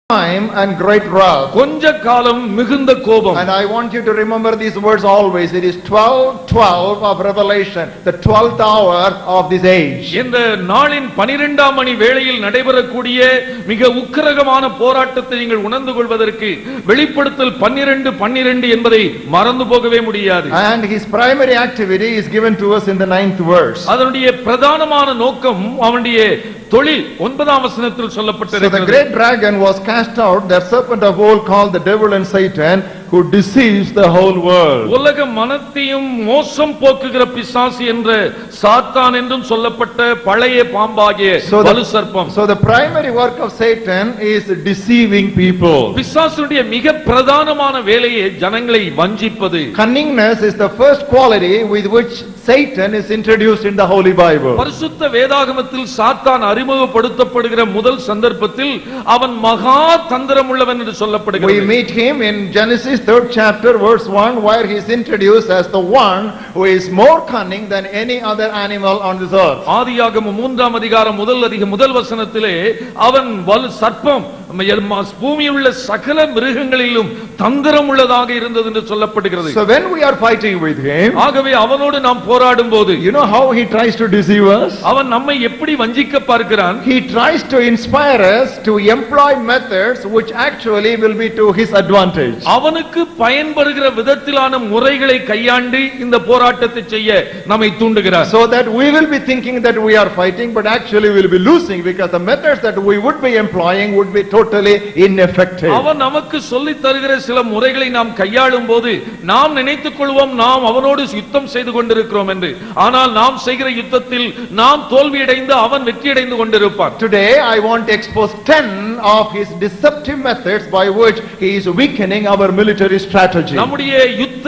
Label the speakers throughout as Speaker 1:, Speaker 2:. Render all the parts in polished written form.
Speaker 1: time and great wrath.
Speaker 2: கொஞ்ச காலம் மிகுந்த கோபம்.
Speaker 1: And I want you to remember these words always. It is 12:12 of Revelation, the 12th hour of this age.
Speaker 2: இந்த நாளின் 12ஆம் மணி வேளையில் நடைபெறக்கூடிய மிக உக்கிரகமான போராட்டத்தை நீங்கள் உணர்ந்து கொள்வதற்கு வெளிப்படுத்தல் 12:12 என்பதை மறந்து போகவே முடியாது.
Speaker 1: And his primary activity is given to us in the 9th verse.
Speaker 2: அதனுடைய பிரதானமான நோக்கம் அவனுடைய தொழில் 9ஆம் வசனத்தில் சொல்லப்பட்டிருக்கிறது.
Speaker 1: So the great dragon was cast out, that serpent of old called the devil and Satan, who deceives the whole world.
Speaker 2: உலக மனத்தையும் மோசம் போக்குகிற பிசாசு என்ற சாத்தான் என்றும் சொல்லப்பட்ட பழைய பாம்பாகிய வலு சர்ப்பம்.
Speaker 1: So the primary work of Satan is deceiving people.
Speaker 2: பிசாசுடைய மிக பிரதானமான வேலையே ஜனங்களை வஞ்சிப்பது.
Speaker 1: Cunningness is the first quality with which Satan is introduced in the Holy Bible.
Speaker 2: பரிசுத்த வேதாகமத்தில் சாத்தான் அறிமுகப்படுத்தப்படுகிற முதல் சந்தர்ப்பத்தில் அவன் மகா தந்திரமுள்ளவன் என்று சொல்லப்படுகிறது.
Speaker 1: We meet him in Genesis 3rd chapter verse 1, where he is introduced as the one who is more cunning than any other animal on this earth.
Speaker 2: ஆதியாகமம் 3ஆம் அதிகாரம் முதல் வசனத்திலே அவன் வலு சர்ப்பம் பூமியில் உள்ள சகல மிருகங்களிலும் தந்திரம் உள்ளதாக இருந்தது என்று சொல்லப்படுகிறது.
Speaker 1: So when we are fighting with him,
Speaker 2: ஆகவே அவனோடு நாம் போராடும் போது,
Speaker 1: you know how he tries to deceive us?
Speaker 2: அவன் நம்மை எப்படி வஞ்சிக்க பார்க்கிறான்?
Speaker 1: He tries to inspire us to employ methods which actually will be to his advantage.
Speaker 2: அவனுக்கு பயன்படுகிற விதத்திலான முறைகளை கையாண்டு இந்த போராட்டத்தை செய்ய நம்மை தூண்டுகிறார்.
Speaker 1: So that we will be thinking that we are fighting, but actually we will be losing, because the methods that we would be employing would be totally ineffective.
Speaker 2: அவன் நமக்கு சொல்லி தருகிற சில முறைகளை நாம் கையாளும் போது நாம் நினைத்துக் கொள்வோம் நாம் அவனோடு யுத்தம் செய்து கொண்டிருக்கிறோம் என்று. ஆனால் நாம் செய்கிற யுத்தத்தில் நாம் தோல்வியடைந்து அவன் வெற்றியடைந்து கொண்டிருப்பான்.
Speaker 1: Today I want to expose 10 of his deceptive methods by which he is weakening our military strategy.
Speaker 2: நம்முடைய யுத்த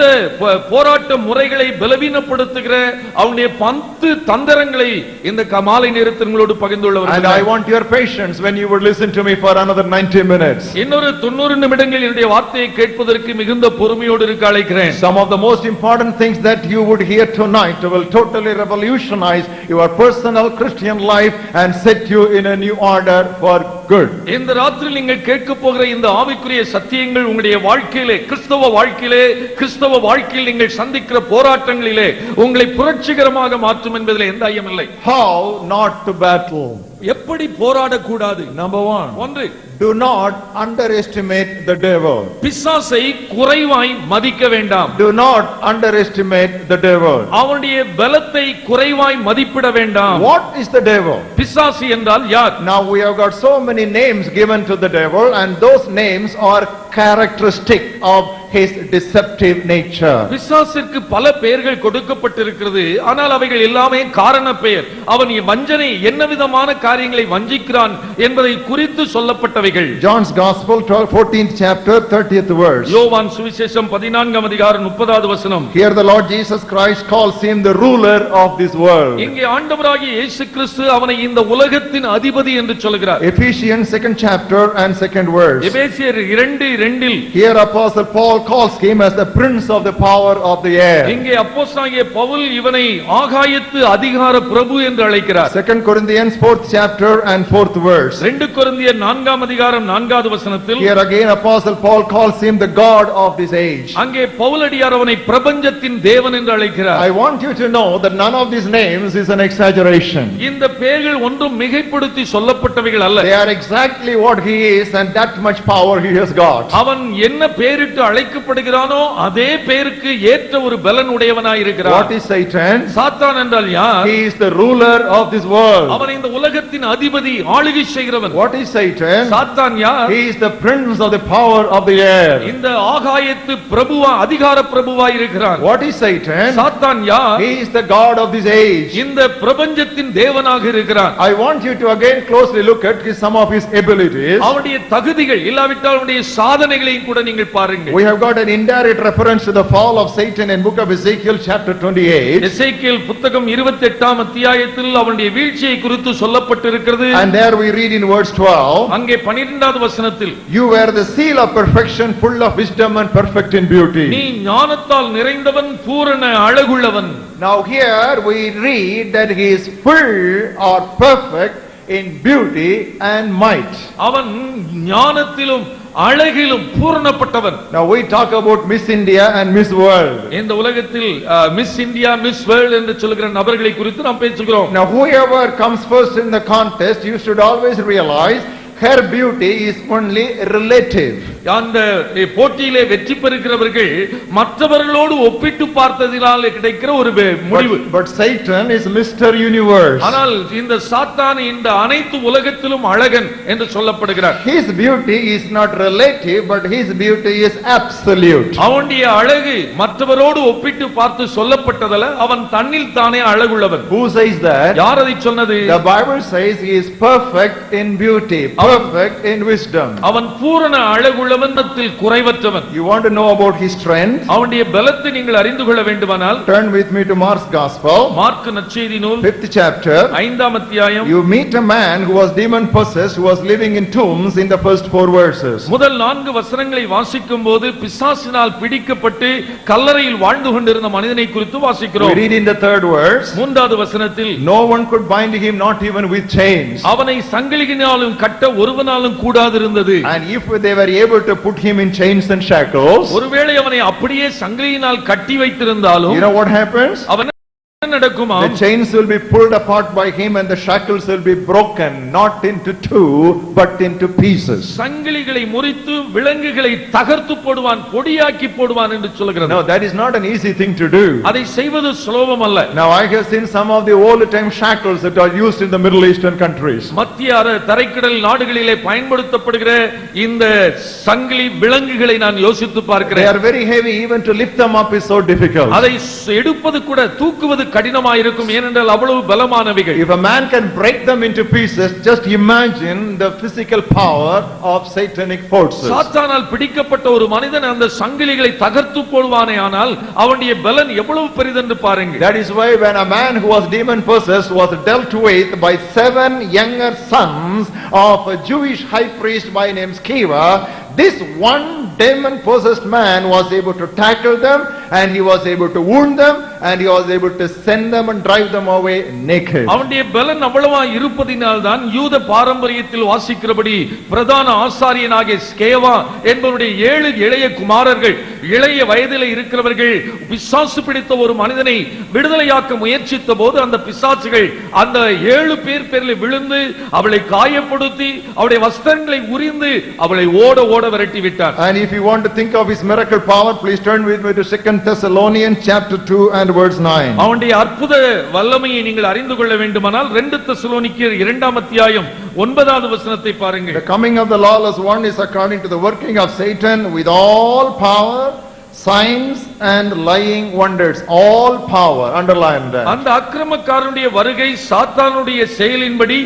Speaker 2: போராட்ட முறைகளை பலவீனப்படுத்துகிற அவனுடைய 10 தந்திரங்களை இந்த மாலை நேரத்தில் உங்களோடு பகிர்ந்துள்ளவர்.
Speaker 1: And I want your patience when you would listen to me for another 90 minutes.
Speaker 2: இன்னொரு 90 நிமிடங்கள் என்னுடைய வார்த்தையை கேட்பதற்கு மிகுந்த பொறுமையோடு இருக்க அழைக்கிறேன்.
Speaker 1: Some of the most important things that you would hear tonight will totally revolutionize your personal Christian life and set you in a new order for good.
Speaker 2: இந்த ராத்திரியில் நீங்கள் கேட்க போகிற இந்த ஆவிக்குரிய சத்தியங்கள் உங்களுடைய வாழ்க்கையிலே கிறிஸ்தவ வாழ்க்கையில் நீங்கள் சந்திக்கிற போராட்டங்களிலே உங்களை புரட்சிகரமாக மாற்றும் என்பதில் எந்த ஐயமில்லை.
Speaker 1: How not to battle?
Speaker 2: எப்படி போராடக்கூடாது?
Speaker 1: Number 1,
Speaker 2: 1,
Speaker 1: do not underestimate the devil.
Speaker 2: பிசாசை குறைவாய் மதிக்க வேண்டாம்.
Speaker 1: Do not underestimate the devil.
Speaker 2: அவனுடைய பலத்தை குறைவாய் மதிப்பிட வேண்டாம்.
Speaker 1: What is the devil?
Speaker 2: பிசாசு என்றால் யார்?
Speaker 1: Now we have got so many names given to the devil, and those names are characteristic of his deceptive nature.
Speaker 2: பிசாசிற்கு பல பெயர்கள் கொடுக்கப்பட்டிருக்கிறது, ஆனால் அவைகள் எல்லாமே காரண பெயர். அவன் வஞ்சனை என்ன விதமான காரியங்களை வஞ்சிக்கிறான் என்பதை குறித்து சொல்லப்பட்டவைகள்.
Speaker 1: John's Gospel 14th chapter 30th verse.
Speaker 2: யோவான் சுவிசேஷம் 14ஆம் அதிகாரம் 30வது வசனம்.
Speaker 1: Here the Lord Jesus Christ calls him the ruler of this world.
Speaker 2: இங்கே ஆண்டவராகிய இயேசு கிறிஸ்து அவனை இந்த உலகத்தின் அதிபதி என்று சொல்கிறார்.
Speaker 1: Ephesians 2nd chapter and 2nd verse.
Speaker 2: எபேசியர் 2:2
Speaker 1: Here Apostle Paul calls him as the prince of the power of the air.
Speaker 2: இங்கே அப்போஸ்தலனாகிய பவுல் இவனை ஆகாயத்து அதிகார பிரபு என்று அழைக்கிறார்.
Speaker 1: 2 Corinthians 4th chapter and 4th verse.
Speaker 2: 2 கொரிந்தியர் 4ஆம் அதிகாரம் 4வது வசனத்தில்
Speaker 1: Here again Apostle Paul calls him the God of this age.
Speaker 2: அங்கே பவுலடியார் அவனை பிரபஞ்சத்தின் தேவன் என்று அழைக்கிறார்.
Speaker 1: I want you to know that none of these names is an exaggeration.
Speaker 2: இந்த பெயர்கள் ஒன்றும் மிகைப்படுத்தி சொல்லப்பட்டவைகள் அல்ல.
Speaker 1: They are exactly what he is and that much power he has got.
Speaker 2: அவன் என்ன பெயரிட்டு அழைக்கப்படுகிறானோ அதே பெயருக்கு ஏற்ற ஒரு பலன் உடையவனாய் இருக்கிறார்.
Speaker 1: What is Satan?
Speaker 2: சாத்தான் என்றால் யார்?
Speaker 1: He is the ruler of this world.
Speaker 2: அவன் இந்த உலகத்தின் அதிபதி, ஆளுகை செய்கிறவன்.
Speaker 1: What is Satan?
Speaker 2: சாத்தான் யார்?
Speaker 1: He is the prince of the power of the air.
Speaker 2: இந்த ஆகாயத்து பிரபுவா, அதிகார பிரபுவாய் இருக்கிறான்.
Speaker 1: What is Satan?
Speaker 2: சாத்தான் யார்?
Speaker 1: He is the God of this age.
Speaker 2: இந்த பிரபஞ்சத்தின் தேவனாக இருக்கிறான்.
Speaker 1: I want you to again closely look at some of his abilities.
Speaker 2: அவனுடைய தகுதிகள் இல்லாவிட்டால் அவனுடைய சாதனைகளையும் கூட நீங்கள் பாருங்கள்.
Speaker 1: We have got an indirect reference to the fall of Satan in book of Ezekiel chapter 28.
Speaker 2: எசேக்கியேல் புத்தகம் 28ஆம் அத்தியாயத்தில் அவனுடைய வீழ்ச்சியை குறித்து சொல்லப்பட்டிருக்கிறது.
Speaker 1: And there we read in verse 12.
Speaker 2: அங்கே 12வது வசனத்தில்
Speaker 1: You were the seal of perfection, full of wisdom and perfect in beauty.
Speaker 2: நீ ஞானத்தால் நிறைந்தவன், பூரண அழகுள்ளவன்.
Speaker 1: Now here we read that he is full or perfect in beauty and might.
Speaker 2: அவன் ஞானத்திலும் அழகிலும் பூரணப்பட்டவன்.
Speaker 1: Now we talk about Miss India and Miss World.
Speaker 2: இந்த உலகத்தில் miss India, miss world என்று சொல்கிற நபர்களை குறித்து நாம் பேசுகிறோம்.
Speaker 1: Now whoever comes first in the contest, you should always realize her beauty is only relative.
Speaker 2: அந்த போட்டியிலே வெற்றி பெறுகிறவர்கள் மற்றவர்களோடு ஒப்பிட்டு பார்த்ததினால் கிடைக்கிற ஒரு முடிவு.
Speaker 1: But Satan is Mr. Universe.
Speaker 2: ஆனால் இந்த சாத்தான் இந்த அனைத்து உலகத்திலும் அழகன் என்று சொல்லப்படுகிறார்.
Speaker 1: His beauty is not relative, but his beauty is absolute.
Speaker 2: அவனுடைய அழகு மற்றவரோடு ஒப்பிட்டு பார்த்து சொல்லப்பட்டதல்ல, அவன் தன்னில் தானே அழகுள்ளவன்.
Speaker 1: Who says that?
Speaker 2: யார் அதை சொன்னது?
Speaker 1: The Bible says he is perfect in beauty, perfect in wisdom.
Speaker 2: அவன் பூரண அழகுள்ளவன், குறைவற்றவன்.
Speaker 1: You want to know about his strength?
Speaker 2: அவனுடைய பலத்தை நீங்கள் அறிந்து கொள்ள வேண்டுமானால்
Speaker 1: turn with me to Mark's Gospel,
Speaker 2: mark நற்செய்தி நூல்
Speaker 1: 5th chapter.
Speaker 2: 5ஆம் அத்தியாயம்.
Speaker 1: You meet a man who was demon possessed, who was living in tombs in the first 4 verses.
Speaker 2: முதல் 4 வசனங்களை வாசிக்கும்போது பிசாசினால் பிடிக்கப்பட்டு கல்லறையில் வாழ்ந்து கொண்டிருந்த மனிதனை குறித்து வாசிக்கிறோம்.
Speaker 1: We read in the 3rd verse.
Speaker 2: 3வது வசனத்தில்
Speaker 1: No one could bind him, not even with chains.
Speaker 2: அவனை சங்கிலியினாலும் கட்ட ஒருவனாலும் கூடாதிருந்தது.
Speaker 1: And if they were able to put him in chains and shackles,
Speaker 2: ஒருவேளை அவனை அப்படியே சங்கிலியினால் கட்டி வைத்திருந்தாலும்
Speaker 1: you know what happens?
Speaker 2: அவன் நடக்குமா?
Speaker 1: The chains will be pulled apart by him and the shackles will be broken, not into 2 but into pieces.
Speaker 2: சங்கிலிகளை முறித்து விலங்குகளை தகர்த்து போடுவான், பொடியாக்கி போடுவான் என்று சொல்கிறது.
Speaker 1: No, that is not an easy thing to do.
Speaker 2: அதை செய்வது சுலபம் அல்ல.
Speaker 1: Now I have seen some of the old time shackles that are used in the Middle Eastern countries.
Speaker 2: மத்திய தரைக்கடல் நாடுகளிலே பயன்படுத்தப்படுகிற இந்த சங்கிலி விலங்குகளை நான் யோசித்து
Speaker 1: They
Speaker 2: பார்க்கிறேன்.
Speaker 1: are very heavy, even to lift them up is so difficult.
Speaker 2: அதை எடுப்பது கூட தூக்குவது கடினமாயிருக்கும், ஏனென்றால் அவ்வளவு பலமானவைகள்.
Speaker 1: If a man can break them into pieces, just imagine the physical power of satanic forces.
Speaker 2: சாத்தானால் பிடிக்கப்பட்ட ஒரு மனிதன் அந்த சங்கிலிகளை தகர்த்து போடுவானே, ஆனால் அவனுடைய பலன் எவ்வளவு பெரிதென்று பாருங்கள்.
Speaker 1: That is why when a man who was demon possessed was dealt with by 7 younger sons of a Jewish high priest by name Sceva, this one demon possessed man was able to tackle them, and he was able to wound them, and he was able to send them and drive them away naked.
Speaker 2: அவனுடைய பலன் அவ்வளவா இருப்பதினால் தான் யூத பாரம்பரியத்தில் வாசிக்கிறபடி பிரதான ஆசாரியனாகிய ஸ்கேவா என்பவருடைய 7 இளைய குமாரர்கள், இளைய வயதில் இருக்கிறவர்கள் பிசாசு பிடித்த ஒரு மனிதனை விடுதலையாக்க முயற்சித்த போது அந்த பிசாசுகள் அந்த 7 பேரில் விழுந்து அவளை காயப்படுத்தி அவளுடைய வஸ்திரங்களை உரிந்து அவளை ஓட விரட்டி விட்டார்.
Speaker 1: And if you want to think of his miracle power, please turn with me to 2 Thessalonians chapter 2 and and verse 9.
Speaker 2: அவனுடைய அற்புத வல்லமையை நீங்கள் அறிந்து கொள்ள வேண்டுமானால் 2 தெசலோனிக்கேயர் 2ஆம் அத்தியாயம் 9வது வசனத்தை பாருங்கள்.
Speaker 1: The coming of the lawless one is according to the working of Satan with all power, signs and lying wonders. All power, underline that.
Speaker 2: அந்த அக்கிரமக்காரனுடைய வருகை சாத்தானுடைய செயலின்படி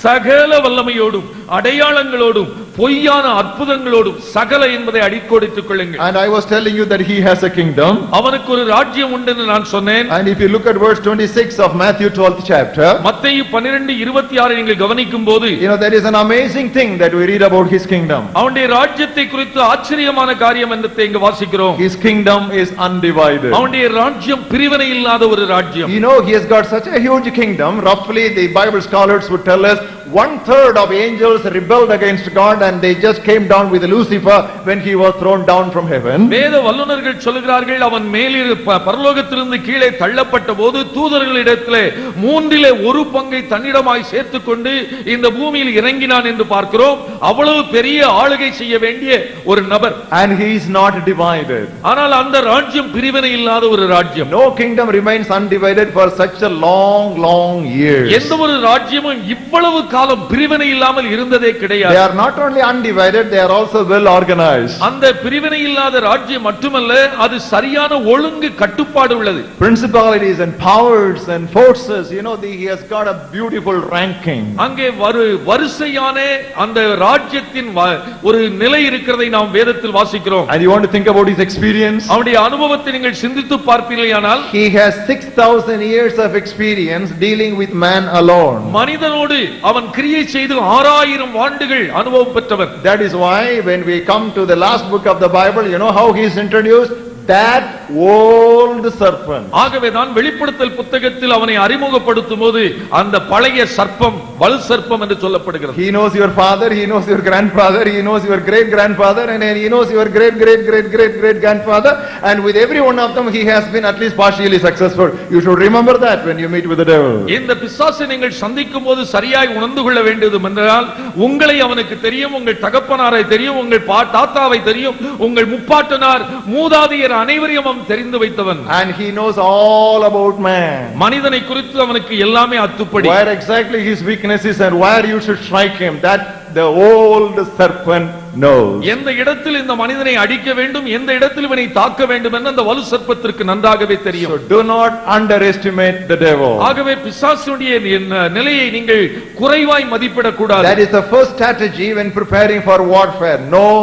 Speaker 2: சகல வல்லமையோடும் அடையாளங்களோடும் பொய்யான அற்புதங்களோடும் சகல என்பதை அடிக்கோடிட்டுக் கொள்ளுங்கள்.
Speaker 1: And I was telling you that he has a kingdom.
Speaker 2: அவனுக்கு ஒரு ராஜ்யம் உண்டு என்று நான் சொன்னேன்.
Speaker 1: And if you look at verse 26 of Matthew 12th chapter,
Speaker 2: மத்தேயு 12:26 நீங்கள் கவனிக்கும்போது,
Speaker 1: there is an amazing thing that we read about his kingdom.
Speaker 2: அவனுடைய ராஜ்யத்தை குறித்து ஆச்சரியமான காரியம் என்னத்தை இங்கு வாசிக்கிறோம்.
Speaker 1: His kingdom is undivided.
Speaker 2: அவனுடைய ராஜ்யம் பிரிவினை இல்லாத ஒரு ராஜ்யம்.
Speaker 1: He has got such a huge kingdom. Roughly the Bible scholars would tell us 1/3 of angels rebelled against God and they just came down with Lucifer when he was thrown down from heaven.
Speaker 2: வேத வல்லுனர்கள் சொல்கிறார்கள் அவன் மேலிரு பரலோகத்திலிருந்து கீழே தள்ளப்பட்ட போது தூதர்களிடத்திலே 1/3 பங்கை தன்னிடமாய் சேர்த்துக்கொண்டு இந்த பூமியில் இறங்கினான் என்று பார்க்கிறோம். அவ்வளவு பெரிய ஆளுகை செய்ய வேண்டிய ஒரு நபர்.
Speaker 1: And he is not divided.
Speaker 2: ஆனால் அந்த ராஜ்யம் பிரிவினை இல்லாத ஒரு ராஜ்யம்.
Speaker 1: No kingdom remains undivided for such a long years.
Speaker 2: எந்த ஒரு ராஜ்யமும் இவ்வளவு காலம் பிரிவினை இல்லாமல் இருந்ததே கிடையாது.
Speaker 1: They are not only undivided, they are also well organized.
Speaker 2: அந்த பிரிவினை இல்லாத ராஜ்யம் மட்டுமல்ல, அது சரியான ஒழுங்கு கட்டுப்பாடு உள்ளது.
Speaker 1: Principalities and powers and forces, he has got a beautiful ranking.
Speaker 2: அங்கே வரிசையான அந்த ராஜ்யத்தின் ஒரு நிலை இருக்கிறதை நாம் வேதத்தில் வாசிக்கிறோம்.
Speaker 1: And you want to think about his experience?
Speaker 2: அவருடைய அனுபவத்தை நீங்கள் சிந்தித்து பார்ப்பீர்களானால்,
Speaker 1: he has 6,000 years of experience dealing with man alone.
Speaker 2: மனிதனோடு அவன் கிரியை செய்து 6000 ஆண்டுகள் அனுபவம் பெற்றவர்.
Speaker 1: That is why when we come to the last book of the Bible, you know how he is introduced? That old serpent.
Speaker 2: ஆகவேதான் வெளிப்படுத்தல் புத்தகத்தில் அவனை அறிமுகப்படுத்தும் போது அந்த பழைய சர்ப்பம் வலு சர்ப்பம் என்று சொல்லப்படுகிறது.
Speaker 1: He knows your father, he knows your grandfather, he knows your great grandfather, and he knows your great grandfather, and with every one of them he has been at least partially successful. You should remember that when you meet with the devil.
Speaker 2: இந்த பிசாசை நீங்கள் சந்திக்கும் போது சரியாய் உணர்ந்து கொள்ள வேண்டியது என்றால், உங்களை அவனுக்கு தெரியும், உங்கள் தகப்பனாரை தெரியும், உங்கள் தாத்தாவை தெரியும், உங்கள் முப்பாட்டனார் மூதாதையர் அனைவரையும் அவன் தெரிந்து வைத்தவன்.
Speaker 1: And he knows all about man.
Speaker 2: மனிதனை குறித்து அவனுக்கு எல்லாமே அத்துப்படி.
Speaker 1: Where exactly his weakness is and where you should strike him, that the old serpent knows.
Speaker 2: எந்த இடத்தில் இந்த மனிதனை அடிக்க வேண்டும், எந்த இடத்தில் இவனை தாக்க வேண்டும் என்று அந்த வலு சர்ப்பத்திற்கு நன்றாகவே தெரியும்.
Speaker 1: So do not underestimate the devil.
Speaker 2: ஆகவே பிசாசுடைய நிலையை நீங்கள் குறைவாய் மதிப்பிடக் கூடாது.
Speaker 1: That is the first strategy when preparing for warfare. Know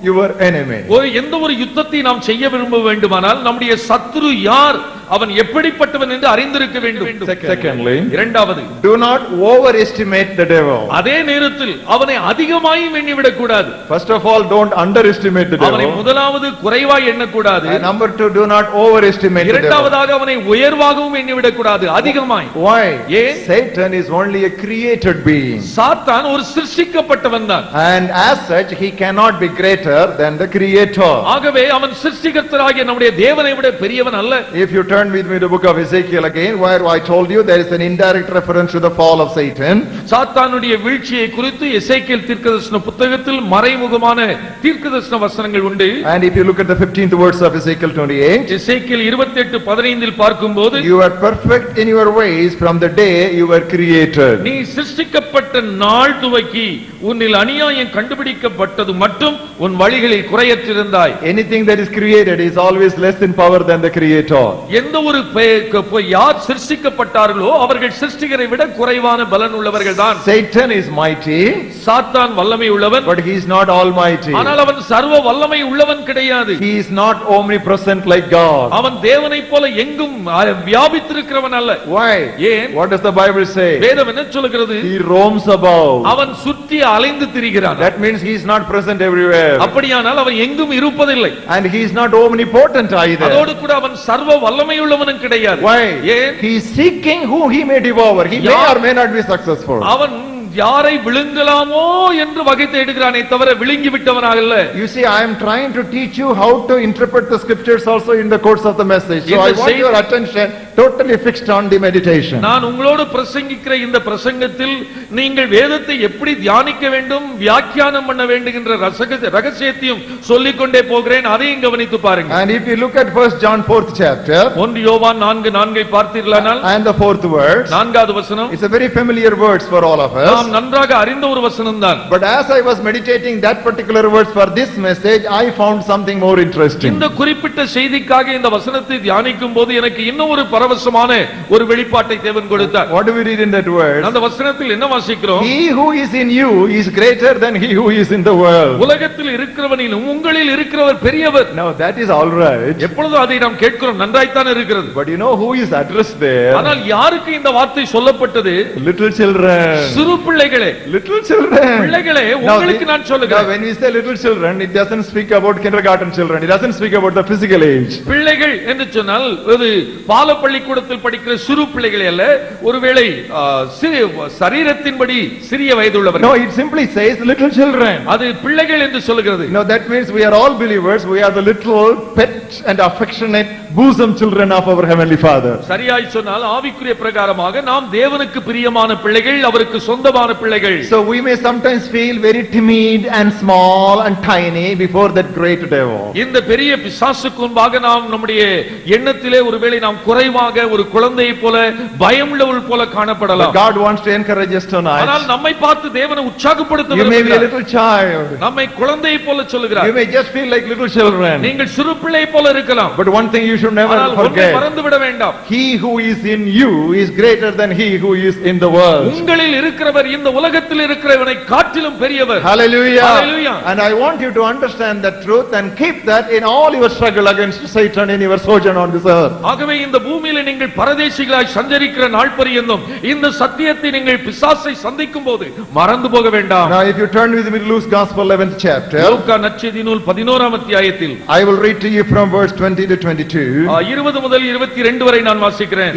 Speaker 1: your enemy.
Speaker 2: எந்த ஒரு யுத்தத்தை நாம் செய்ய விரும்ப வேண்டுமானால் நம்முடைய சத்துரு யார், அவன் எப்படிப்பட்டவன் என்று அறிந்திருக்க வேண்டும்.
Speaker 1: Secondly,
Speaker 2: இரண்டாவது,
Speaker 1: do not overestimate the devil.
Speaker 2: அதே நேரத்தில் அவனை அதிகமாய் எண்ணிவிடக் கூடாது.
Speaker 1: First of all, don't underestimate the devil.
Speaker 2: அவனை முதலாவது குறைவாய் எண்ணக்கூடாது.
Speaker 1: Number 2, do not overestimate the devil.
Speaker 2: இரண்டாவதாக அவனை உயர்வாகவும் எண்ணிவிடக் கூடாது, அதிகமாய்.
Speaker 1: Why?
Speaker 2: ஏன்?
Speaker 1: Satan is only a created being.
Speaker 2: சாத்தான் ஒரு சிருஷ்டிக்கப்பட்டவன் தான்.
Speaker 1: And as such he cannot be greater than the creator.
Speaker 2: ஆகவே அவன் சிருஷ்டிகர்த்தராகிய நம்முடைய தேவனை விட பெரியவன் அல்ல.
Speaker 1: If you turn with me to the book of Ezekiel again, where I told you there is an indirect reference to the fall of Satan.
Speaker 2: சாத்தானுடைய வீழ்ச்சியை குறித்து எசேக்கியேல் தீர்க்கதரிசன புத்தகத்தில் மறைமுகமான தீர்க்கதரிசன வசனங்கள் உண்டு.
Speaker 1: And if you look at the 15th verse of Ezekiel 28,
Speaker 2: எசேக்கியேல் 28:15 பார்க்கும்போது,
Speaker 1: you are perfect in your ways from the day you were created.
Speaker 2: நீ சிருஷ்டிக்கப்பட்ட நாள் துவக்கி உன்னில் அநியாயம் கண்டுபிடிக்கப்பட்டது மட்டும் உன் வழிகளில் குறையற்றிருந்தாய்.
Speaker 1: Anything that is created is always less in power than the creator.
Speaker 2: எந்த ஒரு யார் சிருஷ்டிக்கப்பட்டார்களோ அவர்கள் சிருஷ்டிகரை விட குறைவான பலன் உள்ளவர்கள் தான்.
Speaker 1: Satan is mighty,
Speaker 2: சாத்தான் வல்லமை உள்ளவன்,
Speaker 1: but he is not almighty.
Speaker 2: ஆனால் அவன் சர்வ வல்லமை உள்ளவன் கிடையாது.
Speaker 1: He is not omnipresent like God.
Speaker 2: அவன் தேவனைப் போல எங்கும் வியாபித்திருக்கிறவன் அல்ல.
Speaker 1: Why?
Speaker 2: ஏன்?
Speaker 1: What does the Bible say?
Speaker 2: வேதம் என்ன சொல்கிறது?
Speaker 1: He roams about.
Speaker 2: அவன் சுற்றி அலைந்து திரிகிறான்.
Speaker 1: That means he is not present everywhere.
Speaker 2: அப்படியானால் அவன் எங்கும் இருப்பதில்லை.
Speaker 1: And he is not omnipotent either.
Speaker 2: அதோடு கூட அவன் சர்வ வல்லமை உள்ளவனும் கிடையாது.
Speaker 1: Why?
Speaker 2: ஏன்?
Speaker 1: He is seeking who he may devour. He may or may not be successful.
Speaker 2: அவன் யாரை விழுங்கலாமோ என்று வகை தேடுகிறானே தவிர விழுங்கி விட்டவனாக அல்ல.
Speaker 1: You see, I am trying to teach you how to interpret the scriptures also in the course of the message. So I want your attention totally fixed on the meditation.
Speaker 2: நான் உங்களோடு பிரசங்கிக்கிற இந்த பிரசங்கத்தில் நீங்கள் வேதத்தை எப்படி தியானிக்க வேண்டும், வியாக்கியானம் பண்ண வேண்டும் என்ற ரகசியத்தையும் சொல்லிக் கொண்டே போகிறேன். அதையும் கவனித்து பாருங்க.
Speaker 1: And if you look at 1 John 4th chapter,
Speaker 2: 1 யோவான் 4:4 பார்த்தீர்களானால்,
Speaker 1: and the 4th verse,
Speaker 2: 4வது வசனம்,
Speaker 1: it's a very familiar words for all of us.
Speaker 2: நாம் நன்றாக அறிந்த ஒரு வசனம் தான்.
Speaker 1: But as I was meditating that particular words for this message, I found something more interesting.
Speaker 2: இந்த குறிப்பிட்ட செய்திக்காக இந்த வசனத்தை தியானிக்கும் போது எனக்கு இன்னும் ஒரு பரவசமான ஒரு வெளிப்பாட்டை தேவன் கொடுத்தார்.
Speaker 1: What do we read in that word?
Speaker 2: அந்த வசனத்தில் என்ன வாசிக்கிறோம்?
Speaker 1: He who is in you is greater than he who is in the world.
Speaker 2: உலகத்தில் இருக்கிறவனிலும் உங்களில் இருக்கிறவர் பெரியவர்.
Speaker 1: Now that is all right.
Speaker 2: எப்பொழுதும் அதை நாம் கேட்கிறோம், நன்றாய்த்தான் இருக்கிறது.
Speaker 1: But you know who is addressed there?
Speaker 2: ஆனால் யாருக்கு இந்த வார்த்தை சொல்லப்பட்டது?
Speaker 1: Little children.
Speaker 2: சிறு பிள்ளைகளே.
Speaker 1: Little children.
Speaker 2: பிள்ளைகளே, உங்களுக்கு நான் சொல்லுகிறேன்.
Speaker 1: Now when we say little children, it doesn't speak about kindergarten children. It doesn't speak about the physical age.
Speaker 2: பிள்ளைகள் என்று சொன்னால் அது பால பள்ளிக்கூடத்தில் படிக்கிற சிறு பிள்ளைகளே அல்ல, ஒருவேளை சரீரத்தின்படி சிறிய வயதுள்ளவர்கள்.
Speaker 1: No, it simply says little children.
Speaker 2: அது பிள்ளைகள் என்று சொல்கிறது.
Speaker 1: No, that means we are all believers. We are the little pet and affectionate bosom children of our heavenly Father.
Speaker 2: சரியாய் சொன்னால் ஆவிக்குரிய பிரகாரமாக நாம் தேவனுக்கு பிரியமான பிள்ளைகள், அவருக்கு சொந்தமான பிள்ளைகள்.
Speaker 1: So we may sometimes feel very timid and small and tiny before that great devil.
Speaker 2: இந்த பெரிய பிசாசுக்கு முன்பாக நாம் நம்முடைய எண்ணத்திலே ஒருவேளை நாம் குறைவாக ஒரு குழந்தையை போல பயமுள்ளவள் போல காணப்படலாம்.
Speaker 1: God wants to encourage us tonight.
Speaker 2: ஆனால் நம்மை பார்த்து தேவனை உற்சாகப்படுத்த
Speaker 1: You may be a
Speaker 2: விரும்புகிறார்.
Speaker 1: little child.
Speaker 2: நம்மை குழந்தையை போல சொல்லுகிறார்.
Speaker 1: You may just feel like little children.
Speaker 2: நீங்கள் சிறு பிள்ளை போல இருக்கலாம்.
Speaker 1: But one thing you should never
Speaker 2: ஆனால் ஒன்றை
Speaker 1: forget.
Speaker 2: மறந்து விட வேண்டாம்.
Speaker 1: He who is in you is greater than he who is in the world.
Speaker 2: உங்களில் இருக்கிறவர் இந்த உலகத்தில் இருக்கிறவனை காட்டிலும் பெரியவர்.
Speaker 1: Hallelujah.
Speaker 2: Hallelujah.
Speaker 1: And I want you to understand that truth and keep that in all your struggle against Satan in your sojourn on this earth.
Speaker 2: ஆகவே இந்த பூமியிலே நீங்கள் பரதேசிகளாய் சஞ்சரிக்கிற நாள் பரியந்தம் இந்த சத்தியத்தை நீங்கள் பிசாசை சந்திக்கும் போது மறந்து போக வேண்டாம்.
Speaker 1: Now if you turn with me to Luke's Gospel 11th chapter,
Speaker 2: லூக்கா நற்செய்தி நூல் 11ஆம் அத்தியாயத்தில்
Speaker 1: I will read to you from verse 20 to 22.
Speaker 2: 20 முதல் 22 வரை நான் வாசிக்கிறேன்.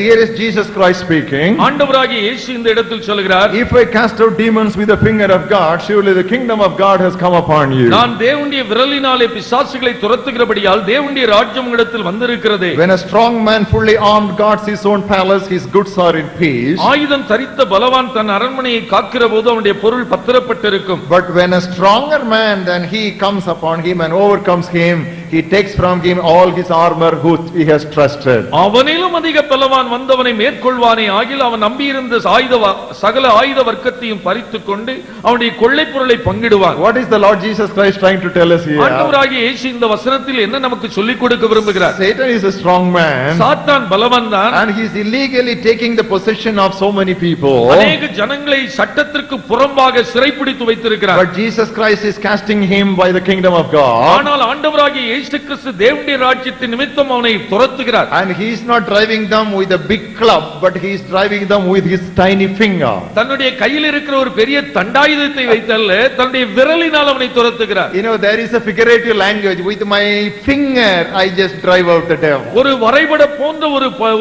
Speaker 1: Here is Jesus Christ speaking.
Speaker 2: ஆண்டவராகிய இயேசு இந்த இடத்தில் சொல்கிறார்,
Speaker 1: If I cast out demons with the finger of God, surely the kingdom of God has come upon you.
Speaker 2: நான் தேவனுடைய விரலினாலே பிசாசுகளை துரத்துகிறபடியால் தேவனுடைய ராஜ்யம் உங்களிடத்தில் வந்திருக்கிறது.
Speaker 1: When a strong man fully armed guards his own palace, his goods are in peace.
Speaker 2: ஆயுதம் தரித்த பலவான் தன் அரண்மனையை காக்கிற போது அவனுடைய பொருள் பத்திரப்பட்டிருக்கும்.
Speaker 1: But when a stronger man than he comes upon him and overcomes him, he takes from him all his armor which he has trusted.
Speaker 2: அவனிலும் அதிக பலவான் வந்தவனை மேற்கொள்வானே ஆகில் அவன் நம்பியிருந்த சகல ஆயுத வர்க்கத்தையும் பறித்துக் கொண்டு அவனுடைய கொள்ளை பொருளை பங்கிடுவான்.
Speaker 1: What is the Lord Jesus Christ trying to tell us here?
Speaker 2: ஆண்டவராகிய இயேசு இந்த வசனத்தில் என்ன நமக்கு சொல்லிக் கொடுக்க விரும்புகிறார்?
Speaker 1: Satan is a strong man.
Speaker 2: சாத்தான் பலவான் தான்.
Speaker 1: And he is illegally taking the possession of so many people.
Speaker 2: அநேக ஜனங்களை சட்டத்திற்கு புறம்பாக சிறைப்பிடித்து வைத்திருக்கிறார்.
Speaker 1: But Jesus Christ is casting him by the kingdom of God.
Speaker 2: ஆனால் ஆண்டவராகிய இயேசு கிறிஸ்து தேவனுடைய ராஜ்யத்தின் நிமித்தம் அவனை துரத்துகிறார்.
Speaker 1: And he is not driving them with a big club, but he is driving them with his tiny finger.
Speaker 2: தன்னுடைய கையில் இருக்கிற ஒரு பெரிய தண்டாயுதத்தை வைத்தல்ல, தன்னுடைய விரலினால் அவனை துரத்துகிறார்.
Speaker 1: You know, there is a figurative language. With my finger I just drive out the devil.
Speaker 2: ஒரு வரைபட போன்ற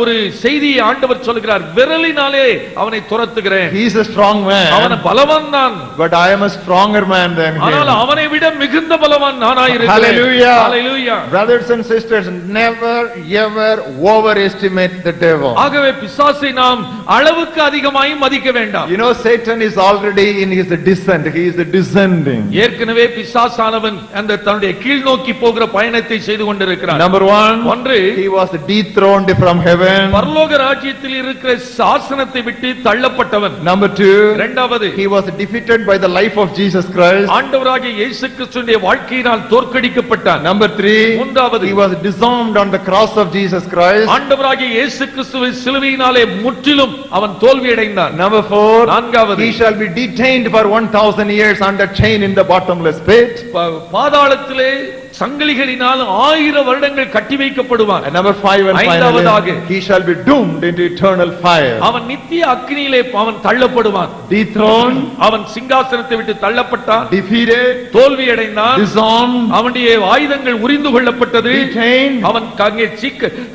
Speaker 2: ஒரு செய்தியை ஆண்டவர் சொல்கிறார், விரலினாலே அவனை துரத்துகிறேன்.
Speaker 1: He is a strong man.
Speaker 2: அவன் பலவான் தான்.
Speaker 1: But I am a stronger man than him.
Speaker 2: ஆனால் அவனை விட மிகுந்த பலவான் நானாய் இருக்கிறேன்.
Speaker 1: Hallelujah.
Speaker 2: Hallelujah.
Speaker 1: Brothers and sisters, never ever overestimate the devil.
Speaker 2: ஆகவே பிசாசை நாம் அளவுக்கு அதிகமாய் மதிக்க வேண்டாம்.
Speaker 1: You know, Satan is already in his descent. He is descending.
Speaker 2: ஏற்கனவே பிசாசானவன் அந்த தன்னுடைய கீழ் நோக்கி போகிற பயணத்தை செய்து கொண்டிருக்கிறார்.
Speaker 1: Number one, he was dethroned from heaven.
Speaker 2: பரலோக ராஜ்யத்தில் இருக்கிற சாசனத்தை விட்டு தள்ளப்பட்டவன்.
Speaker 1: Number two,
Speaker 2: இரண்டாவது,
Speaker 1: he was defeated by the life of Jesus Christ.
Speaker 2: ஆண்டவராகிய இயேசு கிறிஸ்துவின் வாழ்க்கையினால் தோற்கடிக்கப்பட்டான்.
Speaker 1: Number three,
Speaker 2: மூன்றாவது,
Speaker 1: he was disarmed on the cross of Jesus Christ.
Speaker 2: ஆண்டவராகிய இயேசு கிறிஸ்துவின் சிலுவையினாலே முற்றிலும் அவன் தோல்வியடைந்தான்.
Speaker 1: Number four,
Speaker 2: நான்காவது,
Speaker 1: he shall be detained for 1000 years under chain in the bottomless pit.
Speaker 2: பாதாளத்திலே சங்கிலிகளினால் 1000 வருடங்கள் கட்டி வைக்கப்படுவான்.
Speaker 1: And number 5 and finally, he shall be doomed into eternal fire.
Speaker 2: அவன் நித்திய அக்கினியிலே அவன் தள்ளப்படுவான்.
Speaker 1: Dethroned,
Speaker 2: அவன் சிங்காசனத்தை விட்டு தள்ளப்பட்டான்.
Speaker 1: defeated,
Speaker 2: தோல்வியடைந்தான்.
Speaker 1: disarmed,
Speaker 2: அவனுடைய ஆயுதங்கள் உரிந்து கொள்ளப்பட்டது.
Speaker 1: detained,
Speaker 2: அவன் அங்கே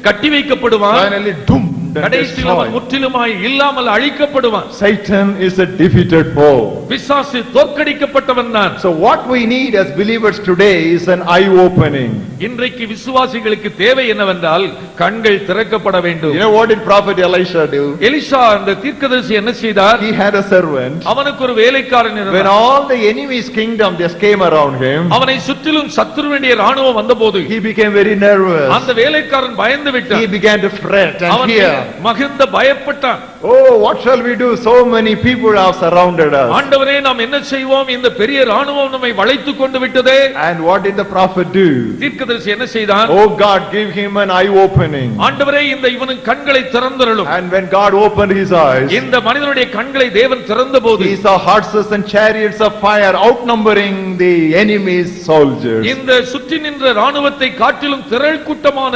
Speaker 2: கட்டி வைக்கப்படுவான்.
Speaker 1: finally doomed and
Speaker 2: கடைசியில் அவன்
Speaker 1: destroyed.
Speaker 2: முற்றிலுமாய் இல்லாமல் அழிக்கப்படுவான்.
Speaker 1: Satan is a defeated foe.
Speaker 2: பிசாசு தோற்கடிக்கப்பட்டவன் தான்.
Speaker 1: So what we need as believers today is an eye opening.
Speaker 2: இன்றைக்கு விசுவாசிகளுக்கு தேவை என்னவென்றால் கண்கள் திறக்கப்பட வேண்டும்.
Speaker 1: You know what did prophet Elisha do?
Speaker 2: Elisha அந்த தீர்க்கதரிசி என்ன செய்தார்?
Speaker 1: He had a servant.
Speaker 2: அவனுக்கு ஒரு வேலைக்காரன்
Speaker 1: When
Speaker 2: இருந்தான்.
Speaker 1: all the enemy's kingdom just came around him,
Speaker 2: அவனை சுற்றிலும் சத்துருவினுடைய ராணுவம் வந்தபோது
Speaker 1: he became very nervous.
Speaker 2: அந்த வேலைக்காரன் பயந்து
Speaker 1: He
Speaker 2: விட்டான்.
Speaker 1: began to fret and
Speaker 2: அவன்
Speaker 1: fear.
Speaker 2: மகிழ்ந்த பயப்பட்டான்.
Speaker 1: Oh, what shall we do? So many people have surrounded us.
Speaker 2: ஆண்டவரே நாம் என்ன செய்வோம்? இந்த பெரிய ராணுவம் நம்மை வளைத்துக் கொண்டு விட்டதே.
Speaker 1: And what did the prophet do?
Speaker 2: தீர்க்கதரிசி என்ன செய்தான்?
Speaker 1: Oh God, give him an eye opening.
Speaker 2: ஆண்டவரே இந்த இவனுக்கு கண்களை திறந்தருளும்.
Speaker 1: And when God opened his eyes,
Speaker 2: இந்த மனிதனுடைய கண்களை தேவன் திறந்தபோது
Speaker 1: he saw horses and chariots of fire outnumbering the enemy's soldiers.
Speaker 2: இந்த சுற்றி நின்ற ராணுவத்தை காட்டிலும் திரள் கூட்டமான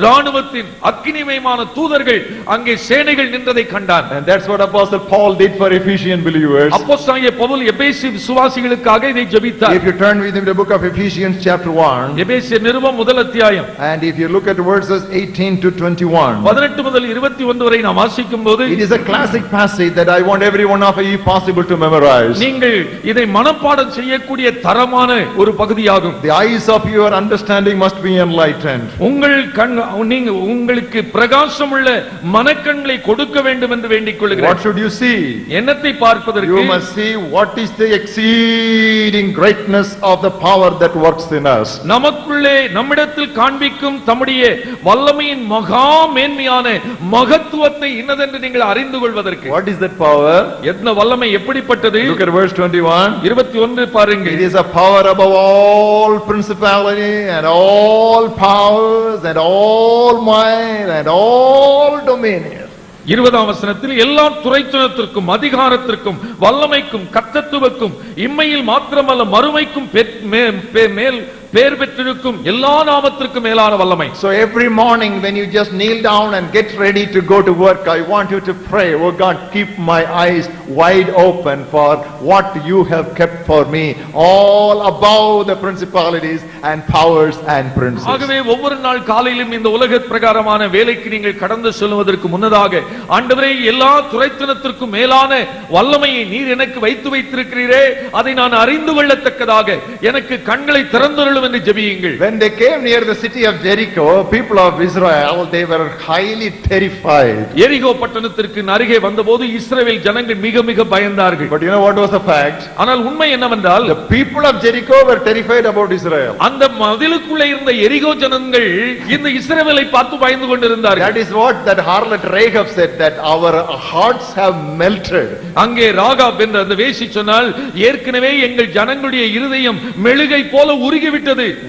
Speaker 2: ராணுவத்தின் அக்கினிமயமான தூதர்கள் அங்கே சேனைகள் நின்றதை கண்டான்.
Speaker 1: And that's what Apostle Paul did for Ephesian believers.
Speaker 2: அப்போஸ்தலனாகிய பவுல் எபேசு விசுவாசிகளுக்காக இதை ஜெபித்தார்.
Speaker 1: If you turn with him to the book of Ephesians chapter 1,
Speaker 2: எபேசியர் நிருபம் முதல் அத்தியாயம்
Speaker 1: and if you look at verses 18 to 21,
Speaker 2: 18 முதல் 21 வரை நாம் வாசிக்கும்போது
Speaker 1: it is a classic passage that I want every one of you if possible to memorize.
Speaker 2: நீங்கள் இதை மனப்பாடம் செய்யக்கூடிய தரமான ஒரு பகுதியாகும்.
Speaker 1: The eyes of your understanding must be enlightened.
Speaker 2: உங்களுக்கு பிரகாசமுள்ள மனக்கண்களை கொடுக்க வேண்டும் என்று வேண்டிக்
Speaker 1: What
Speaker 2: கொள்கிறேன்.
Speaker 1: should you see?
Speaker 2: என்னத்தை பார்ப்பதற்கு?
Speaker 1: You must see what is the exceeding greatness of the power that works in us.
Speaker 2: நமக்குள்ளே நம்மிடத்தில் காண்பிக்கும் தம்முடைய வல்லமையின் மகா மேன்மையான மகத்துவத்தை இன்னதென்று நீங்கள் அறிந்து கொள்வதற்கு.
Speaker 1: What is that power?
Speaker 2: என்ன வல்லமை எப்படிப்பட்டது?
Speaker 1: Look at verse 21.
Speaker 2: 21 பாருங்கள்.
Speaker 1: It is a power above all principality and all powers and all might and all dominion.
Speaker 2: 20ஆம் வசனத்தில் எல்லா துரைத்தனத்திற்கும் அதிகாரத்திற்கும் வல்லமைக்கும் கர்த்தத்துவக்கும் இம்மையில் மாத்திரமல்ல மறுமைக்கும் பேர் பெற்றிருக்கும் எல்லா நாமத்திற்கும் மேலான வல்லமை.
Speaker 1: So every morning when you just kneel down and get ready to go to work, I want you to pray, oh God, keep my eyes wide open for what you have kept for me, all above the principalities and powers and princes.
Speaker 2: ஆகவே ஒவ்வொரு நாள் காலையிலும் இந்த உலக பிரகாரமான வேலைக்கு நீங்கள் கடந்து செல்வதற்கு முன்னதாக ஆண்டவரே எல்லா துரைத்தனத்திற்கும் மேலான வல்லமையை நீர் எனக்கு வைத்திருக்கிறீரே, அதை நான் அறிந்து கொள்ளத்தக்கதாக எனக்கு கண்களை திறந்தருளும் என்று ஜெபியுங்கள்.
Speaker 1: When they came near the city of Jericho, people of Israel, they were highly terrified.
Speaker 2: எரிகோ பட்டணத்திற்கு அருகே வந்தபோது இஸ்ரவேல் ஜனங்கள் மிக மிக பயந்தார்கள்.
Speaker 1: But you know what was the fact?
Speaker 2: ஆனால் உண்மை என்னவென்றால்
Speaker 1: The people of Jericho were terrified about Israel.
Speaker 2: அந்த மதிலுக்குள்ளே இருந்த எரிகோ ஜனங்கள் இந்த இஸ்ரவேலை பார்த்து பயந்து கொண்டிருந்தார்கள்.
Speaker 1: That is what that harlot Rahab said, that our hearts have melted.
Speaker 2: அங்கே ராகாப் என்ற அந்த வேசி சொன்னால் ஏற்கனவே எங்கள் ஜனங்களுடைய இருதயம் மெழுகை போல உருகிவிட்டது.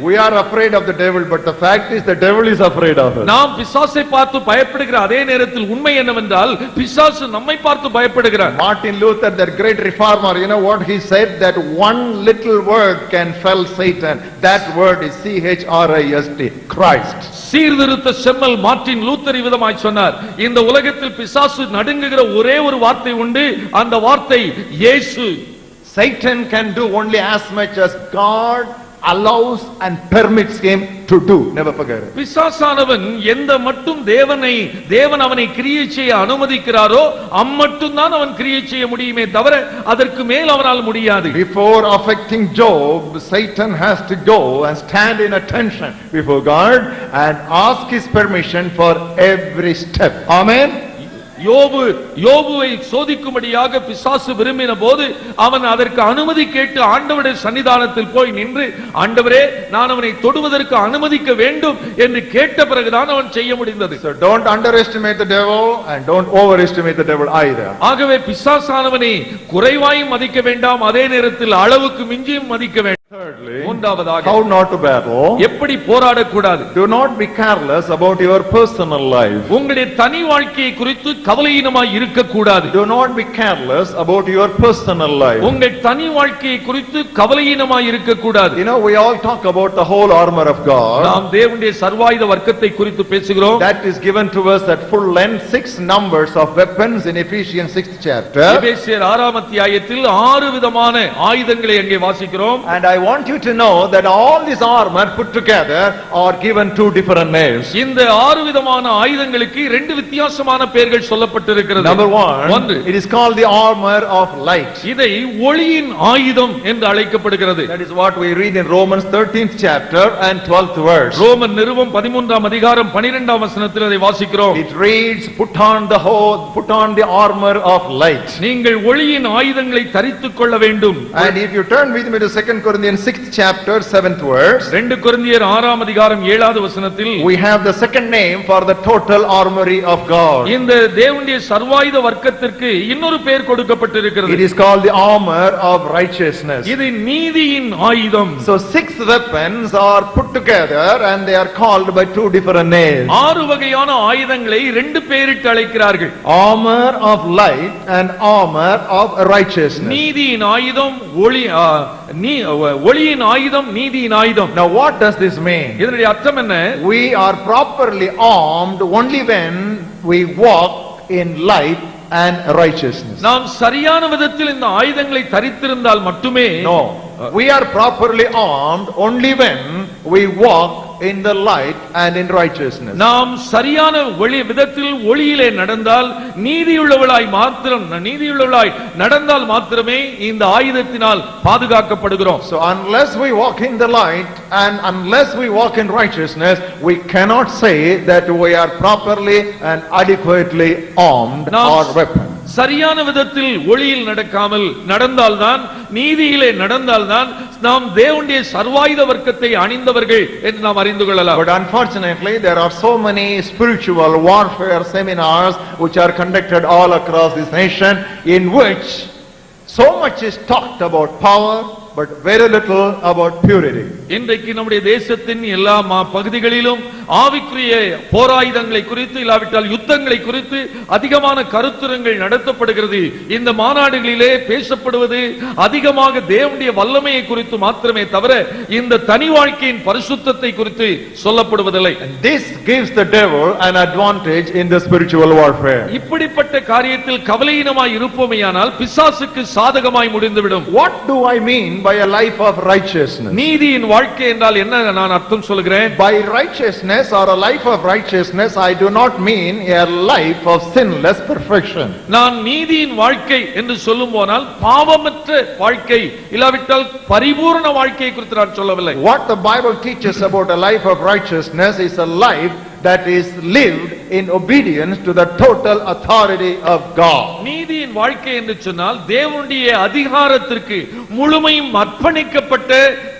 Speaker 1: We are afraid of the devil, but the fact is the devil is afraid of us.
Speaker 2: நாம் பிசாசை பார்த்து பயப்படுகிற அதே நேரத்தில் உண்மை என்னவென்றால் பிசாசு நம்மை பார்த்து பயப்படுகிறார்.
Speaker 1: Martin Luther, that great reformer, you know what he said? That one little word can fell Satan. That word is Christ, Christ.
Speaker 2: சீர்திருத்த செம்மல் மார்ட்டின் லூத்தர் விதமாய் சொன்னார், இந்த உலகத்தில் பிசாசு நடுங்குகிற ஒரே ஒரு வார்த்தை உண்டு, அந்த வார்த்தை இயேசு.
Speaker 1: Satan can do only as much as God allows and permits him to do. Never forget it.
Speaker 2: பிசாசானவன் எந்த மட்டும் தேவன் அவனை கிரியை செய்ய அனுமதிக்கிறாரோ அம்மட்டும் தான் அவன் கிரியை செய்ய முடியுமே தவிர அதற்கு மேல் அவனால் முடியாது.
Speaker 1: Before affecting Job, Satan has to go and stand in attention before God and ask his permission for every step. Amen.
Speaker 2: யோபுவை சோதிக்கும்படியாக பிசாசு விரும்பின போது அவன் அதற்கு அனுமதி கேட்டு ஆண்டவருடைய சன்னிதானத்தில் போய் நின்று, ஆண்டவரே நான் அவனை தொடுவதற்கு அனுமதிக்க வேண்டும் என்று கேட்ட பிறகுதான் அவன் செய்ய முடிந்தது.
Speaker 1: So don't underestimate the devil and don't overestimate the devil either.
Speaker 2: ஆகவே பிசாசானவனை குறைவாயும் மதிக்க வேண்டாம், அதே நேரத்தில் அளவுக்கு மிஞ்சியும் மதிக்க வேண்டாம்.
Speaker 1: Thirdly,
Speaker 2: மூன்றாவதாக
Speaker 1: how not to battle.
Speaker 2: எப்படி போராடக்கூடாது.
Speaker 1: Do not be careless about your personal life.
Speaker 2: உங்களுடைய தனி வாழ்க்கையை குறித்து கவலையினமாய் இருக்கக்கூடாது.
Speaker 1: Do not be careless about your personal life.
Speaker 2: உங்கள் தனி வாழ்க்கையை குறித்து கவலையினமாய் இருக்கக்கூடாது.
Speaker 1: You know, we all talk about the whole armor of God.
Speaker 2: நாம் தேவனுடைய சர்வாயுத வர்க்கத்தை குறித்து பேசுகிறோம்.
Speaker 1: That is given to us at full length, 6 numbers of weapons in Ephesians 6th chapter.
Speaker 2: எபேசியர் 6ஆம் அத்தியாயத்தில் 6 விதமான ஆயுதங்களை அங்கே வாசிக்கிறோம்.
Speaker 1: And I want you to know that all this armor put together are given two different names.
Speaker 2: இந்த ஆறு விதமான ஆயுதங்களுக்கு இரண்டு வித்தியாசமான பெயர்கள் சொல்லப்பட்டிருக்கிறது.
Speaker 1: Number one, it is called the armor of light.
Speaker 2: இதை ஒளியின் ஆயுதம் என்று அழைக்கப்படுகிறது.
Speaker 1: That is what we read in Romans 13th chapter and 12th verse.
Speaker 2: Roman நிருபம் 13ஆம் அதிகாரம் 12ஆம் வசனத்தில் அதை வாசிக்கிறோம்.
Speaker 1: It reads, put on the armor of light.
Speaker 2: நீங்கள் ஒளியின் ஆயுதங்களை தரித்துக் கொள்ள வேண்டும்.
Speaker 1: And if you turn with me to 2 Corinthians 6th chapter 7th verse,
Speaker 2: 2 கொரிந்தியர் 6ஆம் அதிகாரம் 7வது வசனத்தில்
Speaker 1: we have the second name for the total armory of God.
Speaker 2: இந்த தேவனுடைய சர்வாயுத வர்க்கத்திற்கு இன்னொரு பெயர் கொடுக்கப்பட்டிருக்கிறது.
Speaker 1: It is called the armor of righteousness.
Speaker 2: இது நீதியின் ஆயுதம்.
Speaker 1: So 6 weapons are put together and they are called by two different names.
Speaker 2: ஆறு வகையான ஆயுதங்களை ரெண்டு பெயரிட்டு அழைக்கிறார்கள்.
Speaker 1: Armor of light and armor of righteousness.
Speaker 2: நீதியின் ஆயுதம் ஒளியின் ஆயுதம் நீதியின் ஆயுதம்.
Speaker 1: Now what does this mean?
Speaker 2: இதனுடைய அர்த்தம் என்ன?
Speaker 1: We are properly armed only when we walk in light and righteousness.
Speaker 2: நாம் சரியான விதத்தில் இந்த ஆயுதங்களை தரித்திருந்தால் மட்டுமே.
Speaker 1: No, we are properly armed only when we walk in the light and in righteousness.
Speaker 2: நாம் சரியான விதத்தில் ஒளியிலே நடந்தால் நீதியுள்ளவளாய் நடந்தால் மாத்திரமே இந்த ஆயுதத்தினால் பாதுகாக்கப்படுகிறோம்.
Speaker 1: So unless we walk in the light and unless we walk in righteousness, we cannot say that we are properly and adequately armed or weapon.
Speaker 2: சரியான விதத்தில் ஒளியில் நடந்தால்தான் நீதியிலே நடந்தால்தான் நாம் தேவனுடைய சர்வாயுத வர்க்கத்தை அணிந்தவர்கள் என்று நாம் அறிந்து கொள்ளலாம்.
Speaker 1: But unfortunately there are so many spiritual warfare seminars which are conducted all across this nation in which so much is talked about power but very little about purity.
Speaker 2: இன்றைக்கு நம்முடைய தேசத்தின் எல்லா பகுதிகளிலும் ஆவிக்குரிய போராயுதங்களை குறித்து இல்லாவிட்டால் யுத்தங்களை குறித்து அதிகமான கருத்துரங்கள் நடத்தப்படுகிறது. இந்த மாநாடுகளிலே பேசப்படுவது அதிகமாக தேவனுடைய வல்லமையை குறித்து மாத்திரமே தவிர இந்த தனி வாழ்க்கையின் பரிசுத்தத்தை குறித்து சொல்லப்படுவதில்லை.
Speaker 1: This gives the devil an advantage in the spiritual warfare.
Speaker 2: இப்படிப்பட்ட காரியத்தில் கவலையினமாய் இருப்போமேயானால் பிசாசுக்கு சாதகமாய் முடிந்துவிடும்.
Speaker 1: What do I mean by a life of righteousness?
Speaker 2: நீதியின் வாழ்க்கை என்றால் என்ன நான் அர்த்தம் சொல்கிறேன்.
Speaker 1: By righteousness or a life of righteousness I do not mean a life of sinless perfection.
Speaker 2: நான் நீதியின் வாழ்க்கை என்று சொல்லும் போனால் பாவமற்ற வாழ்க்கை இல்லாவிட்டால் பரிபூரண வாழ்க்கையை குறித்து நான் சொல்லவில்லை.
Speaker 1: What the Bible teaches about a life of righteousness is a life that is lived in obedience to the total authority of God.
Speaker 2: நீதியின் வாழ்க்கை என்று சொன்னால் தேவனுடைய அதிகாரத்திற்கு முழுமையும் அர்ப்பணிக்கப்பட்ட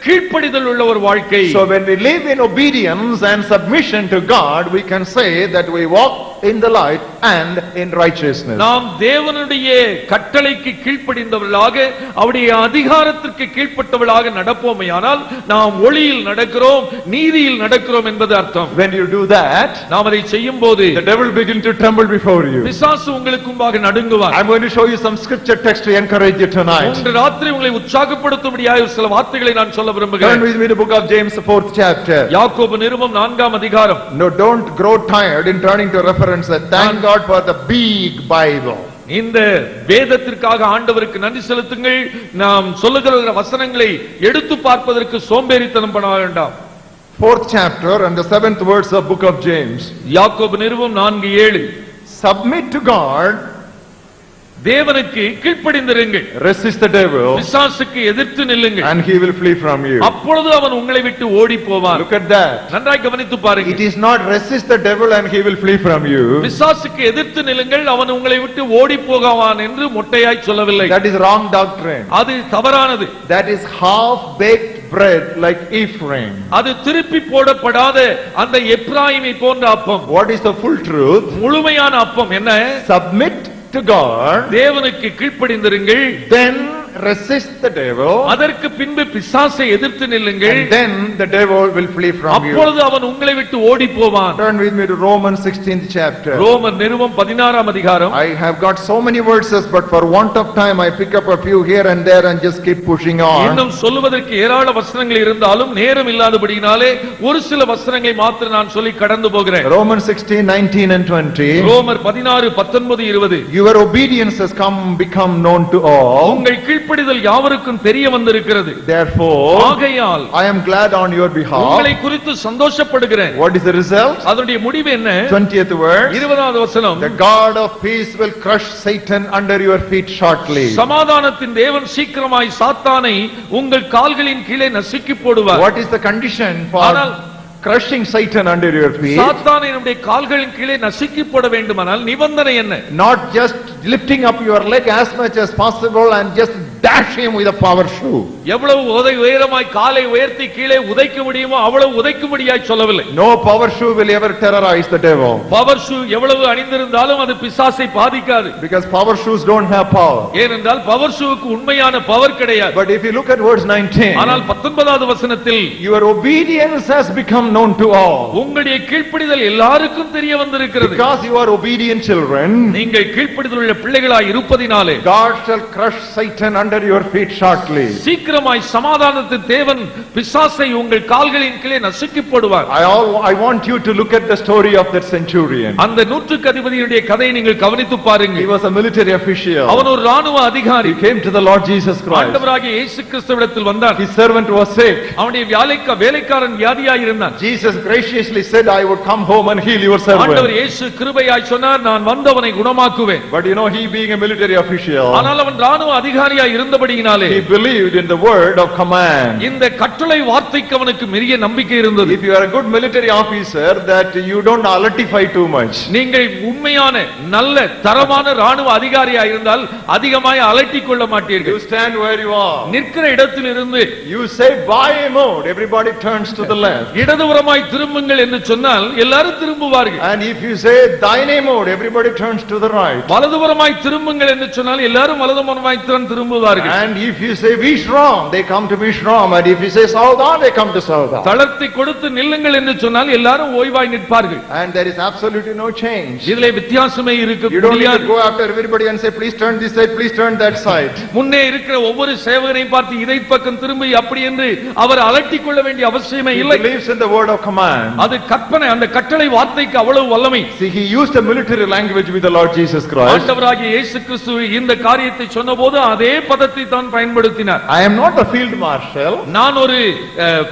Speaker 2: கீழ்ப்படிதல் உள்ள ஒரு வாழ்க்கை.
Speaker 1: So when we live in obedience and submission to God, we can say that we walk in the light and in righteousness.
Speaker 2: நாம் தேவனுடைய கட்டளைக்கு கீழ்ப்படிந்தவர்களாக அவருடைய அதிகாரத்திற்கு கீழ்ப்பட்டவர்களாக நடப்போமேயானால் நாம் ஒளியில் நடக்கிறோம் நீதியில் நடக்கிறோம் என்பது அர்த்தம்.
Speaker 1: When you do that,
Speaker 2: நாம் அதை செய்யும்போது
Speaker 1: the devil begin to tremble before you.
Speaker 2: பிசாசு உங்களுக்கு முன்பாக நடுங்குவார்.
Speaker 1: I'm going to show you some scripture text to encourage you tonight.
Speaker 2: இன்று ராத்திரி உங்களை உற்சாகப்படுத்தும்படியாக சில வார்த்தைகளை நான் சொல்ல விரும்புகிறேன்.
Speaker 1: Turn with me to book of James, the 4th chapter.
Speaker 2: யாக்கோபு நிருபம் 4ஆம் அதிகாரம்.
Speaker 1: No, don't grow tired in turning to reference. Thank God for the big Bible.
Speaker 2: இந்த வேதத்திற்காக ஆண்டவருக்கு நன்றி செலுத்துங்கள். நாம் சொல்லுகிற வசனங்களை எடுத்து பார்ப்பதற்கு சோம்பேறித்தனம் பண்ண வேண்டாம்.
Speaker 1: 4th chapter and the 7th verse of book of James.
Speaker 2: யாக்கோபு நிருபம் 4:7.
Speaker 1: Submit to God,
Speaker 2: தேவனுக்கு கீழ்ப்படிந்திருங்கள்.
Speaker 1: resist the devil,
Speaker 2: பிசாசுக்கு எதிர்த்து நில்லுங்கள்,
Speaker 1: and he will flee from you.
Speaker 2: அப்பொழுது அவன் உங்களை விட்டு ஓடி போவான்.
Speaker 1: Look at that.
Speaker 2: நன்றாய் கவனித்து பாருங்கள்.
Speaker 1: It is not resist the devil and he will flee from you.
Speaker 2: பிசாசுக்கு எதிர்த்து நில்லுங்கள் அவன் உங்களை விட்டு ஓடி போவான் என்று மொட்டையாய் சொல்லவில்லை.
Speaker 1: That is wrong doctrine.
Speaker 2: அது தவறானது.
Speaker 1: That is half baked bread like Ephraim.
Speaker 2: அது திருப்பி போடப்படாத அந்த எப்ராயிமை போன்ற அப்பம்.
Speaker 1: What is the full truth?
Speaker 2: முழுமையான அப்பம் என்ன?
Speaker 1: Submit to God,
Speaker 2: தேவனுக்கு கீழ்ப்படிந்திருங்கள்,
Speaker 1: then resist the devil,
Speaker 2: அதற்கு பின்பு பிசாசை எதிர்த்து நில்லுங்கள்,
Speaker 1: and then the devil will flee from you.
Speaker 2: அப்பொழுது அவன் உங்களை விட்டு ஓடி போவான்.
Speaker 1: Turn with me to Romans 16th chapter.
Speaker 2: ரோமர் நிருபம் 16ஆம் அதிகாரம்.
Speaker 1: I have got so many verses, but for want of time I pick up a few here and there and just keep pushing on.
Speaker 2: இன்னும் சொல்லுவதற்கு ஏராள வசனங்கள் இருந்தாலும் நேரம் இல்லாதபடியினாலே ஒரு சில வசனங்களை மாத்திரம் நான் சொல்லி கடந்து போகிறேன்.
Speaker 1: Romans 16:19 and 20.
Speaker 2: ரோமர் 16, 19, 20.
Speaker 1: Your obedience has become known to all.
Speaker 2: உங்கள் கீழ்ப்படிதல் யாவருக்கும் தெரிய வந்திருக்கிறது.
Speaker 1: Therefore,
Speaker 2: ஆகையால்
Speaker 1: I am glad on your behalf.
Speaker 2: உங்களை குறித்து சந்தோஷப்படுகிறேன்.
Speaker 1: What is the result?
Speaker 2: அதனுடைய முடிவு என்ன?
Speaker 1: 20th verse.
Speaker 2: 20வது வசனம்.
Speaker 1: The God of peace will crush Satan under your feet shortly.
Speaker 2: சமாதானத்தின் தேவன் சீக்கிரமாய் சாத்தானை உங்கள் கால்களின் கீழே நசுக்கி போடுவார்.
Speaker 1: What is the condition for crushing Satan under your feet?
Speaker 2: சாத்தானை நம்முடைய கால்களின் கீழே நசுக்கி போட வேண்டுமானால் நிபந்தனை என்ன?
Speaker 1: Not just lifting up your leg as much as possible and just dash him with a power shoe.
Speaker 2: எவ்வளவு உயரமாய் காலை உயர்த்தி கீழே உதைக்க முடியுமோ அவ்வளவு உதைக்கும்படியாய் சொல்லவில்லை.
Speaker 1: No power shoe will ever terrorize the devil.
Speaker 2: Power shoe எவ்வளவு அணிந்திருந்தாலும் அது பிசாசை பாதிக்காது.
Speaker 1: Because power shoes don't have power.
Speaker 2: ஏனென்றால் பவர் ஷூவுக்கு உண்மையான பவர் கிடையாது.
Speaker 1: But if you look at verse 19,
Speaker 2: ஆனால் 19வது வசனத்தில்
Speaker 1: your obedience has become known to all.
Speaker 2: உங்களுடைய கீழ்ப்படிதல் எல்லாருக்கும் தெரிய வந்திருக்கிறது.
Speaker 1: Because you are obedient children,
Speaker 2: நீங்கள் கீழ்ப்படிதலுள்ள பிள்ளைகளாய் இருப்பதினாலே
Speaker 1: God shall crush Satan under your feet shortly.
Speaker 2: சீக்கிரமாய் சமாதானத்தின் தேவன் பிசாசை உங்கள் கால்களின் கீழே நசுக்கி போடுவார்.
Speaker 1: I want you to look at the story of that centurion.
Speaker 2: அந்த நூற்றுக்கு அதிபதியுடைய கதையை நீங்கள் கவனித்து பாருங்கள்.
Speaker 1: He was a military official.
Speaker 2: அவன் ஒரு ராணுவ அதிகாரி.
Speaker 1: He came to the Lord Jesus Christ.
Speaker 2: ஆண்டவராகிய இயேசு கிறிஸ்துவிடத்தில் வந்தான்.
Speaker 1: His servant was sick.
Speaker 2: அவனுடைய வேலைக்காரன் வியாதியாய் இருந்தான்.
Speaker 1: Jesus graciously said, I would come home and heal your servant.
Speaker 2: ஆண்டவர் இயேசு கிருபையாய் சொன்னார், நான் வந்தவனை குணமாக்குவேன்.
Speaker 1: But you know, he being a military official,
Speaker 2: ஆனால் அவன் ராணுவ அதிகாரியாய் இருந்தபடியினாலே
Speaker 1: he believed in the word of command.
Speaker 2: இந்த கட்டளை வார்த்தைக்கு அவனுக்கு மிக நம்பிக்கை இருந்தது.
Speaker 1: If you are a good military officer, that you don't alertify too much.
Speaker 2: நீங்கள் உண்மையான நல்ல தரமான ராணுவ அதிகாரியாய் இருந்தால் அதிகமாய் அலட்டிக் கொள்ள மாட்டீர்கள்.
Speaker 1: You stand where you are.
Speaker 2: நிற்கிற இடத்தில் இருந்து
Speaker 1: You say by mode, everybody turns to the left.
Speaker 2: இடதுபுறமாய் திரும்புங்கள் என்று சொன்னால் எல்லாரும் திரும்புவார்கள்.
Speaker 1: And if you say thine mode, everybody turns to the right.
Speaker 2: வலதுபுறமாய் திரும்புங்கள் என்று சொன்னால் எல்லாரும் வலதுபுறமாய் திரும்புவார்கள்.
Speaker 1: And if you say Vishram, they come to Vishram. And if you say Saudan, they come to Saudan.
Speaker 2: தளர்த்தி கொடுத்து நில்லுங்கள் என்று சொன்னால் எல்லாரும் ஓய்வாய் நிற்பார்கள்.
Speaker 1: And there is absolutely no change.
Speaker 2: இதிலே வித்தியாசமே இருக்க
Speaker 1: You don't need
Speaker 2: முடியாது.
Speaker 1: to go after everybody and say please turn this side, please turn that side.
Speaker 2: முன்னே இருக்கிற ஒவ்வொரு சேவகனையும் பார்த்து இதை பக்கம் திரும்பி அப்படி என்று அவர் அலட்டிக் கொள்ள வேண்டிய அவசியமே
Speaker 1: He
Speaker 2: இல்லை.
Speaker 1: believes in the word of command.
Speaker 2: அது கற்பனை, அந்த கட்டளை வார்த்தைக்கு அவ்வளவு வல்லமை.
Speaker 1: See, he used a military language with the Lord Jesus Christ.
Speaker 2: ஆண்டவராகிய இயேசு கிறிஸ்து இந்த காரியத்தை சொன்னபோது அதே பதத்தை தான் பயன்படுத்தினார்.
Speaker 1: I am not a field marshal.
Speaker 2: நான் ஒரு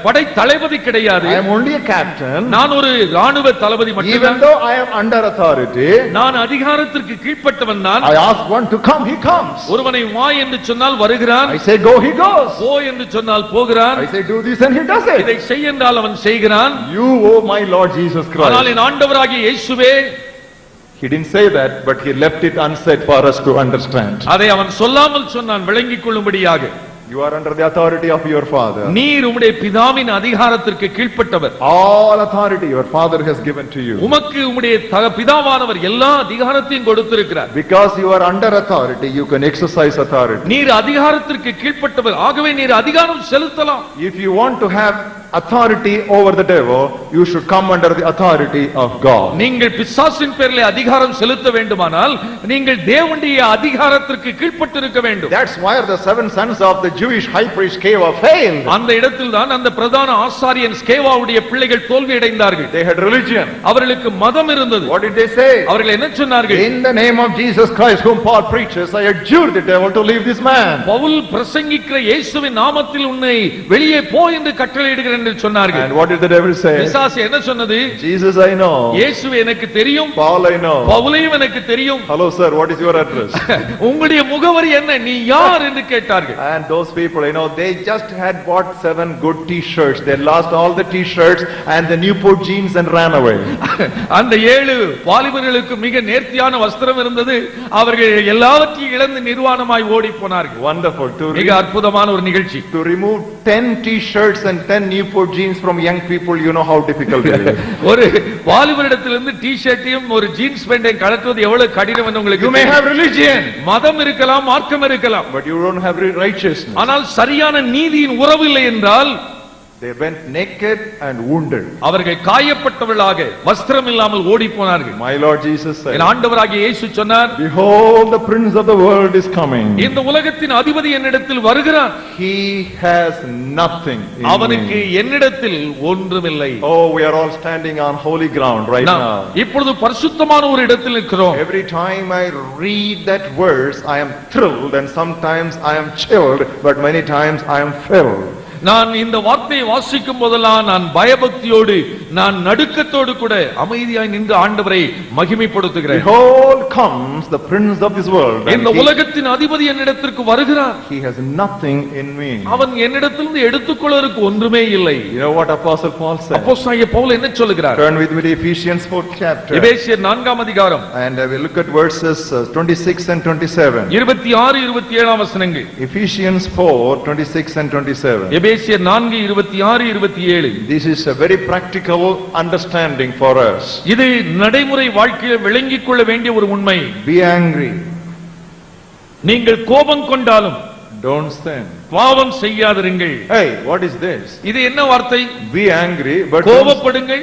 Speaker 2: படை தளபதி கிடையாது.
Speaker 1: I am only a captain.
Speaker 2: நான் ஒரு ராணுவ தளபதி
Speaker 1: Even
Speaker 2: மட்டும்தான்.
Speaker 1: though I am under authority,
Speaker 2: நான் அதிகாரத்திற்கு கீழ்ப்பட்டவன் தான்.
Speaker 1: I ask one to come, he comes.
Speaker 2: ஒருவனை வா என்று சொன்னால் வருகிறான்.
Speaker 1: I say go, he goes.
Speaker 2: போ என்று சொன்னால் போகிறான்.
Speaker 1: I say do this and he does it.
Speaker 2: இதை செய் என்றால் அவன் செய்கிறான்.
Speaker 1: You, oh my Lord Jesus
Speaker 2: ஆனால்
Speaker 1: Christ.
Speaker 2: என் ஆண்டவராகிய இயேசுவே,
Speaker 1: He didn't say that, but he left it unsaid for us to understand.
Speaker 2: அதை அவன் சொல்லாமல் சொன்னான் விளங்கிக் கொள்ளும்படியாக.
Speaker 1: You are under the authority of your father.
Speaker 2: நீர் உம்முடைய பிதாவின் அதிகாரத்திற்கு கீழ்ப்பட்டவர்.
Speaker 1: All authority your father has given to you.
Speaker 2: உமக்கு உம்முடைய பிதாவானவர் எல்லா அதிகாரத்தையும் கொடுத்திருக்கிறார்.
Speaker 1: Because you are under authority, you can exercise authority.
Speaker 2: நீர் அதிகாரத்திற்கு கீழ்ப்பட்டவர், ஆகவே நீர் அதிகாரம் செலுத்தலாம்.
Speaker 1: If you want to have authority over the devil, you should come under the authority of God.
Speaker 2: நீங்கள் பிசாசின் பேரிலே அதிகாரம் செலுத்த வேண்டுமானால் நீங்கள் தேவனுடைய அதிகாரத்திற்கு கீழ்ப்பட்டிருக்க வேண்டும்.
Speaker 1: That's why the seven sons of the Jewish high priest Sceva failed.
Speaker 2: அந்த இடத்தில் தான் அந்த பிரதான ஆசாரியன் ஸ்கேவாவுடைய பிள்ளைகள் தோல்வி அடைந்தார்கள்.
Speaker 1: They had religion.
Speaker 2: அவர்களுக்கு மதம் இருந்தது.
Speaker 1: What did they say?
Speaker 2: அவர்கள் என்ன சொன்னார்கள்?
Speaker 1: In the name of Jesus Christ whom Paul preaches, I adjure the devil to leave this man.
Speaker 2: Pavul பிரசங்கிக்கிற இயேசுவின் நாமத்தில் உன்னை வெளியே போ என்று கட்டளையிடுகிறேன் என்று சொன்னார்கள்.
Speaker 1: And what did the devil say?
Speaker 2: பிசாசு என்ன சொன்னது?
Speaker 1: Jesus I know.
Speaker 2: இயேசு எனக்கு தெரியும்.
Speaker 1: Paul I know.
Speaker 2: பவுலையும் எனக்கு தெரியும்.
Speaker 1: Hello sir, what is your address?
Speaker 2: உங்களுடைய முகவரி என்ன? நீ யார் என்று கேட்டார்கள்.
Speaker 1: And those people, they just had bought 7 good t-shirts. They lost all the t-shirts and the Newport jeans and ran away.
Speaker 2: அந்த 7 வாலிபர்களுக்கு மிக நேர்த்தியான வஸ்திரம் இருந்தது. அவர்கள் எல்லாவற்றையும் இழந்து நிர்வாணமாய் ஓடி போனார்கள்.
Speaker 1: Wonderful.
Speaker 2: மிக அற்புதமான ஒரு நிகழ்ச்சி.
Speaker 1: To remove 10 t-shirts and 10 Newport jeans from young people, you know how difficult it is.
Speaker 2: ஒரு வாலிபரிடத்திலிருந்து டி-ஷர்ட்டையும் ஒரு ஜீன்ஸ் பேண்டையும் கழற்றுவது எவ்வளவு கடினம் என்று உங்களுக்கு
Speaker 1: You may have religion,
Speaker 2: மதம் இருக்கலாம், மார்க்கம் இருக்கலாம்,
Speaker 1: but you don't have righteousness.
Speaker 2: ஆனால் சரியான நீதியின் உறவு இல்லை என்றால்
Speaker 1: They went naked and wounded.
Speaker 2: அவர்கள் காயப்பட்டவர்களாக வஸ்திரம் இல்லாமல் ஓடி போனார்கள்.
Speaker 1: My Lord Jesus said,
Speaker 2: என் ஆண்டவராகிய இயேசு சொன்னார்,
Speaker 1: behold, the prince of the world is coming.
Speaker 2: இந்த உலகத்தின் அதிபதி என்னிடத்தில் வருகிறார்.
Speaker 1: He has nothing in
Speaker 2: அவனுக்கு
Speaker 1: me.
Speaker 2: என்னிடத்தில் ஒன்றுமில்லை.
Speaker 1: Oh, we are all standing on holy ground right now.
Speaker 2: இப்பொழுது பரிசுத்தமான ஒரு இடத்தில் இருக்கிறோம்.
Speaker 1: Every time I read that verse, I am thrilled, and sometimes I am chilled, but many times I am filled.
Speaker 2: நான் இந்த வார்த்தையை வாசிக்கும் போதெல்லாம் நான் பயபக்தியோடு, நான் நடுக்கத்தோடு கூட அமைதியாய் நின்று ஆண்டவரை மகிமைப்படுத்துகிறேன்.
Speaker 1: Behold comes the prince of this world.
Speaker 2: இந்த உலகத்தின் அதிபதி என்னிடத்திற்கு வருகிறார்.
Speaker 1: He has nothing in me.
Speaker 2: அவன் என்னிடத்திலிருந்து எடுத்துக்கொள்வதற்கு ஒன்றுமே இல்லை.
Speaker 1: You know what Apostle Paul said?
Speaker 2: அப்போஸ்தலனாகிய பவுல் என்ன சொல்கிறார்?
Speaker 1: Turn with me to Ephesians 4th chapter.
Speaker 2: எபேசியர் 4ஆம் அதிகாரம்.
Speaker 1: And we look at verses 26 and 27.
Speaker 2: 26 27ஆம் வசனங்கள்.
Speaker 1: Ephesians 4:26 and 27.
Speaker 2: எபேசியர் 4:26 27.
Speaker 1: This is a very practical understanding for us.
Speaker 2: இது நடைமுறை வாழ்க்கையில் விளங்கிக் கொள்ள வேண்டிய ஒரு உண்மை.
Speaker 1: Be angry.
Speaker 2: நீங்கள் கோபம் கொண்டாலும்
Speaker 1: Don't sin.
Speaker 2: பாவம் செய்யாதிருங்கள்.
Speaker 1: Hey, what is this?
Speaker 2: இது என்ன வார்த்தை?
Speaker 1: Be angry, but
Speaker 2: கோபப்படுங்கள்,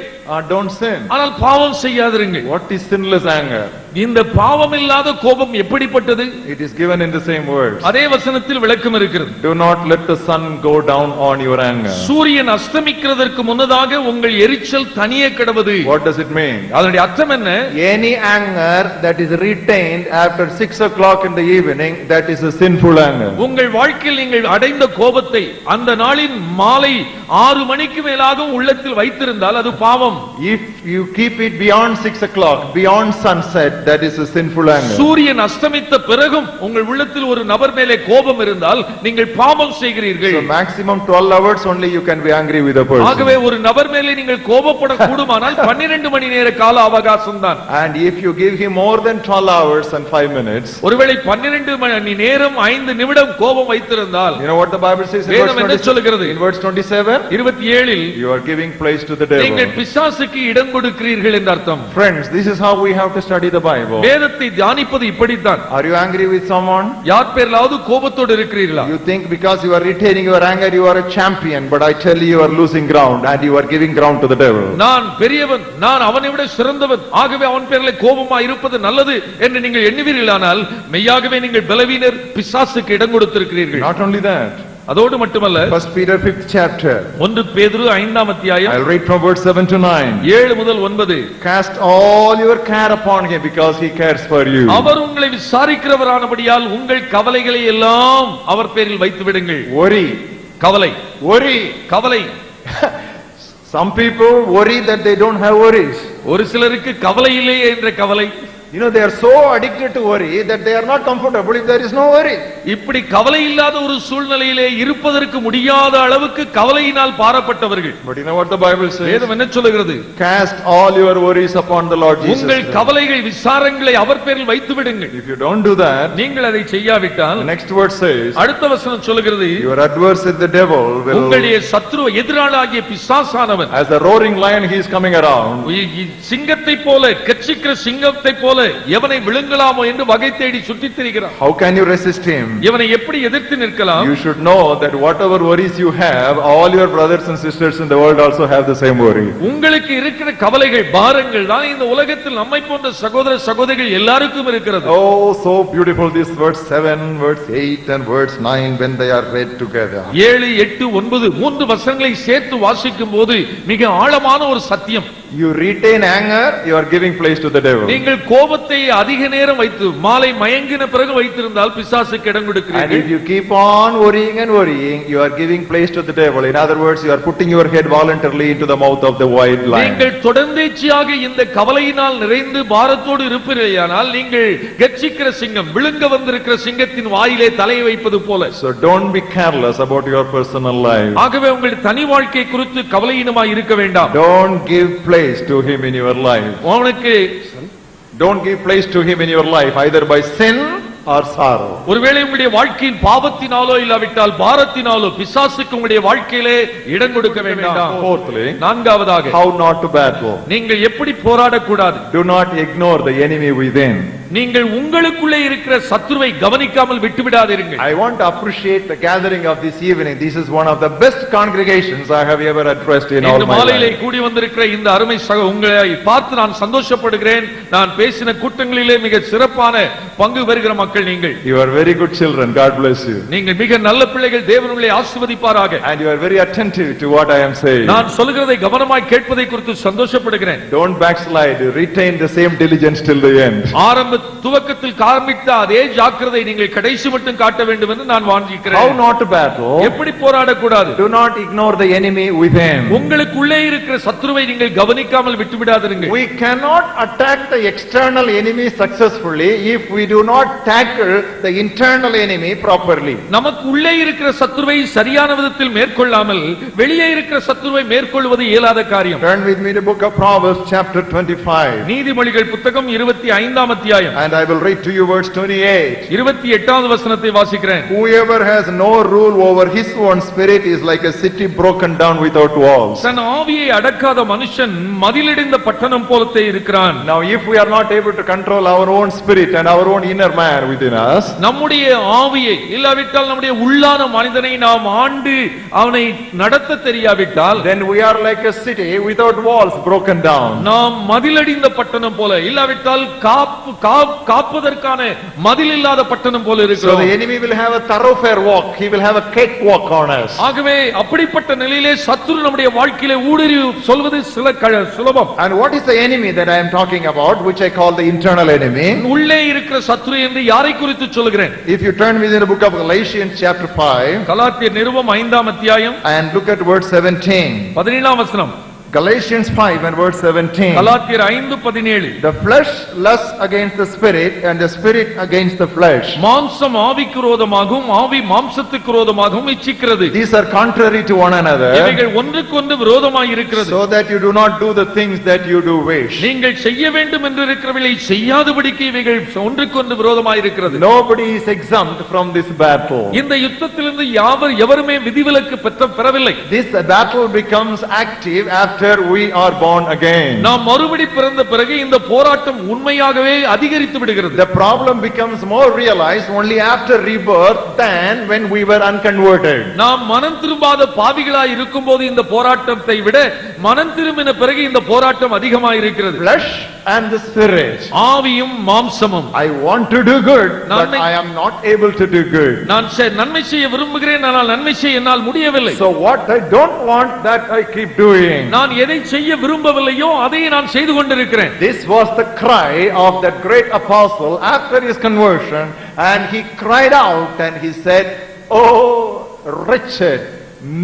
Speaker 1: don't sin.
Speaker 2: ஆனால் பாவம் செய்யாதிருங்கள்.
Speaker 1: What is sinless anger?
Speaker 2: இந்த பாவம் இல்லாத கோபம் எப்படிப்பட்டது?
Speaker 1: It is given in the same words.
Speaker 2: அதே வசனத்தில் விளக்கம் இருக்கிறது.
Speaker 1: Do not let the sun go down on your anger.
Speaker 2: சூரியன் அஸ்தமிக்கிறதற்கு முன்னதாக உங்கள் எரிச்சல் தணிய கடவது.
Speaker 1: What does it mean?
Speaker 2: அதனுடைய அர்த்தம் என்ன?
Speaker 1: Any anger that is retained after 6 o'clock in the evening, that is a sinful anger.
Speaker 2: உங்கள் வாழ்க்கையில் நீங்கள் அடைந்த கோபத்தை அந்த நாளின் மாலை 6 மணிக்கு மேலாக உள்ளத்தில் வைத்திருந்தால் அது பாவம்.
Speaker 1: If you keep it beyond 6 o'clock, beyond sunset, that is a sinful anger.
Speaker 2: சூரியன் அஸ்தமித்த பிறகும் உங்கள் உள்ளத்தில் ஒரு நபர் மேலே கோபம் இருந்தால் நீங்கள் பாவம் செய்கிறீர்கள்.
Speaker 1: So maximum 12 hours only you can be angry with a person.
Speaker 2: ஆகவே ஒரு நபர் மேலே நீங்கள் கோபப்பட கூடுமானால் 12 மணி நேர கால அவகாசம் தான்.
Speaker 1: And if you give him more than 12 hours and 5 minutes,
Speaker 2: ஒருவேளை 12 மணி நேரம் 5 நிமிடம் கோபம் வைத்திருந்தால்,
Speaker 1: you know what the Bible says in
Speaker 2: வேதம் என்ன சொல்கிறது?
Speaker 1: in verse 27?
Speaker 2: 27
Speaker 1: You are giving place to the
Speaker 2: நீங்கள்
Speaker 1: devil.
Speaker 2: பிசாசுக்கு இடம் கொடுக்கிறீர்கள் என்று அர்த்தம்.
Speaker 1: Friends, this is how we have to study the Bible.
Speaker 2: வேதத்தை தியானிப்பது இப்படித்தான்.
Speaker 1: Are you angry with someone?
Speaker 2: யார் பேரிலாவது கோபத்தோடு இருக்கிறீர்களா?
Speaker 1: You think because you are retaining your anger you are a champion, but I tell you are losing ground and you are giving ground to the devil.
Speaker 2: நான் பெரியவன், நான் அவனை விட சிறந்தவன், ஆகவே அவன் பேரிலே கோபமா இருப்பது நல்லது என்று நீங்கள் எண்ணுவீர்களானால் மெய்யாகவே நீங்கள் பலவீனர், பிசாசுக்கு இடம் கொடுத்திருக்கிறீர்கள்.
Speaker 1: Not only that,
Speaker 2: அதோடு மட்டுமல்ல,
Speaker 1: 1 Peter 5th chapter.
Speaker 2: 1 பேதுரு 5ஆம் அத்தியாயம்.
Speaker 1: I'll read from verse 7 to 9.
Speaker 2: 7 முதல் 9.
Speaker 1: Cast all your care upon him because he cares for you.
Speaker 2: அவர் உங்களை விசாரிக்கிறவரானபடியால் உங்கள் கவலைகளை எல்லாம் அவர் பேரில் வைத்து விடுங்கள்.
Speaker 1: Worry.
Speaker 2: கவலை.
Speaker 1: Worry.
Speaker 2: கவலை.
Speaker 1: Some people worry that they don't have worries.
Speaker 2: ஒரு சிலருக்கு கவலை இல்லையே என்ற கவலை.
Speaker 1: You know, they are so addicted to worry that they are not comfortable if there is no worry.
Speaker 2: இப்படி கவலை இல்லாத ஒரு சூழ்நிலையிலே இருப்பதற்கு முடியாத அளவுக்கு கவலையினால் பாரப்பட்டவர்கள்.
Speaker 1: But you know what the Bible says?
Speaker 2: வேதம் என்ன சொல்லுகிறது?
Speaker 1: Cast all your worries upon the Lord Jesus.
Speaker 2: உங்கள் கவலைகள், விசாரங்களை அவர் பேரில் வைத்து விடுங்கள்.
Speaker 1: If you don't do that,
Speaker 2: நீங்கள் அதை செய்யாவிட்டால்,
Speaker 1: the next word says,
Speaker 2: அடுத்த வசனம் சொல்லுகிறது,
Speaker 1: your adversary the devil will,
Speaker 2: உங்களுடைய சத்ரு, எதிராளியாகிய பிசாசானவன்,
Speaker 1: as a roaring lion he is coming around.
Speaker 2: சிங்கத்தை போல, கர்ச்சிக்கிற சிங்கத்தை போல எவனை விழுங்கலாமோ என்று வகை தேடி சுற்றித் திரிகிறான்.
Speaker 1: How can you resist him?
Speaker 2: இவனை எப்படி எதிர்த்து நிற்கலாம்?
Speaker 1: You should know that whatever worries you have, all your brothers and sisters in the world also have the same worry.
Speaker 2: உங்களுக்கு இருக்கிற கவலைகள், பாரங்கள் தான் இந்த உலகத்தில் நம்மை போன்ற சகோதர சகோதரிகள் எல்லாருக்கும் இருக்கிறது.
Speaker 1: Oh, so beautiful this verse 7, verse 8 and verse 9 when they are read together.
Speaker 2: 7, 8, 9 3 வசனங்களை சேர்த்து வாசிக்கும் போது மிக ஆழமான ஒரு சத்தியம்.
Speaker 1: You retain anger, you are giving place to the devil.
Speaker 2: நீங்கள் கோபத்தை அதிக நேரம் வைத்து மாலை மயங்கின பிறகு வைத்திருந்தால் பிசாசுக்கு இடம்
Speaker 1: And
Speaker 2: கொடுக்கிறீர்கள்.
Speaker 1: if you keep on worrying and worrying, you are giving place to the devil. In other words, you are putting your head voluntarily into the mouth of the wild lion.
Speaker 2: நீங்கள் தொடர்ந்தேச்சியாக இந்த கவலையினால் நிறைந்து பாரத்தோடு இருப்பீர்களானால் நீங்கள் கர்ச்சிக்கிற சிங்கம், விழுங்க வந்திருக்கிற சிங்கத்தின் வாயிலே தலையை வைப்பது போல.
Speaker 1: So don't be careless about your personal life.
Speaker 2: ஆகவே உங்கள் தனி வாழ்க்கை குறித்து கவலையினமாய் இருக்க வேண்டாம்.
Speaker 1: Don't give place to him in your life. Don't give place to him in your life either by sin or sorrow.
Speaker 2: ஒருவேளை உங்களுடைய வாழ்க்கையின் பாவத்தினாலோ இல்லாவிட்டால் பாரத்தினாலோ பிசாசுக்கு உங்களுடைய வாழ்க்கையிலே இடம் கொடுக்க வேண்டாம்.
Speaker 1: Fourthly,
Speaker 2: நான்காவதாக,
Speaker 1: how not to battle.
Speaker 2: நீங்கள் எப்படி போராடக்கூடாது?
Speaker 1: Do not ignore the enemy within.
Speaker 2: நீங்கள் உங்களுக்குள்ளே இருக்கிற சத்துருவை கவனிக்காமல் விட்டுவிடாதீர்கள்.
Speaker 1: I want to appreciate the gathering of this evening. This is one of the best congregations I have ever addressed in all
Speaker 2: இந்த
Speaker 1: my
Speaker 2: மாலையிலே
Speaker 1: life.
Speaker 2: கூடி வந்திருக்கிற இந்த அருமை உங்களை பார்த்து நான் சந்தோஷப்படுகிறேன். நான் பேசின கூட்டங்களிலே மிக சிறப்பான பங்கு பெறுகிற மக்கள் நீங்கள்.
Speaker 1: You are very good children. God bless you.
Speaker 2: நீங்கள் மிக நல்ல பிள்ளைகள். தேவன் உங்களை ஆசீர்வதிப்பாராக.
Speaker 1: And you are very attentive to what I am saying.
Speaker 2: நான் சொல்கிறதை கவனமாய் கேட்பதை குறித்து சந்தோஷப்படுகிறேன்.
Speaker 1: Don't backslide. Retain the same diligence till the end.
Speaker 2: ஆரம்ப துவக்கத்தில் காண்பித்த அதே ஜாக்கிரதை நீங்கள் கடைசி மட்டும் காட்ட வேண்டும் என்று நான் வாஞ்சிக்கிறேன்.
Speaker 1: How not to battle?
Speaker 2: எப்படி போராடக்கூடாது?
Speaker 1: Do not ignore the enemy within.
Speaker 2: உங்களுக்குள்ளே இருக்கிற சத்துருவை நீங்கள் கவனிக்காமல் விட்டுவிடாதீர்கள்.
Speaker 1: We cannot attack the external enemy successfully if we do not tackle the internal enemy properly.
Speaker 2: நமக்கு உள்ளே இருக்கிற சத்துருவை சரியான விதத்தில் மேற்கொள்ளாமல் வெளியே இருக்கிற சத்துருவை மேற்கொள்வது இயலாத காரியம்.
Speaker 1: Turn with me to book of Proverbs chapter 25.
Speaker 2: நீதிமொழிகள் புத்தகம் 25ஆம் அத்தியாயம்.
Speaker 1: And I will read to you verse 28.
Speaker 2: 28வது வசனத்தை வாசிக்கிறேன்.
Speaker 1: Whoever has no rule over his own spirit is like a city broken down without walls.
Speaker 2: தன் ஆவியை அடக்காத மனுஷன் மதிலிடிந்த பட்டணம் போலவே இருக்கிறான்.
Speaker 1: Now if we are not able to control our own spirit and our own inner man within us,
Speaker 2: நம்முடைய ஆவியை இல்லாவிட்டால் நம்முடைய உள்ளான மனிதனை நாம் ஆண்டு அவனை நடத்த தெரியாவிட்டால்
Speaker 1: then we are like a city without walls broken down.
Speaker 2: நாம் மதிலடிந்த பட்டணம் போல இல்லாவிட்டால் காப்பதற்கான மதில் இல்லாத பட்டணம் போல
Speaker 1: So
Speaker 2: இருக்கிறோம்.
Speaker 1: the enemy will have a thoroughfare walk. He will have a cake walk on us.
Speaker 2: ஆகவே அப்படிப்பட்ட நிலையிலே சத்துரு நம்முடைய வாழ்க்கையிலே ஊடுருவி சொல்வது சுலபம்.
Speaker 1: And what is the enemy that I am talking about, which I call the internal enemy?
Speaker 2: உள்ளே இருக்கிற சத்துரு என்று யாரை குறித்து சொல்கிறேன்?
Speaker 1: If you turn within the book of Galatians chapter 5
Speaker 2: கலாத்தியர் நிருபம் 5ஆம் அத்தியாயம்
Speaker 1: and look at verse 17.
Speaker 2: 17ஆம் வசனம்.
Speaker 1: Galatians 5 and verse 17.
Speaker 2: கலாத்தியர் 5:17.
Speaker 1: The flesh lusts against the spirit and the spirit against the flesh.
Speaker 2: மாம்சம் ஆவிக்கு விரோதமாகவும் ஆவி மாம்சத்துக்கு விரோதமாகவும் இச்சிக்கிறது.
Speaker 1: These are contrary to one another,
Speaker 2: இவைகள் ஒன்றுக்கொன்று விரோதமாய் இருக்கிறது.
Speaker 1: so that you do not do the things that you do wish.
Speaker 2: நீங்கள் செய்ய வேண்டும் என்று இருக்கிறவளை செய்யாதபடிக்கு இவைகள் ஒன்றுக்கொன்று விரோதமாய் இருக்கிறது.
Speaker 1: Nobody is exempt from this battle.
Speaker 2: இந்த யுத்தத்திலிருந்து எவருமே விதிவிலக்கு பெறவில்லை.
Speaker 1: This battle becomes active after we are born again.
Speaker 2: நாம் மறுபடி பிறந்த பிறகு இந்த போராட்டம் உண்மையாகவே அதிகரித்து விடுகிறது.
Speaker 1: The problem becomes more realized only after rebirth than when we were unconverted.
Speaker 2: நாம் மனம் திரும்பாத பாவிகளாய் இருக்கும்போது இந்த போராட்டத்தை விட மனம் திரும்பின பிறகு இந்த போராட்டம் அதிகமாக இருக்கிறது.
Speaker 1: Flesh and the spirit.
Speaker 2: ஆவியும் மாம்சமும்.
Speaker 1: I want to do good, but I am not able to do good.
Speaker 2: நான் நன்மை செய்ய விரும்புகிறேன், ஆனால் நன்மை செய்ய என்னால் முடியவில்லை.
Speaker 1: So what I don't want, that I keep doing.
Speaker 2: நான் எதை செய்ய விரும்பவில்லையோ அதை நான் செய்து கொண்டிருக்கிறேன்.
Speaker 1: This was the cry of that great apostle after his conversion, and he cried out and he said, "Oh wretched,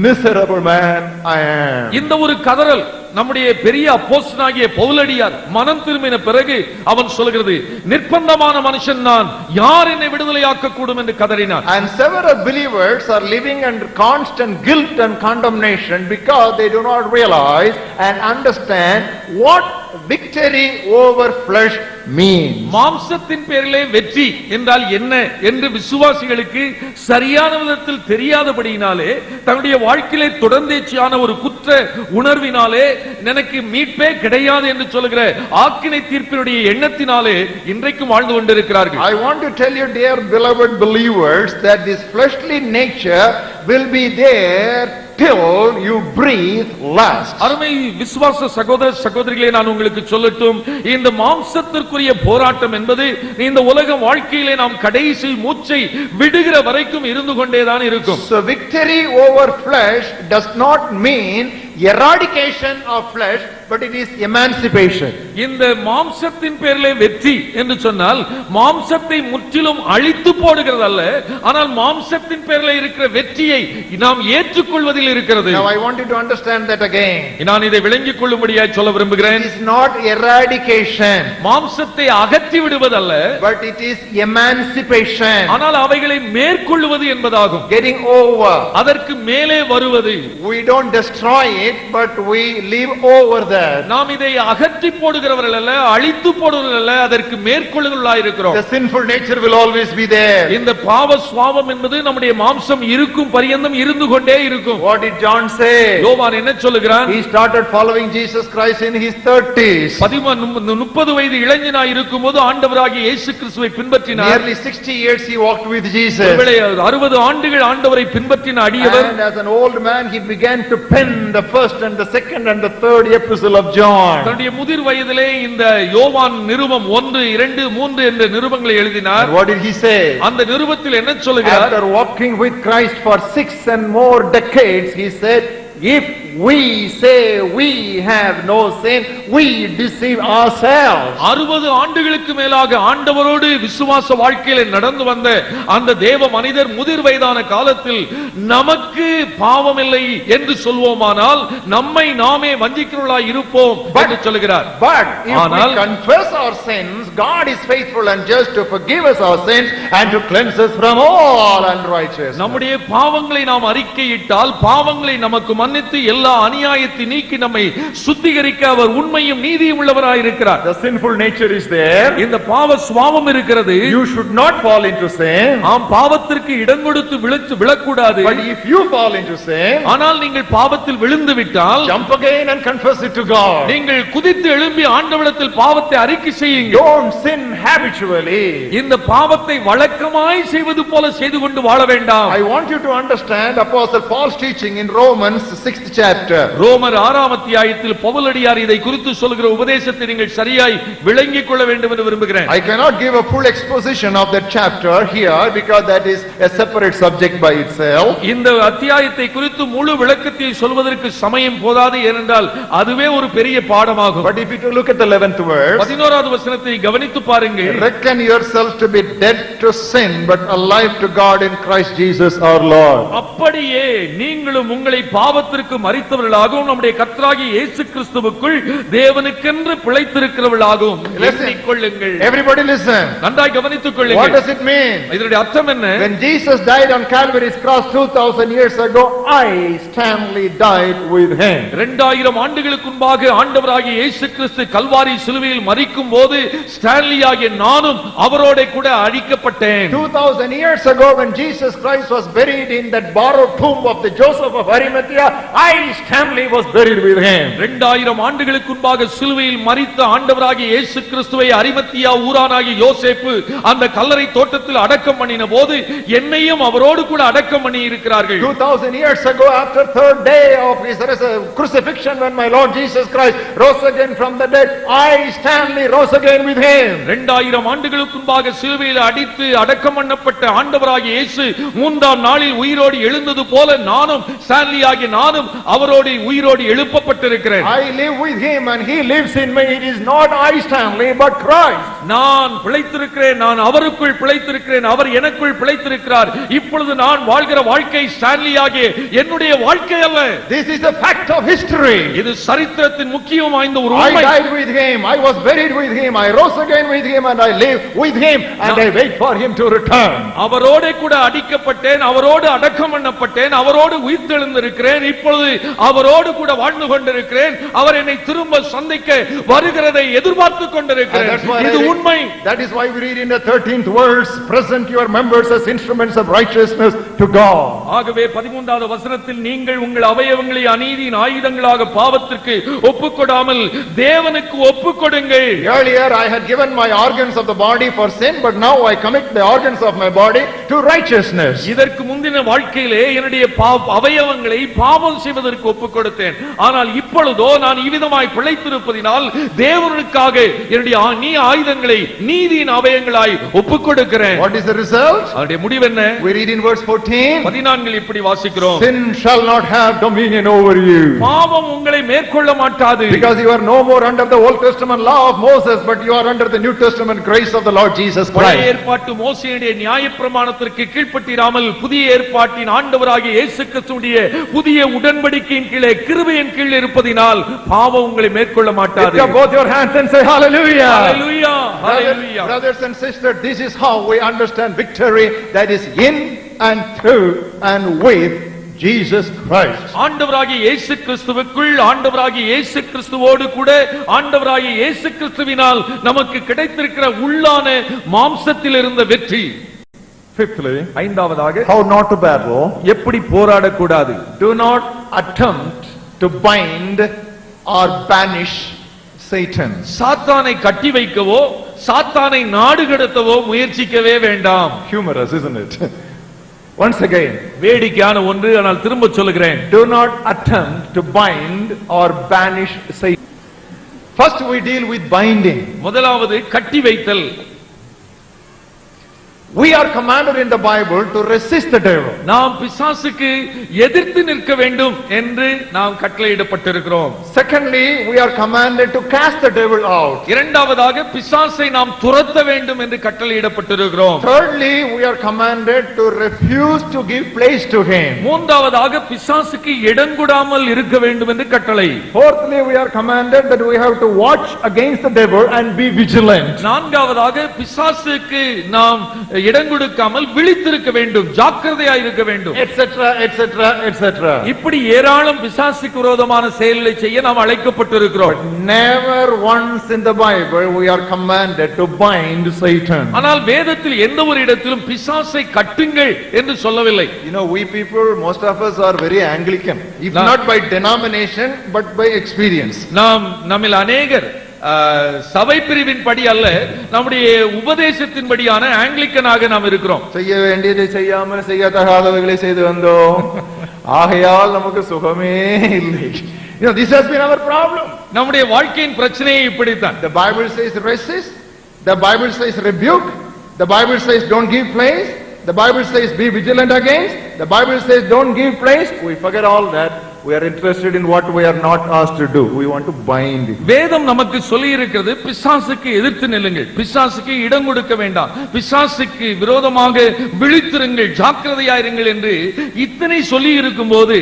Speaker 1: miserable man I am."
Speaker 2: இந்த ஒரு கதறல் நம்முடைய பெரிய அப்போஸ்தலனாகிய பவுலடியார் மனம் திரும்பின பிறகு அவன் சொல்கிறது, நிர்பந்தமான மனுஷன் நான், யார் என்னை விடுதலையாக்க கூடும் என்று கதறினான்.
Speaker 1: And several believers are living under constant guilt and condemnation because they do not realize and understand what victory over flesh means.
Speaker 2: மாம்சத்தின் பேரிலே வெற்றி என்றால் என்ன என்று விசுவாசிகளுக்கு சரியான விதத்தில் தெரியாதபடியினாலே தன்னுடைய வாழ்க்கையிலே தொடர்ந்தேச்சியான ஒரு குற்ற உணர்வினாலே எனக்கு மீட்பே கிடையாது என்று சொல்லுகிற ஆக்கினை தீர்ப்பினுடைய எண்ணத்தினாலே இன்றைக்கும் வாழ்ந்து கொண்டிருக்கிறார்கள்.
Speaker 1: I want to tell you, dear beloved believers, that this fleshly nature will be there till you breathe last.
Speaker 2: அருமை விசுவாச சகோதர சகோதரிகளே, நான் உங்களுக்கு சொல்லட்டும், இந்த மாம்சத்திற்குரிய போராட்டம் என்பது இந்த உலக வாழ்க்கையிலே நாம் கடைசி மூச்சை விடுகிற வரைக்கும் இருந்து கொண்டேதான் இருக்கும்.
Speaker 1: So victory over flesh does not mean eradication of flesh, but it is emancipation.
Speaker 2: இந்த மாம்சத்தின் பேரிலே வெற்றி என்று சொன்னால் மாம்சத்தை முற்றிலும் அழித்து போடுகிறது அல்ல, ஆனால் மாம்சத்தின் பேரிலே இருக்கிற வெற்றியை நாம் ஏற்றுக்கொள்வதில் இருக்கிறது.
Speaker 1: Now I want you to understand that again.
Speaker 2: நான் இதை விளங்கிக் கொள்ளும்படியாய் சொல்ல விரும்புகிறேன்.
Speaker 1: It is not eradication,
Speaker 2: மாம்சத்தை அகற்றி விடுவதல்ல,
Speaker 1: but it is emancipation.
Speaker 2: ஆனால் அவைகளை மேற்கொள்வது என்பதாகும்.
Speaker 1: Getting over.
Speaker 2: அதற்கு மேலே வருவது.
Speaker 1: We don't destroy it, but we live over that.
Speaker 2: நாம் இதை அகற்றி போடுகிறவர்கள் அல்ல, அழித்து போடுகிறவர்கள் அல்ல, அதற்கு மேற்கொள்ளுகிறவர்களாய் இருக்கிறோம்.
Speaker 1: The sinful nature will always be there.
Speaker 2: இந்த பாவ சுபாவம் என்பது நம்முடைய மாம்சம் இருக்கும் பரியந்தம் இருந்து கொண்டே இருக்கும்.
Speaker 1: What did John say?
Speaker 2: யோவான் என்ன சொல்லுகிறான்?
Speaker 1: He started following Jesus Christ in his 30s.
Speaker 2: 30 வயது இளைஞனாய் இருக்கும்போது ஆண்டவராகிய இயேசு கிறிஸ்துவை பின்பற்றினார்.
Speaker 1: Nearly 60 years he walked with Jesus.
Speaker 2: 60 ஆண்டுகள் ஆண்டவரை பின்பற்றின அடியவர்.
Speaker 1: And as an old man he began to pen the first and the second and the third epistle of John.
Speaker 2: தன்னுடைய முதிர் வயதிலே இந்த யோவான் நிருபம் 1, 2, 3 என்ற நிருபங்களை எழுதினார்.
Speaker 1: And what did he say?
Speaker 2: அந்த நிருபத்தில் என்ன சொல்கிறார்?
Speaker 1: After walking with Christ for 6 and more decades, he said, if we say we have no sin, we deceive ourselves.
Speaker 2: 60 ஆண்டுகளுக்கு மேலாக ஆண்டவரோடு விசுவாச வாழ்க்கையில நடந்து வந்த அந்த தேவ மனிதர் முதிர் வயதான காலத்தில் நமக்கு பாவம் இல்லை என்று சொல்வோமானால் நம்மை நாமே வஞ்சிக்கிறவர்களாய் இருப்போம் என்று சொல்கிறார்.
Speaker 1: But if we confess our sins, God is faithful and just to forgive us our sins and to cleanse us from all unrighteousness.
Speaker 2: நம்முடைய பாவங்களை நாம் அறிக்கையிட்டால் பாவங்களை நமக்கு மன்னித்து எல்லா அநியாயத்தை நீக்கி நம்மை சுத்திகரிக்க அவர் உண்மையும் நீதியும் உள்ளவராய் இருக்கிறார்.
Speaker 1: The sinful nature is there.
Speaker 2: இந்த பாவ சுபாவம் இருக்கிறது.
Speaker 1: You should not fall into sin.
Speaker 2: ஆம், பாவத்திற்கு இடம் கொடுத்து விழக்கூடாது.
Speaker 1: But if you fall into sin,
Speaker 2: ஆனால் நீங்கள் பாவத்தில் விழுந்து விட்டால்
Speaker 1: jump again and confess it to God.
Speaker 2: நீங்கள் குதித்து எழும்பி ஆண்டவரிடத்தில் பாவத்தை அறிக்கை செய்யுங்கள்.
Speaker 1: Don't sin habitually.
Speaker 2: இந்த பாவத்தை வழக்கமாய் செய்வது போல செய்து கொண்டு வாழ வேண்டாம்.
Speaker 1: I want you to understand Apostle Paul's teaching in Romans 6th chapter.
Speaker 2: ரோமர் 6ஆம் அத்தியாயத்தில் பவுலடியார் இதை குறித்து சொல்கிற உபதேசத்தை நீங்கள் சரியாய் விளங்கிக் கொள்ள வேண்டும் என்று விரும்புகிறேன்.
Speaker 1: I cannot give a full exposition of that chapter here because that is a separate subject by itself.
Speaker 2: இந்த அத்தியாயத்தை குறித்து முழு விளக்கத்தை சொல்வதற்கு சமயம் போதாது, ஏனென்றால் அதுவே ஒரு பெரிய பாடமாகும்.
Speaker 1: But if you look at the 11th verse,
Speaker 2: 11வது வசனத்தை கவனித்து பாருங்கள்.
Speaker 1: reckon yourselves to be dead to sin but alive to God in Christ Jesus our Lord.
Speaker 2: அப்படியே நீங்களும் உங்களை பாவத்திற்கு மரித்தவர்களாகவும் நம்முடைய கர்த்தராகிய இயேசு கிறிஸ்துவுக்குள் தேவனுக்கென்று பிழைத்திருக்கிறவர்களாகவும் எண்ணிக் கொள்ளுங்கள்.
Speaker 1: Everybody listen.
Speaker 2: நன்றாய் கவனித்துக் கொள்ளுங்கள்.
Speaker 1: What does it mean?
Speaker 2: இதனுடைய அர்த்தம் என்ன?
Speaker 1: When Jesus died on Calvary's cross 2000 years ago, I, Stanley, died with him.
Speaker 2: 2000 ஆண்டுகளுக்கு முன்பாக ஆண்டவராகிய இயேசு கிறிஸ்து கல்வாரி சிலுவையில் மரிக்கும் போது ஸ்டான்லியாகிய நானும் அவரோட கூட அழிக்கப்பட்டேன்.
Speaker 1: 2000 years ago when Jesus Christ was buried in that borrowed tomb of the Joseph of Arimathea, I, Stanley, was buried with him.
Speaker 2: 2000 ஆண்டுகளுக்கு முன்பாக சிலுவையில் மரித்த ஆண்டவராகிய இயேசு கிறிஸ்துவை அரிமத்தியா ஊரானாகிய யோசேப்பு அந்த கல்லறை தோட்டத்தில் அடக்கம் பண்ணின போது என்னையும் அவரோடு கூட அடக்கம் பண்ணி இருக்கிறார்கள்.
Speaker 1: 2000 years ago, after third day of his crucifixion, when my Lord Jesus Christ rose again from the dead, I, Stanley, rose again with him. 2000
Speaker 2: ஆண்டுகளுக்கு முன்பாக சிலுவையில் அடித்து அடக்கம் பண்ணப்பட்ட ஆண்டவராகிய இயேசு மூன்றாம் நாளில் உயிரோடு எழுந்தது போல நானும் ஸ்டான்லி ஆகிய நானும் அவரோடு உயிரோடு எழுப்பப்பட்டிருக்கிறேன்.
Speaker 1: I live with him and he lives in me. It is not I, Stanley, but Christ.
Speaker 2: நான் பிழைத்திருக்கிறேன், நான் அவருக்குள் பிழைத்திருக்கிறேன், அவர் எனக்குள் பிழைத்திருக்கிறார். இப்பொழுது நான் வாழ்கிற வாழ்க்கை ஸ்டான்லி ஆகிய என்னுடைய வாழ்க்கை அல்ல.
Speaker 1: This is a fact of history.
Speaker 2: இது சரித்திரத்தின் முக்கியம் வாய்ந்த ஒரு
Speaker 1: I
Speaker 2: உண்மை.
Speaker 1: died with him, I was buried with him, I rose again with him and I live with him and I wait for him to return.
Speaker 2: அவரோடு கூட அடிக்கப்பட்டேன், அவரோடு அடக்கம் பண்ணப்பட்டேன், அவரோடு உயிர்த்தெழுந்திருக்கிறேன். இப்பொழுது அவரோடு கூட வாழ்ந்து கொண்டிருக்கிறேன். அவர் என்னை திரும்ப சந்திக்க வருகிறதை எதிர்பார்த்துக் கொண்டிருக்கிறேன். இது உண்மை.
Speaker 1: That is why we read in the 13th verse, present your members as instruments of righteousness to God.
Speaker 2: ஆகவே 13வது வசனத்தில் நீங்கள் உங்கள் அவயவங்களை அநீதியின் ஆயுதங்களாக பாவத்திற்கு ஒப்புக்கொடாமல் தேவனுக்கு ஒப்புக்கொடுங்கள்.
Speaker 1: Earlier I had given my organs of the body for sin, but now I commit the organs of my body to righteousness.
Speaker 2: இதற்கு முந்தின வாழ்க்கையிலே என்னுடைய அவயவங்களை பாவம் செய்வதற்கு ஒப்புக்கொடுத்தேன். ஆனால் இப்பொழுதோ நான் இவ்விதமாய் பிழைத்திருப்பதினால் தேவனுக்காக என்னுடைய ஆயுதங்களை நீதியின் அவயவங்களாய் ஒப்புக்கொடுக்கிறேன்.
Speaker 1: What is the result?
Speaker 2: அதனுடைய முடிவு என்ன?
Speaker 1: We read in verse 14.
Speaker 2: 14 இப்படி வாசிக்கிறோம்.
Speaker 1: Sin shall not have dominion over you.
Speaker 2: பாவம் உங்களை மேற்கொள்ள மாட்டாது.
Speaker 1: Because you are no more under the Old Testament law of Moses, but you are under the New Testament grace of the Lord Jesus Christ.
Speaker 2: பழைய ஏற்பாட்டு மோசேயுடைய நியாயப்பிரமாணத்திற்கு கீழ்ப்பட்டிராமல் புதிய ஏற்பாட்டின் ஆண்டவராகிய இயேசு கிறிஸ்துவுடைய புதிய உடன்படிக்கையின் கீழே கிருபையின் கீழ் இருப்பதினால் பாவம் உங்களை மேற்கொள்ள மாட்டாது.
Speaker 1: Lift up both your hands and say hallelujah.
Speaker 2: Hallelujah. Hallelujah.
Speaker 1: Brothers and sisters, this is how we understand victory, that is in and through and with Jesus Christ.
Speaker 2: ஆண்டவராகிய இயேசு கிறிஸ்துவுக்குள், ஆண்டவராகிய இயேசு கிறிஸ்துவோடு கூட, ஆண்டவராகிய இயேசு கிறிஸ்துவினால் நமக்கு கிடைத்திருக்கிற உள்ளான மாம்சத்தில் இருந்த வெற்றி.
Speaker 1: Fifthly,
Speaker 2: ஐந்தாவதாக,
Speaker 1: how not to battle.
Speaker 2: எப்படி போராடக்கூடாது.
Speaker 1: Do not attempt to bind or banish Satan.
Speaker 2: சாத்தானை கட்டி வைக்கவோ சாத்தானை நாடு கடத்தவோ முயற்சிக்கவே வேண்டாம்.
Speaker 1: Humorous, isn't it? Once again,
Speaker 2: வேடிக்கையான ஒன்று, ஆனால் திரும்ப சொல்லுகிறேன்.
Speaker 1: do not attempt to bind or banish Satan. First we deal with binding.
Speaker 2: முதலாவது கட்டி வைத்தல்.
Speaker 1: We are commanded in the Bible to resist the devil.
Speaker 2: நாம் பிசாசுக்கு எதிர்த்து நிற்க வேண்டும் என்று நாம் கட்டளையிடப்பட்டிருக்கிறோம்.
Speaker 1: Secondly, we are commanded to cast the devil out.
Speaker 2: இரண்டாவதாக பிசாசை நாம் துரத்த வேண்டும் என்று கட்டளையிடப்பட்டிருக்கிறோம்.
Speaker 1: Thirdly, we are commanded to refuse to give place to him.
Speaker 2: மூன்றாவதாக பிசாசுக்கு இடங்கொடாமல் இருக்க வேண்டும் என்று கட்டளை.
Speaker 1: Fourthly, we are commanded that we have to watch against the devil and be vigilant.
Speaker 2: நான்காவதாக பிசாசுக்கு நாம் இடங்கொடுக்காமல் விழித்திருக்க வேண்டும், ஜாக்கிரதையாக இருக்க வேண்டும்,
Speaker 1: etc., etc., etc.
Speaker 2: இப்படி ஏராளம் பிசாசுக்கு விரோதமான செயல்களை செய்ய நாம் அழைக்கப்பட்டிருக்கிறோம்.
Speaker 1: Never once in the Bible we are commanded to bind Satan.
Speaker 2: ஆனால் வேதத்தில் எந்த ஒரு இடத்திலும் பிசாசை கட்டுங்கள் என்று சொல்லவில்லை.
Speaker 1: You know, we people, most of us are very Anglican, if not by denomination but by experience.
Speaker 2: நாம் நம்மில் அநேகர் சபை பிரிவின் படி அல்ல, நம்முடைய உபதேசத்தின் படியான ஆங்கிலிக்கனாக நாம் இருக்கிறோம்.
Speaker 1: செய்ய வேண்டியதை செய்யாமல் செய்யத்தகாதவைகளை செய்து வந்தோம், ஆகையால் நமக்கு சுகமே இல்லை. You know, this has been our problem.
Speaker 2: நம்முடைய வாழ்க்கையின் பிரச்சனையே இப்படித்தான்.
Speaker 1: The Bible says resist, the Bible says rebuke, the Bible says don't give place, the Bible says be vigilant against, the Bible says don't give place. We forget all that. We are interested in what we are not asked to do. We want to bind it.
Speaker 2: வேதம் நமக்கு சொல்லி இருக்கிறது, பிசாசுக்கு எதிர்த்து நில்லுங்கள், பிசாசுக்கு இடம் கொடுக்க வேண்டாம், பிசாசுக்கு விரோதமாக விழித்திருங்கள், ஜாக்கிரதையாயிருங்கள் என்று இத்தனை சொல்லி இருக்கும்போது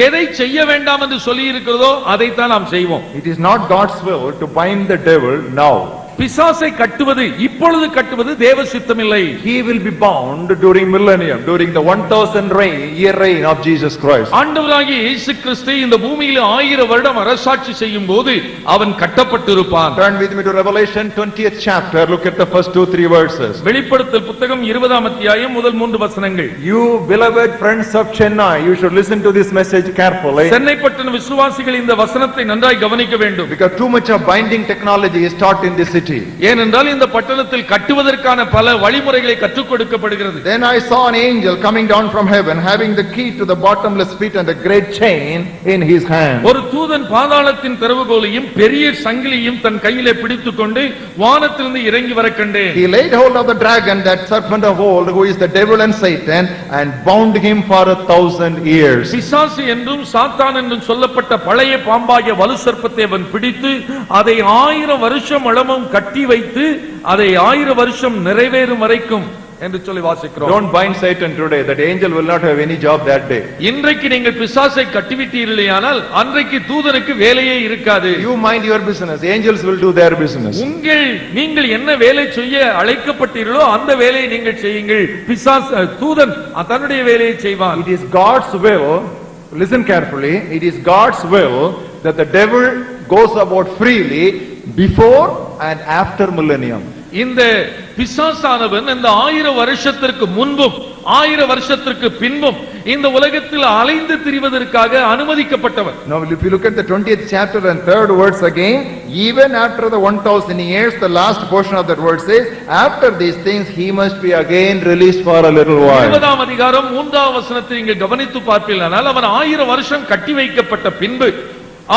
Speaker 2: எதை செய்ய வேண்டாம் என்று சொல்லி இருக்கிறதோ அதைத்தான் நாம் செய்வோம்.
Speaker 1: It is not God's will to bind the devil now.
Speaker 2: பிசாசை கட்டுவது, இப்பொழுது கட்டுவது தேவ சித்தமில்லை.
Speaker 1: He will be bound during millennium, during the 1000 year reign of Jesus Christ.
Speaker 2: ஆண்டவராகிய இயேசு கிறிஸ்து இந்த பூமியில் 1000 வருடம் அரசாட்சி செய்யும் போது அவன் கட்டப்பட்டிருப்பான்.
Speaker 1: Turn with me to Revelation 20th chapter. Look at the first 2-3 verses.
Speaker 2: வெளிப்படுத்தல் புத்தகம் 20ஆம் அத்தியாயம் முதல் 3 வசனங்கள்.
Speaker 1: You beloved friends of Chennai, you should listen to this message carefully.
Speaker 2: Chennai பட்டண விசுவாசிகள் இந்த வசனத்தை நன்றாய் கவனிக்க வேண்டும்.
Speaker 1: Because too much of binding technology is taught in this city.
Speaker 2: ஏனென்றால் இந்த பட்டணத்தில் கட்டுவதற்கான பல வழிமுறைகளை கற்றுக் கொடுக்கப்படுகிறது.
Speaker 1: Then I saw an angel coming down from heaven, having the key to the bottomless pit and a great chain in his hand.
Speaker 2: ஒரு தூதன் பாதாளத்தின் திறவுகோலையும் பெரிய சங்கிலியும் தன் கையிலே பிடித்துக்கொண்டு வானத்திலிருந்து இறங்கி வர கண்டேன்.
Speaker 1: He laid hold of the dragon, that serpent of old, who is the devil and Satan, and bound him for 1000 years.
Speaker 2: பிசாசு என்றும் சாத்தான் என்றும் சொல்லப்பட்ட பழைய பாம்பாகிய வலு சர்ப்பத்தை அவன் பிடித்து அதை 1000 வருஷம் அளவும் கட்டி வைத்து அதை 1000 வருஷம் நிறைவேறும் வரைக்கும் என்று சொல்லி வாசிக்கிறோம்.
Speaker 1: Don't bind Satan today. That angel will not have any job that day.
Speaker 2: இன்றைக்கு நீங்கள் பிசாசை கட்டிவிட்டீர்களேயானால் அன்றைக்கு தூதனுக்கு வேலையே இருக்காது.
Speaker 1: You mind your business. Angels will do their business.
Speaker 2: நீங்கள் என்ன வேலை செய்ய அழைக்கப்பட்டீர்களோ அந்த வேலையை நீங்கள் செய்யுங்கள். பிசாசு தூதன் தன்னுடைய வேலையை செய்வான்.
Speaker 1: It is God's will. Listen carefully. It is God's will that the devil goes about freely before and after millennium.
Speaker 2: இந்த பிசாசானவன் இந்த 1000 வருஷத்திற்கு முன்பும் 1000 வருஷத்திற்கு பின்பும் இந்த உலகத்தில் அலைந்து திரிவதற்காக அனுமதிக்கப்பட்டவன்.
Speaker 1: Now if you look at the 20th chapter and 3rd words again, even after the 1000 years, the last portion of that word says, after these things he must be again released for a little while.
Speaker 2: 20ஆம் அதிகாரம் 3ஆம் வசனத்தை நீங்கள் கவனித்து பார்ப்பீர்களானால் அவன் 1000 வருஷம் கட்டி வைக்கப்பட்ட பின்பு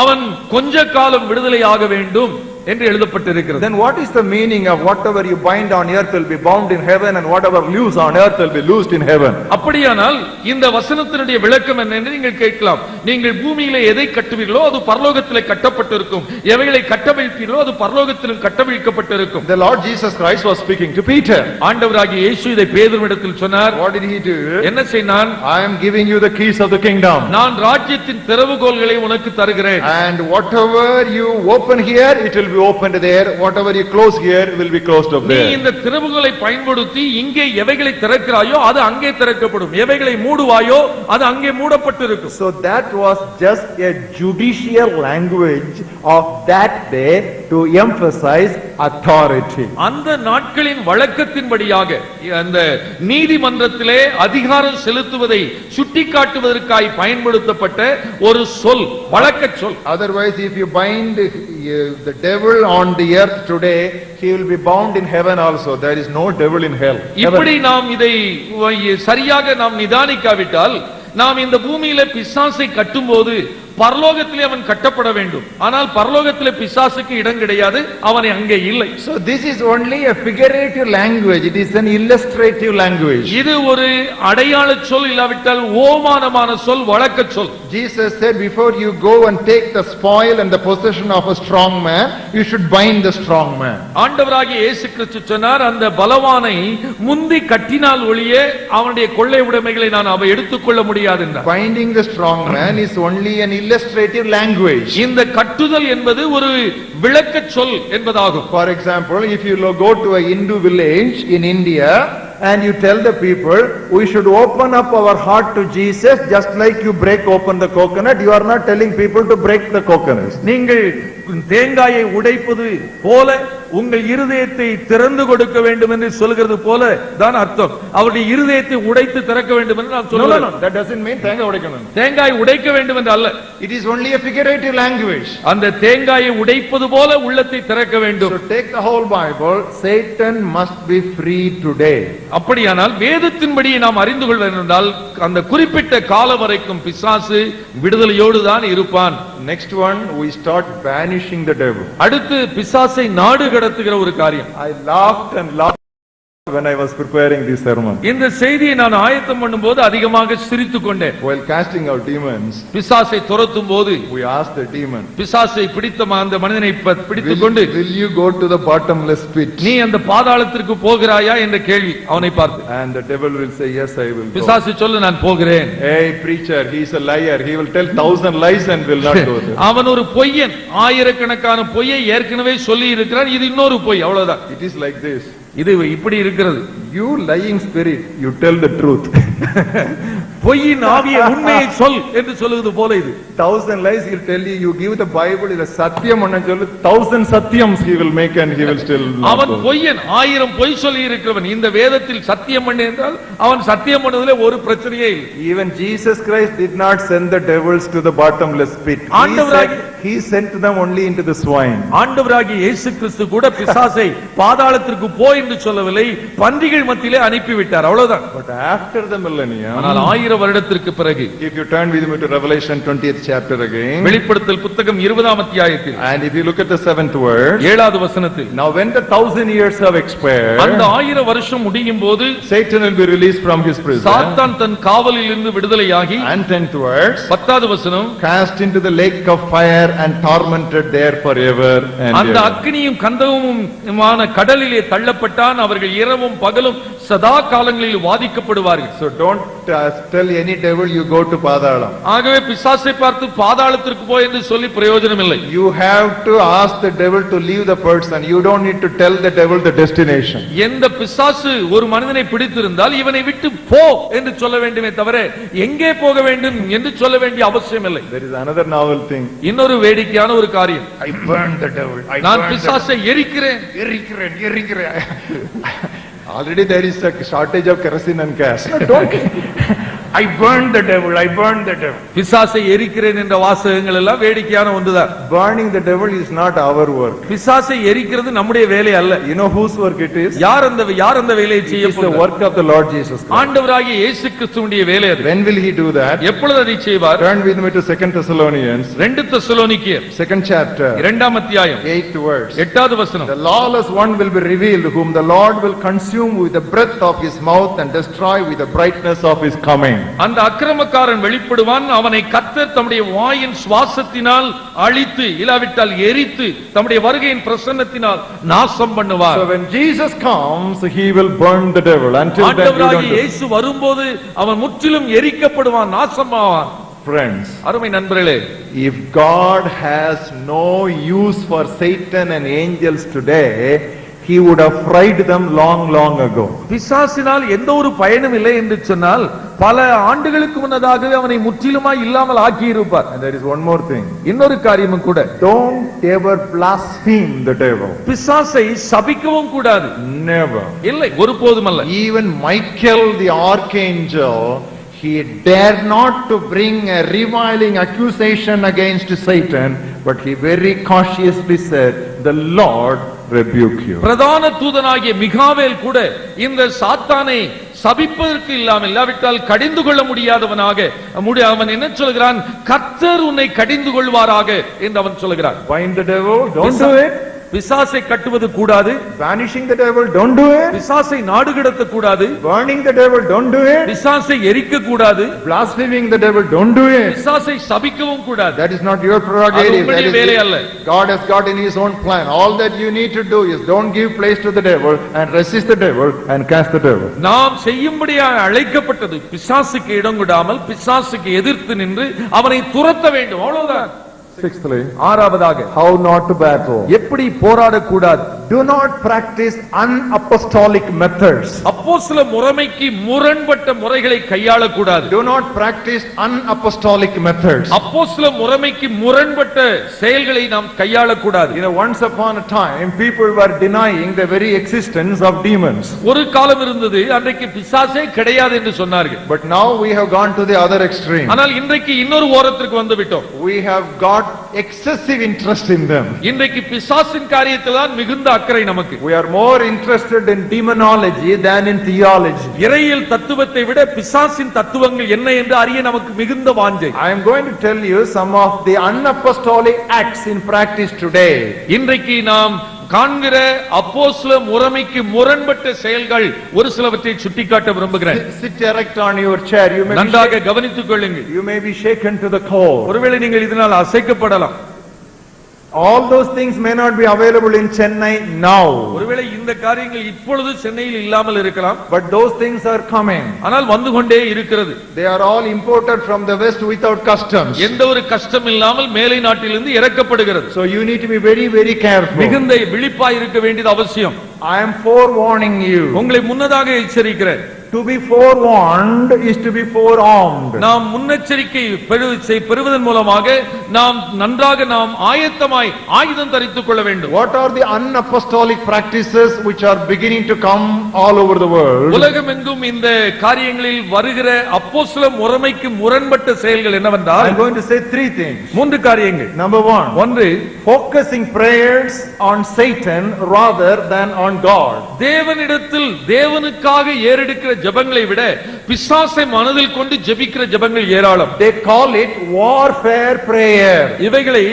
Speaker 2: அவன் கொஞ்ச காலம் விடுதலையாக வேண்டும் என்று எழுதப்பட்டிருக்கிறது.
Speaker 1: Then what is the meaning of whatever you bind on earth will be bound in heaven and whatever loose on earth will be loosed in heaven?
Speaker 2: அப்படியானால் இந்த வசனத்தினுடைய விளக்கம் என்ன என்று நீங்கள் கேட்கலாம். நீங்கள் பூமியிலே எதை கட்டுவீர்களோ அது பரலோகத்திலே கட்டப்பட்டிருக்கும், எவைகளை கட்டவிழ்ப்பீர்களோ அது பரலோகத்திலும் கட்டவிழ்க்கப்பட்டிருக்கும்.
Speaker 1: The Lord Jesus Christ was speaking to Peter.
Speaker 2: ஆண்டவராகிய இயேசு இதை பேதுருவிடத்தில் சொன்னார்.
Speaker 1: What did he do?
Speaker 2: என்ன செய்தான்?
Speaker 1: I am giving you the keys of the kingdom.
Speaker 2: நான் ராஜ்யத்தின் திறவுகோல்களை உனக்கு தருகிறேன்.
Speaker 1: And whatever you open here, it will will be opened there. Whatever you close here will be closed up
Speaker 2: நீ
Speaker 1: there.
Speaker 2: இந்த திறவுகளை பயன்படுத்தி இங்கே எவைகளை திறக்கிறாயோ அது அங்கே திறக்கப்படும், எவைகளை மூடுவாயோ அது அங்கே மூடப்பட்டிருக்கும்.
Speaker 1: So that was just a judicial language of that day to emphasize authority.
Speaker 2: அந்த நாட்களின் வழக்கத்தின்படியாக அந்த நீதிமன்றத்திலே அதிகாரம் செலுத்துவதை சுட்டிக்காட்டுவதற்காய் பயன்படுத்தப்பட்ட ஒரு சொல், வழக்க சொல்.
Speaker 1: Otherwise, if you bind the devil on the earth today, he will be bound in heaven also. There is no devil in hell.
Speaker 2: இப்படி நாம் இதை சரியாக நாம் நிதானிக்காவிட்டால், நாம் இந்த பூமியில பிசாசை கட்டும்போது பரலோகத்திலே அவன் கட்டப்பட வேண்டும். ஆனால் பரலோகத்திலே பிசாசுக்கு இடம் கிடையாது, அவனை அங்கே இல்லை.
Speaker 1: So this is only a figurative language. It is an illustrative language.
Speaker 2: இது ஒரு அடையாள சொல், இல்லாவிட்டால் ஓமானமான சொல், வழக்க சொல்.
Speaker 1: Jesus said, before you go and take the spoil and the possession of a strong man, you should bind the strong man.
Speaker 2: ஆண்டவராகிய இயேசு கிறிஸ்து சொன்னார், அந்த பலவானை முந்தி கட்டினால் ஒழிய அவனுடைய கொள்ளை உடைமைகளை நான் அவ எடுத்துக்கொள்ள முடியாது என்றார்.
Speaker 1: Binding the strong man is only an illustrative language.
Speaker 2: இந்த கட்டுதல் என்பது ஒரு விளக்க சொல் என்பதாகும்.
Speaker 1: For example, if you go to a Hindu village in India and you tell the people, we should open up our heart to Jesus just like you break open the coconut, you are not telling people to break the coconut.
Speaker 2: நீங்கள் தேங்காயை உடைப்பது போல உங்கள் இருதயத்தை திறந்து கொடுக்க வேண்டும் என்று சொல்கிறது போல தான் அர்த்தம். அவருடைய இருதயத்தை உடைத்து திறக்க வேண்டும் என்று நான் சொல்லுகிறேன்.
Speaker 1: No, that doesn't mean தேங்காய் உடைக்கணும்.
Speaker 2: தேங்காய் உடைக்க வேண்டும் என்று அல்ல.
Speaker 1: It is only a figurative language.
Speaker 2: அந்த தேங்காயை உடைப்பது போல உள்ளத்தை திறக்க வேண்டும்.
Speaker 1: So take the whole Bible. Satan must be free today.
Speaker 2: அப்படியானால் வேதத்தின்படி நாம் அறிந்து கொள்வது என்றால், அந்த குறிப்பிட்ட காலம் வரைக்கும் பிசாசு விடுதலையோடு தான் இருப்பான்.
Speaker 1: Next one, we start banishing the devil.
Speaker 2: அடுத்து பிசாசை நாடு கடத்துகிற ஒரு காரியம்.
Speaker 1: I laughed and laughed when I was preparing this sermon.
Speaker 2: இந்த செய்தியை நான் ஆயத்தம் பண்ணும்போது அதிகமாக சிரித்துக் கொண்டேன்.
Speaker 1: While casting out demons,
Speaker 2: பிசாசை துரத்தும் போது
Speaker 1: we asked the demon,
Speaker 2: பிசாசை பிடித்த அந்த மனிதனை பிடித்துக் கொண்டு,
Speaker 1: will you go to the bottomless pit?
Speaker 2: நீ அந்த பாதாளத்திற்கு போகிறாயா என்ற கேள்வி அவனை பார்த்து.
Speaker 1: And the devil will say, yes, I will go.
Speaker 2: பிசாசு சொல்ல, நான் போகிறேன்.
Speaker 1: Hey preacher, he is a liar. He will tell 1,000 lies and will not go there.
Speaker 2: அவன் ஒரு பொய்யன், ஆயிரக்கணக்கான பொய்யை ஏற்கனவே சொல்லி இருக்கிறான், இது இன்னொரு பொய், அவ்வளவுதான்.
Speaker 1: It is like this.
Speaker 2: இது இப்படி இருக்கிறது.
Speaker 1: You lying spirit, you tell the truth.
Speaker 2: பொய்யின் ஆவியே உண்மையை சொல் என்று சொல்லுவது போல இது.
Speaker 1: 1,000 lies he'll tell you. You give the Bible, இது சத்தியம் ஒன்னு சொல்லு, 1,000 சத்தியம்ஸ் he will make and he will still.
Speaker 2: அவன் பொய்யன், 1000 பொய் சொல்லி இருக்கிறவன். இந்த வேதத்தில் சத்தியம் பண்ணு என்றால் அவன் சத்தியம் பண்ணதிலே ஒரு பிரச்சனையே இல்லை.
Speaker 1: Even Jesus Christ did not send the devils to the bottomless pit. He sent them only into the swine.
Speaker 2: ஆண்டவராகிய இயேசு கிறிஸ்து கூட பிசாசை பாதாளத்திற்கு போ என்று சொல்லவில்லை, பன்றிகள் மத்தியிலே அனுப்பிவிட்டார், அவ்வளவுதான்.
Speaker 1: But after the millennium,
Speaker 2: ஆனால் 1000 வருடத்திற்கு பிறகு,
Speaker 1: if you turn with me to Revelation 20th chapter again,
Speaker 2: வெளிப்படுத்தல் புத்தகம் 20ஆம் அத்தியாயத்தில்,
Speaker 1: and if you look at the 7th verse,
Speaker 2: 7வது வசனத்தில்,
Speaker 1: now when the 1,000 years have expired,
Speaker 2: அந்த 1000 வருஷம் முடியும் போது
Speaker 1: Satan will be released from his prison,
Speaker 2: சாத்தான் தன் காவலில் இருந்து விடுதலையாகி,
Speaker 1: and 10th verse,
Speaker 2: 10வது வசனம்,
Speaker 1: cast into the lake of fire and tormented there forever and
Speaker 2: அந்த
Speaker 1: ever.
Speaker 2: அக்கினியும் கந்தகமுமான கடலிலே தள்ளப்பட்டான். அவர்கள் இரவும் பகலும் சதா காலங்களில் வாதிக்கப்படுவார்கள்.
Speaker 1: So don't tell any devil you go to Padalam.
Speaker 2: ஆகவே பிசாசை பார்த்து பாதாளத்திற்கு போ என்று சொல்லி பிரயோஜனம் இல்லை.
Speaker 1: You have to ask the devil to leave the person. You don't need to tell the devil the destination.
Speaker 2: எந்த பிசாசு ஒரு மனிதனை பிடித்திருந்தால் இவனை விட்டு போ என்று சொல்ல வேண்டுமே தவிர எங்கே போக வேண்டும் என்று சொல்ல வேண்டிய அவசியம் இல்லை.
Speaker 1: There is another novel thing.
Speaker 2: இன்னொரு வேடிக்கையான ஒரு காரியம்.
Speaker 1: I burned the devil.
Speaker 2: நான் பிசாசை எரிக்கிறேன்.
Speaker 1: Already there is a shortage of kerosene and gas. No, don't. I burned the devil. I burned the devil.
Speaker 2: பிசாசை எரிக்கிறேன் என்ற வாசகங்கள் எல்லாம் வேடிக்கையான ஒன்றுதான்.
Speaker 1: Burning the devil is not our work.
Speaker 2: பிசாசை எரிக்கிறது நம்முடைய வேலை அல்ல.
Speaker 1: You know whose work it is?
Speaker 2: யார் அந்த வேலையை செய்ய
Speaker 1: போகிறார்? It is the work of the Lord Jesus Christ.
Speaker 2: ஆண்டவராகிய இயேசு கிறிஸ்துவினுடைய வேலை அது.
Speaker 1: When will he do that?
Speaker 2: எப்பொழுது அதை செய்வார்?
Speaker 1: Turn with me to 2 Thessalonians.
Speaker 2: 2 தெசலோனிக்கேயர்
Speaker 1: 2nd chapter.
Speaker 2: 2ஆம் அத்தியாயம்
Speaker 1: 8th verse.
Speaker 2: 8வது வசனம்.
Speaker 1: The lawless one will be revealed, whom the Lord will consume with the breath of his mouth and destroy with the brightness of his coming.
Speaker 2: அந்த அக்கிரமக்காரன் வெளிப்படுவான், அவனை கர்த்தர் தம்முடைய வாயின் சுவாசத்தினால் அழித்து இல்லாவிட்டால் எரித்து தம்முடைய வருகையின் பிரசன்னத்தினால் நாசம் பண்ணுவார்.
Speaker 1: So when Jesus comes, he will burn the devil. Until then you don't.
Speaker 2: இயேசு வரும்போது அவன் முற்றிலும் எரிக்கப்படுவான், நாசமாவான்.
Speaker 1: Friends,
Speaker 2: அருமை நண்பர்களே,
Speaker 1: if God has no use for Satan and angels today, he would have fried them long ago.
Speaker 2: பிசாசினால் எந்த ஒரு பயனும் இல்லை என்று சொன்னால் பல ஆண்டுகளுக்கு முன்னதாகவே அவனை முற்றிலுமாய் இல்லாமல் ஆக்கி இருப்பார்.
Speaker 1: And there is one more thing.
Speaker 2: இன்னொரு காரியமும் கூட,
Speaker 1: Don't ever blaspheme the devil.
Speaker 2: பிசாசை சபிக்கவும் கூடாது.
Speaker 1: Never.
Speaker 2: இல்லை, ஒருபோதும் அல்ல.
Speaker 1: Even Michael the archangel, he dared not to bring a reviling accusation against Satan, but he very cautiously said, "The Lord rebuke you."
Speaker 2: பிரதான தூதனாகிய மிகாவேல் கூட இந்த சாத்தானை சபிப்பதற்கு இல்லாவிட்டால் கடிந்து கொள்ள முடியாதவனாக அவன் என்ன சொல்கிறான்? கர்த்தர் உன்னை கடிந்து கொள்வாராக என்று அவன் சொல்கிறான்.
Speaker 1: Bind the devil, don't do it.
Speaker 2: பிசாசை கட்டுவது கூடாது.
Speaker 1: Banishing the devil, don't do it.
Speaker 2: பிசாசை நாடு கடத்த கூடாது.
Speaker 1: Burning the devil, don't do it.
Speaker 2: பிசாசை எரிக்க கூடாது.
Speaker 1: Blaspheming the devil, don't do it.
Speaker 2: பிசாசை சபிக்கவும் கூடாது.
Speaker 1: That is not your prerogative.
Speaker 2: அது உங்களுடைய வேலை அல்ல.
Speaker 1: God has got in his own plan. All that you need to do is don't give place to the devil and resist the devil and cast the devil.
Speaker 2: நாம் செய்யும்படியாக அழைக்கப்பட்டது பிசாசுக்கு இடம் கொடாமல் பிசாசுக்கு எதிர்த்து நின்று அவனை துரத்த வேண்டும், அவ்வளவுதான்.
Speaker 1: Sixthly,
Speaker 2: ஆறாவதாக,
Speaker 1: how not to battle.
Speaker 2: எப்படி போராடக்கூடாது.
Speaker 1: Do not practice unapostolic methods.
Speaker 2: அப்போஸ்தல முறைமைக்கு முரண்பட்ட முறைகளை கையாளக்கூடாது.
Speaker 1: Do not practice unapostolic methods.
Speaker 2: அப்போஸ்தல முறைமைக்கு முரண்பட்ட செயல்களை நாம் கையாளக்கூடாது.
Speaker 1: Once upon a time, people were denying the very existence of demons.
Speaker 2: ஒரு காலம் இருந்தது, அன்றைக்கு பிசாசே கிடையாது என்று சொன்னார்கள்.
Speaker 1: But now we have gone to the other extreme.
Speaker 2: ஆனால் இன்றைக்கு இன்னொரு ஓரத்திற்கு வந்து விட்டோம்.
Speaker 1: We have got excessive interest in them.
Speaker 2: இன்றைக்கு பிசாசின் காரியத்தில் தான் மிகுந்த அக்கறை நமக்கு.
Speaker 1: We are more interested in demonology than in theology.
Speaker 2: இறையியல் தத்துவத்தை விட பிசாசின் தத்துவங்கள் என்ன என்று அறிய நமக்கு மிகுந்த வாஞ்சை.
Speaker 1: I am going to tell you some of the unapostolic acts in practice today.
Speaker 2: இன்றைக்கு நாம் காண்கிற அப்போஸ்தல முறைமைக்கு முரண்பட்ட செயல்கள் ஒரு சிலவற்றை சுட்டிக்காட்ட விரும்புகிறேன்.
Speaker 1: Sit erect on your chair.
Speaker 2: நன்றாக கவனித்துக் கொள்ளுங்கள்.
Speaker 1: You may be shaken to the core.
Speaker 2: ஒருவேளை நீங்கள் இதனால் அசைக்கப்படலாம்.
Speaker 1: All those things may not be available in Chennai now.
Speaker 2: ஒருவேளை இந்த காரியங்கள் இப்பொழுது சென்னையில் இல்லாமல் இருக்கலாம்.
Speaker 1: But those things are coming.
Speaker 2: ஆனால் வந்து கொண்டே இருக்கிறது.
Speaker 1: They are all imported from the west without customs.
Speaker 2: எந்த ஒரு கஷ்டம் இல்லாமல் மேலை நாட்டிலிருந்து இறக்கப்படுகிறது.
Speaker 1: So you need to be very careful.
Speaker 2: மிகுந்த விழிப்பாய் இருக்க வேண்டியது அவசியம்.
Speaker 1: I am forewarning you.
Speaker 2: உங்களை முன்னதாக எச்சரிக்கிறேன்.
Speaker 1: To be forewarned is to be forearmed.
Speaker 2: நாம் முன்னெச்சரிக்கை பெறுவதன் மூலமாக நாம் நன்றாக ஆயத்தமாய் ஆயுதம் தரித்துக் கொள்ள வேண்டும்.
Speaker 1: What are the unapostolic practices which are beginning to come all over the world?
Speaker 2: உலகமெங்கும் இந்த காரியங்களில் வருகிற அப்போஸ்தல முறைமைக்கு முரண்பட்ட செயல்கள் என்னவென்றால்,
Speaker 1: I am going to say three things.
Speaker 2: மூன்று காரியங்கள்.
Speaker 1: Number one,
Speaker 2: ஒன்று,
Speaker 1: focusing prayers on Satan rather than on God.
Speaker 2: தேவனிடத்தில் தேவனுக்காக ஏறெடுக்கிற ஜெபங்களை விட பிசாசை மனதில் கொண்டு ஜெபிக்கிற ஜெபங்கள் ஏராளம்.
Speaker 1: They call it warfare prayer.
Speaker 2: இவைகளை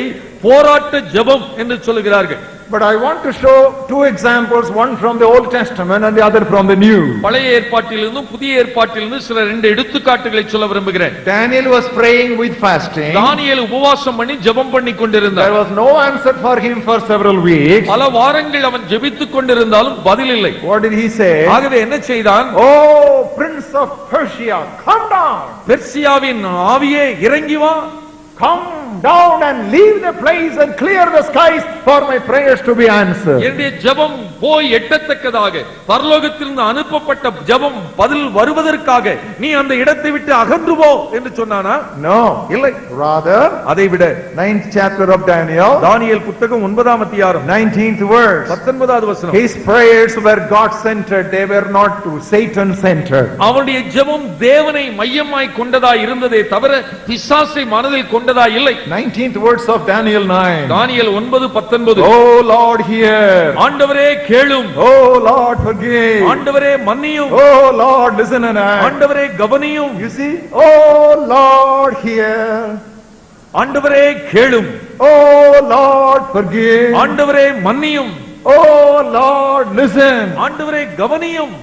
Speaker 2: போராட்ட ஜெபம் என்று சொல்கிறார்கள்.
Speaker 1: But I want to show two examples, one from the Old Testament and the other from the New.
Speaker 2: பழைய ஏற்பாட்டிலிருந்து புதிய ஏற்பாட்டிலிருந்து சில ரெண்டு எடுத்துக்காட்டுகளை சொல்ல விரும்புகிறேன்.
Speaker 1: Daniel was praying with fasting.
Speaker 2: தானியேல் உபவாசம் பண்ணி ஜெபம் பண்ணி கொண்டிருந்தார்.
Speaker 1: There was no answer for him for several weeks.
Speaker 2: பல வாரங்கள் அவன் ஜெபித்துக் கொண்டிருந்தாலும் பதில் இல்லை.
Speaker 1: What did he say?
Speaker 2: ஆகவே என்ன செய்தான்?
Speaker 1: Oh, Prince of Persia, come down.
Speaker 2: பெர்சியாவின் ஆவியே இறங்கி வா.
Speaker 1: Come down and leave the place and clear the skies for my prayers to be answered.
Speaker 2: என்னுடைய ஜெபம் போய் எட்டத்தக்கதாக பரலோகத்திலிருந்து அனுப்பப்பட்ட ஜெபம் பதில் வருவதற்காக நீ அந்த இடத்தை விட்டு அகன்று போ என்று சொன்னானா?
Speaker 1: No,
Speaker 2: இல்லை.
Speaker 1: Rather,
Speaker 2: அதை விட
Speaker 1: 9th chapter of Daniel,
Speaker 2: தானியேல் புத்தகம் 9ஆம் அதிகாரம்
Speaker 1: 19th verse,
Speaker 2: 19வது வசனம்.
Speaker 1: his prayers were God centered, they were not Satan centered.
Speaker 2: அவனுடைய ஜெபம் தேவனை மையமாய் கொண்டதாய் இருந்ததே தவிர பிசாசை மனதில் கொண்டதா இல்லை.
Speaker 1: 19th verse of Daniel 9.
Speaker 2: Daniel 9:19.
Speaker 1: Oh Lord, hear.
Speaker 2: ஆண்டவரே கேளும்.
Speaker 1: Oh Lord, forgive.
Speaker 2: ஆண்டவரே மன்னியும்.
Speaker 1: Oh Lord, listen and act.
Speaker 2: ஆண்டவரே கவனியும்.
Speaker 1: You see? Oh Lord, hear.
Speaker 2: ஆண்டவரே கேளும்.
Speaker 1: Oh Lord, forgive.
Speaker 2: ஆண்டவரே மன்னியும்.
Speaker 1: Oh Lord, listen.
Speaker 2: ஆண்டவரே கவனியும்.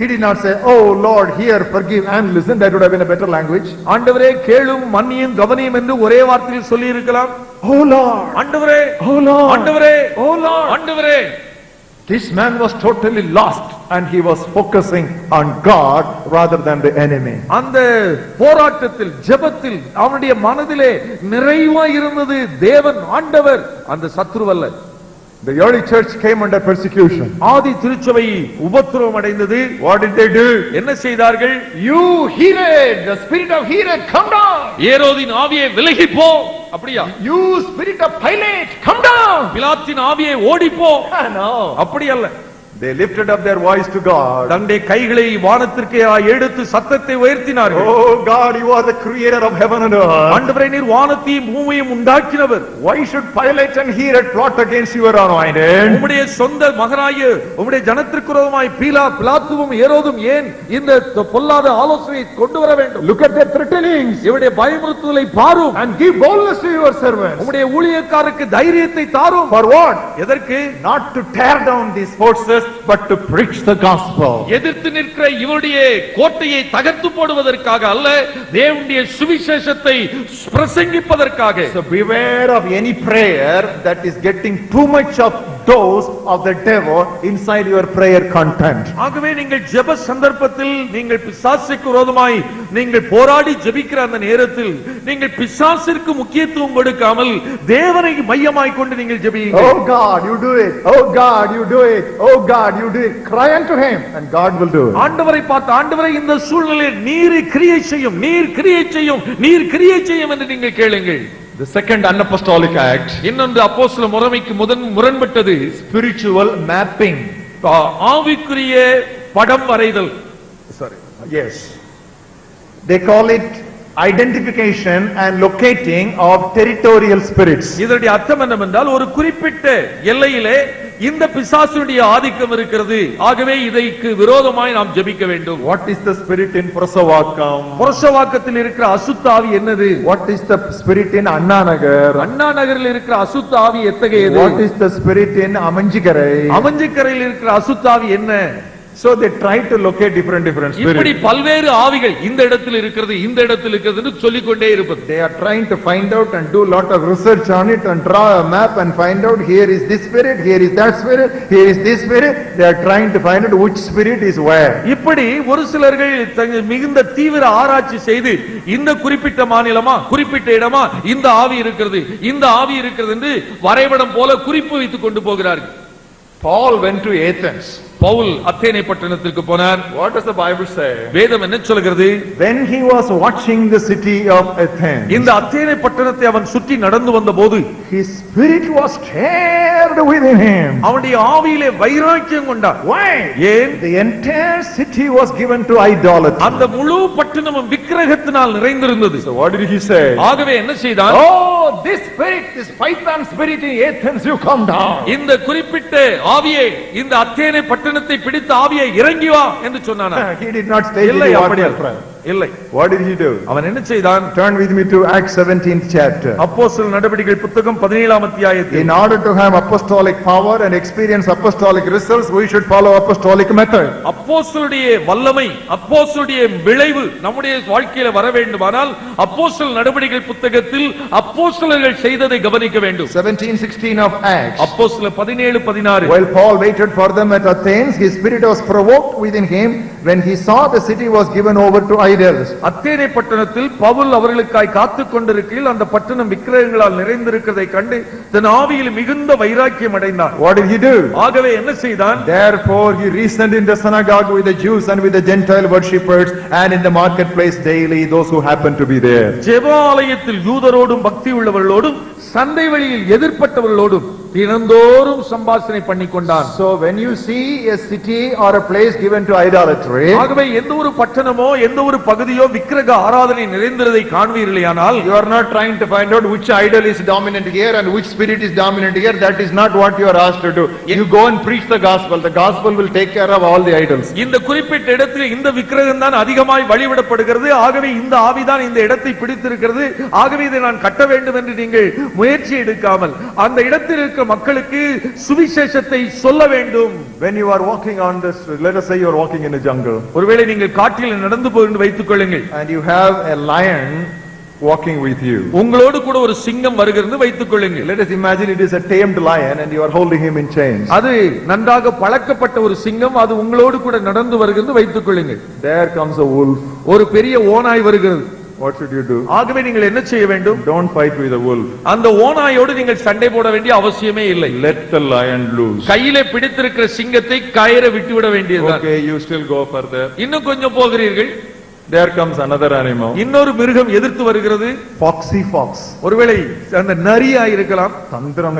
Speaker 1: He did not say, oh Lord, hear, forgive and listen. That would have been a better language.
Speaker 2: ஆண்டவரே கேளும் மன்னியும் கவனியும் என்று ஒரே வார்த்தையில் சொல்லி இருக்கலாம்.
Speaker 1: Oh Lord,
Speaker 2: ஆண்டவரே,
Speaker 1: oh Lord,
Speaker 2: ஆண்டவரே,
Speaker 1: oh Lord.
Speaker 2: ஆண்டவரே.
Speaker 1: This man was totally lost and he was focusing on God rather than the enemy.
Speaker 2: அந்த போராட்டத்தில் ஜெபத்தில் அவனுடைய மனதிலே நிறைவாய் இருந்தது தேவன் ஆண்டவர், அந்த சத்ருவல்ல.
Speaker 1: The early church came under persecution.
Speaker 2: ஆதி திருச்சபை உபத்திரவம் அடைந்தது.
Speaker 1: What did they do?
Speaker 2: என்ன செய்தார்கள்?
Speaker 1: You Herod, the spirit of Herod, come down.
Speaker 2: ஏரோதின் ஆவியே விலகி போ. அப்படியா?
Speaker 1: You spirit of Pilate, come down.
Speaker 2: பிலாத்தின் ஆவியே ஓடி போ.
Speaker 1: No.
Speaker 2: அப்படி அல்ல.
Speaker 1: They lifted up their voice to God.
Speaker 2: தங்களுடைய கைகளை வானத்திற்கு எடுத்து சத்தத்தை உயர்த்தினார்கள்.
Speaker 1: Oh God, you are the creator of heaven and earth.
Speaker 2: ஆண்டவரே, நீர் வானத்தையும் பூமியையும் உண்டாக்கினவர்.
Speaker 1: Why should Pilate and Herod plot against your anointed?
Speaker 2: உம்முடைய சொந்த மகனாகிய உம்முடைய ஜனத்திற்கு விரோதமாய் பிலாத்துவும் ஏரோதும் ஏன் இந்த பொல்லாத ஆலோசனையை கொண்டு வர வேண்டும்?
Speaker 1: Look at their threatenings.
Speaker 2: இவருடைய பயமுறுத்துதலை பாரும்.
Speaker 1: And give boldness to your servants.
Speaker 2: உம்முடைய ஊழியக்காரருக்கு தைரியத்தை தாரும்.
Speaker 1: For what?
Speaker 2: எதற்கு?
Speaker 1: Not to tear down these forces, but to preach the gospel.
Speaker 2: எதிர்த்து நிற்கிற இவருடைய கோட்டையை தகர்த்து போடுவதற்காக அல்ல, தேவனுடைய சுவிசேஷத்தை பிரசங்கிப்பதற்காக.
Speaker 1: So beware of any prayer that is getting too much of dose of the devil inside your prayer content.
Speaker 2: ஆகவே நீங்கள் ஜெப சந்தர்ப்பத்தில் நீங்கள் பிசாசுக்கு விரோதமாய் நீங்கள் போராடி ஜெபிக்கிற அந்த நேரத்தில் நீங்கள் பிசாசிற்கு முக்கியத்துவம் கொடுக்காமல் தேவனை மையமாய் கொண்டு நீங்கள் ஜெபியுங்கள்.
Speaker 1: Oh God, you do it. Oh God, you do it. Oh God, you do it. Cry unto him and God will do it.
Speaker 2: ஆண்டவரை பார்த்து, ஆண்டவரை இந்த சூழ்நிலையில் நீர் கிரியை செய்யும், நீர் கிரியை செய்யும், நீர் கிரியை செய்யும் என்று நீங்கள் கேளுங்கள்.
Speaker 1: The second unapostolic act,
Speaker 2: இன்னொன்று அப்போஸ்தல முறைமைக்கு முரண்பட்டது,
Speaker 1: spiritual mapping.
Speaker 2: ஆவிக்குரிய படம் வரைதல்.
Speaker 1: Sorry. Yes. They call it identification and locating of territorial spirits.
Speaker 2: இதனுடைய அர்த்தம் என்னவென்றால், ஒரு குறிப்பிட்ட எல்லையிலே இந்த பிசாசுடைய ஆதிக்கம் இருக்கிறது, ஆகவே இதற்கு விரோதமாய் நாம் ஜெபிக்க வேண்டும்.
Speaker 1: What is the spirit in Prasavakam?
Speaker 2: புரசவாக்கத்தில் இருக்கிற அசுத்த ஆவி என்னது?
Speaker 1: What is the spirit in Anna Nagar?
Speaker 2: அண்ணா நகரில் இருக்கிற அசுத்த ஆவி எத்தகையது?
Speaker 1: What is the spirit in Amanjikarai?
Speaker 2: அமஞ்சிக்கரையில் இருக்கிற அசுத்த ஆவி என்ன?
Speaker 1: So they try to locate different
Speaker 2: இப்படி
Speaker 1: spirits.
Speaker 2: பல்வேறு ஆவிகள் இந்த இடத்தில் இருக்கிறது, இந்த இடத்தில் இருக்கிறது என்று சொல்லிக் கொண்டே இருப்பது.
Speaker 1: They are trying to find out and do lot of research on it and draw a map and find out here is this spirit, here is that spirit, here is this spirit. They are trying to find out which spirit is where.
Speaker 2: இப்படி ஒரு சிலர்கள் மிகுந்த தீவிர ஆராய்ச்சி செய்து இந்த குறிப்பிட்ட மாநிலமா, குறிப்பிட்ட இடமா இந்த ஆவி இருக்கிறது, இந்த ஆவி இருக்கிறது என்று வரைபடம் போல குறிப்பு வைத்துக் கொண்டு போகிறார்கள்.
Speaker 1: Paul went to Athens.
Speaker 2: Pavul அத்தேனை பட்டணத்திற்கு போனார்.
Speaker 1: What does the Bible say?
Speaker 2: வேதம் என்ன சொல்கிறது?
Speaker 1: When he was watching the city of Athens,
Speaker 2: இந்த அத்தேனை பட்டணத்தை அவன் சுற்றி நடந்து வந்தபோது
Speaker 1: his spirit was stirred within him.
Speaker 2: அவனுடைய ஆவியிலே வைராக்கியம் கொண்டான்.
Speaker 1: Why?
Speaker 2: ஏன்?
Speaker 1: The entire city was given to idolatry.
Speaker 2: அந்த முழு பட்டணமும் விக்கிரகத்தினால் நிறைந்திருந்தது.
Speaker 1: So what did he say?
Speaker 2: ஆகவே என்ன செய்தான்?
Speaker 1: Oh, this spirit, this python spirit in Athens, you come down.
Speaker 2: இந்த குறிப்பிட்ட ஆவியை, இந்த அத்தேனை பட்டணத்தை பிடித்த ஆவியை இறங்கி வா என்று சொன்னானா?
Speaker 1: He did not stay.
Speaker 2: இல்லை, அப்படி இல்லை.
Speaker 1: What did he do?
Speaker 2: அவன் என்ன செய்தான்?
Speaker 1: Turn with me to Acts 17th chapter.
Speaker 2: அப்போஸ்தலர் நடவடிக்கைகள் புத்தகம் 17ஆம் அத்தியாயத்தில்,
Speaker 1: In order to have apostolic power and experience apostolic results, we should follow apostolic method.
Speaker 2: அப்போஸ்தலருடைய வல்லமை, அப்போஸ்தலருடைய விளைவு நம்முடைய வாழ்க்கையில வர வேண்டுமானால் அப்போஸ்தலர் நடவடிக்கைகள் புத்தகத்தில் அப்போஸ்தலர்கள் செய்ததை கவனிக்க வேண்டும்.
Speaker 1: 17:16 of Acts.
Speaker 2: அப்போஸ்தலர் 17:16.
Speaker 1: While Paul waited for them at Athens, his spirit was provoked within him when he saw the city was given over to idols.
Speaker 2: அத்தேனை பட்டணத்தில் பவுல் அவர்களுக்காய் காத்துக் கொண்டிருக்கையில் அந்த பட்டணம் விக்கிரகங்களால் நிறைந்திருக்கிறதை கண்டு தன் ஆவியில் மிகுந்த வைராக்கியம் அடைந்தான்.
Speaker 1: What did he do?
Speaker 2: ஆகவே என்ன செய்தான்?
Speaker 1: Therefore he reasoned in the synagogue with the Jews and with the Gentile worshippers and in the marketplace daily those who happened to be there.
Speaker 2: ஜெபாலயத்தில் யூதரோடும் பக்தி உள்ளவர்களோடும் சந்தை வழியில் எதிர்ப்பட்டவர்களோடும் தினந்தோறும் சம்பாஷணை பண்ணிக்கொண்டான்.
Speaker 1: So when you see a city or a place given to idolatry,
Speaker 2: ஆகவே எந்த ஒரு பட்டணமோ எந்த ஒரு பகுதியோ விக்கிரக ஆராதனை நிறைந்திருந்ததை காண்பீர்களேயானால்,
Speaker 1: you are not trying to find out which idol is dominant here and which spirit is dominant here. That is not what you are asked to do. You go and preach the gospel. The gospel will take care of all the idols.
Speaker 2: இந்த குறிப்பிட்ட இடத்தில் இந்த விக்கிரகம் தான் அதிகமாய் வழிபடப்படுகிறது, ஆகவே இந்த ஆவிதான் இந்த இடத்தை பிடித்திருக்கிறது, ஆகவே இதை நான் கட்ட வேண்டும் என்று நீங்கள் முயற்சி எடுக்காமல் அந்த இடத்தில் இருக்கிற மக்களுக்கு சுவிசேஷத்தை சொல்ல வேண்டும்.
Speaker 1: When you are walking on this, let us say you are walking in a jungle,
Speaker 2: ஒருவேளை நீங்கள் காட்டில் நடந்து போய் வைத்துக் கொள்ளுங்கள்,
Speaker 1: and you have a lion walking with you.
Speaker 2: உங்களோடு கூட ஒரு சிங்கம் வருகிறது வைத்துக் கொள்ளுங்கள்.
Speaker 1: Let us imagine it is a tamed lion and you are holding him in chains.
Speaker 2: அது நன்றாக பழக்கப்பட்ட ஒரு சிங்கம், அது உங்களோடு கூட நடந்து வருகிறது வைத்துக் கொள்ளுங்கள்.
Speaker 1: There comes a wolf.
Speaker 2: ஒரு பெரிய ஓநாய் வருகிறது.
Speaker 1: What should you do?
Speaker 2: ஆகவே நீங்கள் என்ன செய்ய வேண்டும்?
Speaker 1: Don't fight with the wolf.
Speaker 2: அந்த ஓநாயோடு நீங்கள் சண்டை போட வேண்டிய அவசியமே இல்லை.
Speaker 1: Let the lion loose.
Speaker 2: கையிலே பிடித்திருக்கிற சிங்கத்தை கயிறை விட்டுவிட வேண்டியதுதான்.
Speaker 1: Okay, you still go further.
Speaker 2: இன்னும் கொஞ்சம் போகிறீர்கள்.
Speaker 1: There comes another animal.
Speaker 2: இன்னொரு மிருகம் எதிர்த்து வருகிறது.
Speaker 1: Foxy fox.
Speaker 2: ஒருவேளை அந்த நரியா இருக்கலாம்.
Speaker 1: தந்திரம்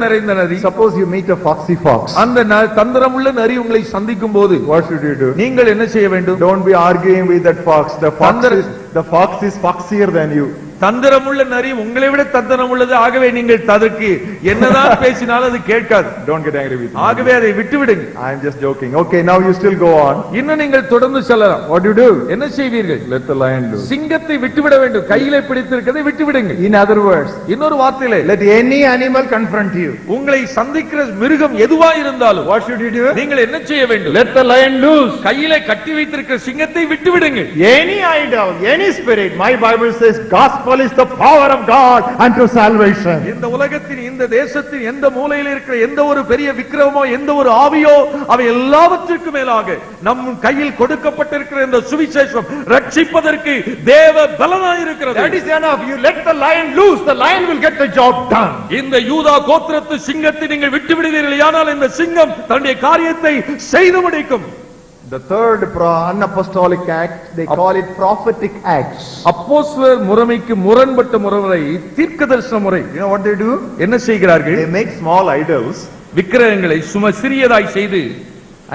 Speaker 2: நிறைந்த நரி.
Speaker 1: Suppose you meet a foxy fox.
Speaker 2: அந்த தந்திரமுள்ள நரி உங்களை சந்திக்கும் போது
Speaker 1: what should you do?
Speaker 2: நீங்கள் என்ன செய்ய வேண்டும்?
Speaker 1: Don't be arguing with that fox. The fox is foxier than you.
Speaker 2: தந்திரமுள்ள நரி உங்களை விட தந்திரம் உள்ளது. ஆகவே நீங்கள் அதற்கு என்னதான் பேசினாலும் அது கேட்காது.
Speaker 1: Don't get angry with me.
Speaker 2: ஆகவே அதை விட்டு விடுங்க.
Speaker 1: I am just joking. Okay, now you still go on.
Speaker 2: இன்னும் நீங்கள் தொடர்ந்து செல்லலாம்.
Speaker 1: What do you do?
Speaker 2: என்ன செய்வீர்கள்?
Speaker 1: Let the lion loose.
Speaker 2: சிங்கத்தை விட்டுவிட வேண்டும். கையிலே பிடித்திருக்கிறதை விட்டு விடுங்க.
Speaker 1: In other words,
Speaker 2: இன்னொரு வார்த்தையிலே,
Speaker 1: let any animal confront you.
Speaker 2: உங்களை சந்திக்கிற மிருகம் எதுவா இருந்தாலும்
Speaker 1: what should you do?
Speaker 2: நீங்கள் என்ன செய்ய வேண்டும்?
Speaker 1: Let the lion loose.
Speaker 2: கையிலே கட்டி வைத்திருக்கிற சிங்கத்தை விட்டு விடுங்க.
Speaker 1: Any idol, any spirit, my Bible says gospel is the power of God unto salvation.
Speaker 2: இந்த உலகத்தின் இந்த தேசத்தின் எந்த மூலையில் இருக்கிற எந்த ஒரு பெரிய விக்கிரமோ எந்த ஒரு ஆவியோ அவை எல்லாவற்றிற்கும் மேலாக நம் கையில் கொடுக்கப்பட்டிருக்கிற இந்த சுவிசேஷம் ரட்சிப்பதற்கு தேவ பலனாய் இருக்கிறது.
Speaker 1: That is enough. You let the lion loose, the lion will get the job done.
Speaker 2: இந்த யூதா கோத்திரத்து சிங்கத்தை நீங்கள் விட்டு விடுவீர்களானால் இந்த சிங்கம் தன்னுடைய காரியத்தை செய்து முடிக்கும்.
Speaker 1: The third unapostolic act, they call it prophetic acts.
Speaker 2: அப்போஸ்தலர் முறைமைக்கு முரண்பட்ட முறை தீர்க்கதரிசன முறை.
Speaker 1: You know what they do?
Speaker 2: என்ன செய்கிறார்கள்?
Speaker 1: They make small idols,
Speaker 2: விக்கிரகங்களை சிறியதாய் செய்து,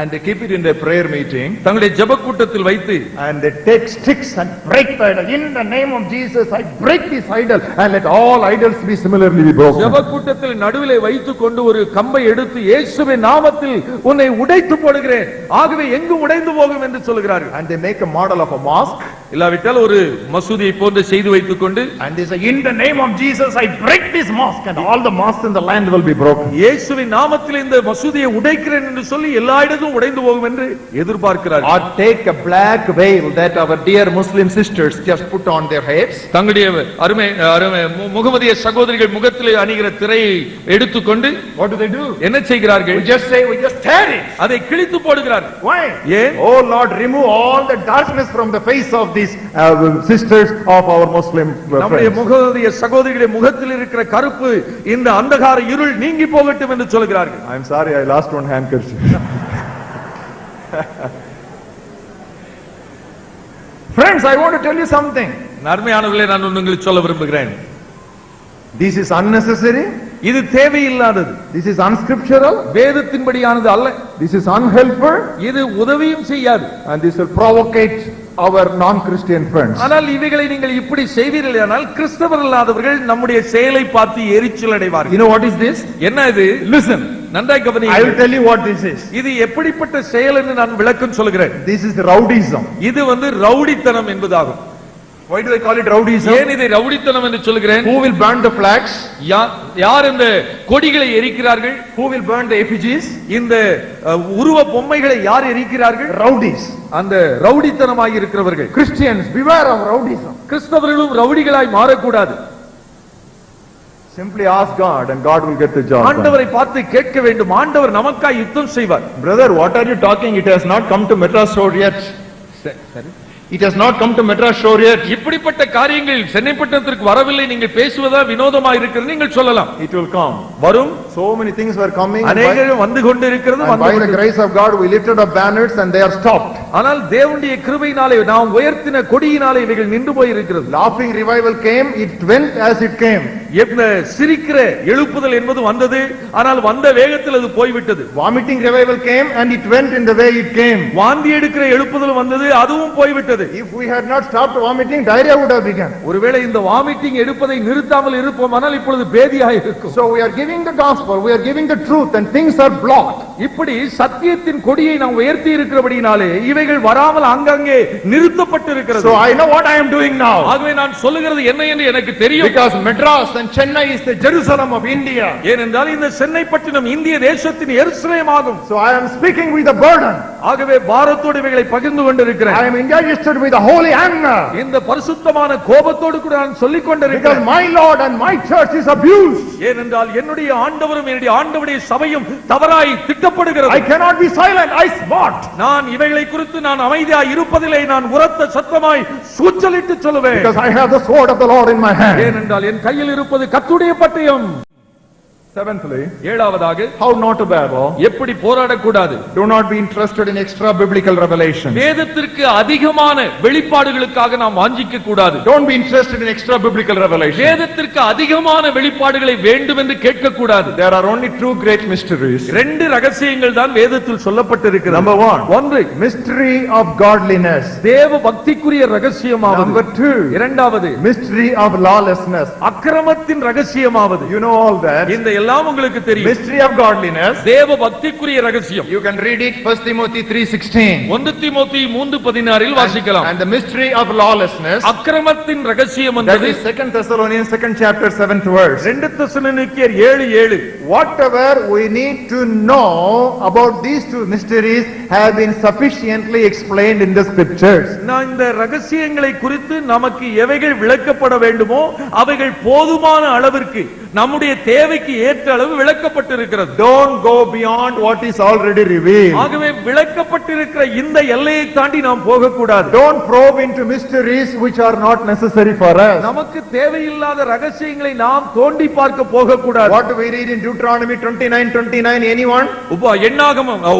Speaker 1: and they keep it in their prayer meeting,
Speaker 2: தங்களுடைய ஜெப கூட்டத்தில் வைத்து,
Speaker 1: and they take sticks and break the idol. In the name of Jesus, I break this idol and let all idols be similarly be broken.
Speaker 2: ஜெப கூட்டத்தில் நடுவிலே வைத்துக் கொண்டு ஒரு கம்பை எடுத்து இயேசுவின் நாமத்தில் உன்னை உடைத்து போடுகிறேன், ஆகவே எங்கும் உடைந்து போகும் என்று சொல்கிறார்கள்.
Speaker 1: And they make a model of a mosque,
Speaker 2: இல்லாவிட்டால் ஒரு மசூதியை போன்று செய்து வைத்துக் கொண்டு,
Speaker 1: and they say, in the name of Jesus, I break this mosque, and all the mosques in the land will be broken.
Speaker 2: இயேசுவின் நாமத்தில் இந்த மசூதியை உடைக்கிறேன் என்று சொல்லி எல்லா இடமும் உடைந்து போகும் என்று எதிர்பார்க்கிறார்கள்.
Speaker 1: Or take a black veil that our dear Muslim sisters just put on their heads.
Speaker 2: தங்களுடைய அருமை முகமதிய சகோதரிகள் முகத்திலே அணிகிற திரையை எடுத்துக்கொண்டு,
Speaker 1: what do they do?
Speaker 2: என்ன செய்கிறார்கள்?
Speaker 1: We just tear it.
Speaker 2: அதை கிழித்து போடுகிறார்கள்.
Speaker 1: Why?
Speaker 2: ஏன்?
Speaker 1: Oh Lord, remove all the darkness from the face of these sisters of our Muslim
Speaker 2: நம்முடைய
Speaker 1: friends.
Speaker 2: முகமதிய சகோதரிகளுடைய முகத்தில் இருக்கிற கருப்பு இந்த அந்தகார இருள் நீங்கி போகட்டும் என்று சொல்கிறார்கள்.
Speaker 1: I am sorry, I lost one handkerchief. Friends, I want to tell you something.
Speaker 2: அருமையானவர்களே, நான் உங்களுக்கு சொல்ல விரும்புகிறேன்.
Speaker 1: This is unnecessary.
Speaker 2: இது தேவையில்லாதது.
Speaker 1: This is unscriptural.
Speaker 2: வேதத்தின்படியானது அல்ல.
Speaker 1: This is unhelpful.
Speaker 2: இது உதவியும் செய்யாது.
Speaker 1: And this will provocate our non-Christian friends.
Speaker 2: ஆனால் இவைகளை நீங்கள் இப்படி செய்வீர்களானால் கிறிஸ்தவர் அல்லாதவர்கள் நம்முடைய செயலை பார்த்து எரிச்சல் அடைவார்கள்.
Speaker 1: You know what is this?
Speaker 2: என்ன இது?
Speaker 1: Listen.
Speaker 2: நன்றாய் கவனியுங்கள்.
Speaker 1: I will tell you what this is.
Speaker 2: இது எப்படிப்பட்ட செயல் என்று நான் விளக்கம் சொல்கிறேன்.
Speaker 1: This is rowdyism.
Speaker 2: இது ரவுடித்தனம் என்பதாகும்.
Speaker 1: Why do I call it rowdyism?
Speaker 2: ஏன் இதை ரவுடித்தனம் என்று சொல்கிறேன்?
Speaker 1: Who will burn the flags?
Speaker 2: யார் இந்த கொடிகளை எரிக்கிறார்கள்?
Speaker 1: Who will burn the effigies?
Speaker 2: இந்த உருவ பொம்மைகளை யார் எரிக்கிறார்கள்?
Speaker 1: Rowdies.
Speaker 2: அந்த ரவுடித்தனமாய் இருக்கிறவர்கள்.
Speaker 1: Christians, beware of rowdyism.
Speaker 2: கிறிஸ்தவர்களும் ரவுடிகளாய் மாறக்கூடாது.
Speaker 1: Simply ask God and God will get the job done.
Speaker 2: ஆண்டவரை பார்த்து கேட்க வேண்டும். ஆண்டவர் நமக்காய் யுத்தம் செய்வார்.
Speaker 1: Brother, what are you talking? It has not come to Madras shore yet. It has not come to Madras shore yet.
Speaker 2: இப்படிப்பட்ட காரியங்கள் சென்னைப்பட்டணத்திற்கு வரவில்லை. நீங்கள் பேசுவதா வினோதமா இருக்கிறது நீங்கள் சொல்லலாம்.
Speaker 1: It will come.
Speaker 2: வரும்.
Speaker 1: So many things were coming.
Speaker 2: அநேகம் வந்து கொண்டிருக்கிறது.
Speaker 1: By the grace of God we lifted up banners and they are stopped.
Speaker 2: ஆனால் தேவனுடைய கிருபையினாலே நாம் உயர்த்தின கொடியினாலே இவைகள் நின்று போய் இருக்கிறது.
Speaker 1: Laughing revival came, it went as it came.
Speaker 2: சிரிக்கிற எழுப்புதல் என்பது வந்தது, ஆனால் வந்த வேகத்தில் அது போய்விட்டது.
Speaker 1: Vomiting revival came and it went in the way it came.
Speaker 2: வாந்தி எடுக்கிற எழுப்புதல் வந்தது, அதுவும் போய்விட்டது.
Speaker 1: If we had not stopped vomiting, diarrhea would have begun.
Speaker 2: ஒருவேளை இந்த வாமிட்டிங் எடுப்பதை நிறுத்தாமல் இருப்போமானால் இப்பொழுது பேதியாக இருக்கும்.
Speaker 1: So we are giving the gospel for we are giving the truth and things are blocked.
Speaker 2: இப்படி சத்தியத்தின் கொடியை நாம் உயர்த்தி இருக்கிறபடினாலே இவைகள் வராமல் அங்கங்கே நிறுத்தப்பட்டிருக்கிறது.
Speaker 1: So I know what I am doing now.
Speaker 2: ஆகவே நான் சொல்லுகிறது என்ன என்று எனக்கு தெரியும்.
Speaker 1: Because Madras and Chennai is the Jerusalem of India.
Speaker 2: ஏனென்றால் இந்த சென்னை பட்டணம் இந்திய தேசத்தின் எருசலேம் ஆகும்.
Speaker 1: So I am speaking with a burden.
Speaker 2: ஆகவே பாரத்தோடு இவைகளை பகிர்ந்து கொண்டிருக்கிறேன்.
Speaker 1: I am engaged with a holy anger.
Speaker 2: இந்த பரிசுத்தமான கோபத்தோடு கூட நான் சொல்லிக் கொண்டிருக்கிறேன்.
Speaker 1: Because my Lord and my church is abused.
Speaker 2: ஏனென்றால் என்னுடைய ஆண்டவரும் என்னுடைய ஆண்டவருடைய சபையும் தவறாய் திட்டப்படுகிறது.
Speaker 1: I cannot be silent. I smart.
Speaker 2: நான் இவைகளை குறித்து நான் அமைதியாய் இருப்பதில்லை. நான் உரத்த சத்தமாய் கூச்சலிட்டு சொல்லுவேன்.
Speaker 1: Because I have the sword of the Lord in my hand.
Speaker 2: ஏனென்றால் என் கையில் இருப்பது கர்த்தருடைய பட்டயம்.
Speaker 1: Seventhly,
Speaker 2: ஏழாவதாக
Speaker 1: how not to battle.
Speaker 2: எப்படி போராடக்கூடாது.
Speaker 1: Do not be interested in extra biblical revelation.
Speaker 2: வேதத்திற்கு அதிகமான வெளிப்பாடுகளுக்காக நாம் வாஞ்சிக்க கூடாது.
Speaker 1: Don't be interested in extra biblical revelation.
Speaker 2: வேதத்திற்கு அதிகமான வெளிப்பாடுகளை வேண்டும் என்று கேட்க கூடாது.
Speaker 1: There are only two great mysteries.
Speaker 2: ரெண்டு ரகசியங்கள் தான் வேதத்தில் சொல்லப்பட்டிருக்கிறது.
Speaker 1: Number one,
Speaker 2: ஒன்று
Speaker 1: mystery of godliness.
Speaker 2: தேவ பக்திக்குரிய ரகசியமாவது.
Speaker 1: Number two,
Speaker 2: இரண்டாவது
Speaker 1: mystery of lawlessness.
Speaker 2: அக்கிரமத்தின் ரகசியமாவது.
Speaker 1: You know all that.
Speaker 2: இந்த எல்லாம் உங்களுக்கு தெரியும்.
Speaker 1: Mystery of godliness.
Speaker 2: தேவ பக்திக்குரிய ரகசியம்.
Speaker 1: You can read it 1 Timothy 3:16.
Speaker 2: 1 தீமோத்தேயு 3:16 வாசிக்கலாம்.
Speaker 1: And the mystery of lawlessness.
Speaker 2: அக்கிரமத்தின் ரகசியம்
Speaker 1: That
Speaker 2: என்பது
Speaker 1: is 2 Thessalonians 2nd chapter 7th verse.
Speaker 2: 2 தெசலோனிக்கேயர் 7:7.
Speaker 1: Whatever we need to know about these two mysteries have been sufficiently explained in the scriptures.
Speaker 2: நான் இந்த ரகசியங்களை குறித்து நமக்கு எவைகள் விளக்கப்பட வேண்டுமோ அவைகள் போதுமான அளவிற்கு நம்முடைய தேவைக்கு ஏற்ற அளவு விளக்கப்பட்டிருக்கிறது.
Speaker 1: Don't go beyond what is already revealed.
Speaker 2: ஆகவே விளக்கப்பட்டிருக்கிற இந்த எல்லையை தாண்டி நாம் போக கூடாது.
Speaker 1: Don't probe into mysteries which are not necessary for us.
Speaker 2: நமக்கு தேவையில்லாத ரகசியங்களை நாம் தோண்டி பார்க்க போக கூடாது.
Speaker 1: What do we read in Deuteronomy 29:29? Anyone?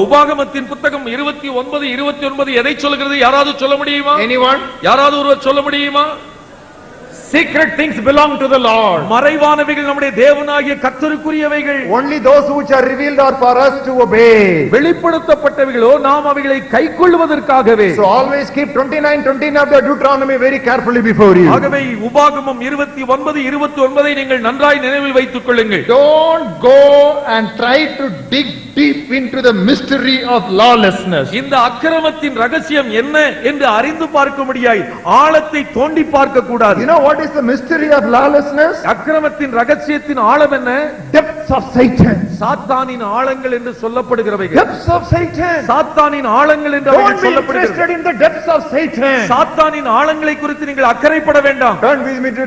Speaker 2: உபாகமத்தின் புத்தகம் 29:29 எதை சொல்கிறது? யாராவது சொல்ல முடியுமா?
Speaker 1: Anyone?
Speaker 2: யாராவது ஒருவர் சொல்ல முடியுமா?
Speaker 1: Secret things belong to the Lord.
Speaker 2: மறைவானவைகள் நம்முடைய தேவனாகிய கர்த்தருக்குரியவைகள்.
Speaker 1: Only those which are revealed are for us to obey.
Speaker 2: வெளிப்படுத்தப்பட்டவைகளோ நாம் அவைகளை கைக்கொள்வதற்காகவே.
Speaker 1: So always keep 29:29 of the Deuteronomy very carefully before you.
Speaker 2: ஆகவே உபாகமம் 29:29 நீங்கள் நன்றாய் நினைவில் வைத்துக் கொள்ளுங்கள்.
Speaker 1: Don't go and try to dig deep into the mystery of lawlessness.
Speaker 2: இந்த அக்கிரமத்தின் ரகசியம் என்ன என்று அறிந்து பார்க்க முடியாய் ஆழத்தை தோண்டி பார்க்க கூடாது.
Speaker 1: You know what is the mystery of lawlessness?
Speaker 2: அக்கிரமத்தின் ரகசியத்தின் ஆழம் என்ன?
Speaker 1: Depths of Satan.
Speaker 2: சாத்தானின் ஆழங்கள் என்று சொல்லப்படுகிறவைகள்.
Speaker 1: Depths of Satan.
Speaker 2: சாத்தானின் ஆழங்கள் என்று
Speaker 1: Don't be interested in the depths of Satan.
Speaker 2: சாத்தானின் ஆழங்களை குறித்து நீங்கள் அக்கறைப்பட வேண்டாம்.
Speaker 1: Turn with me to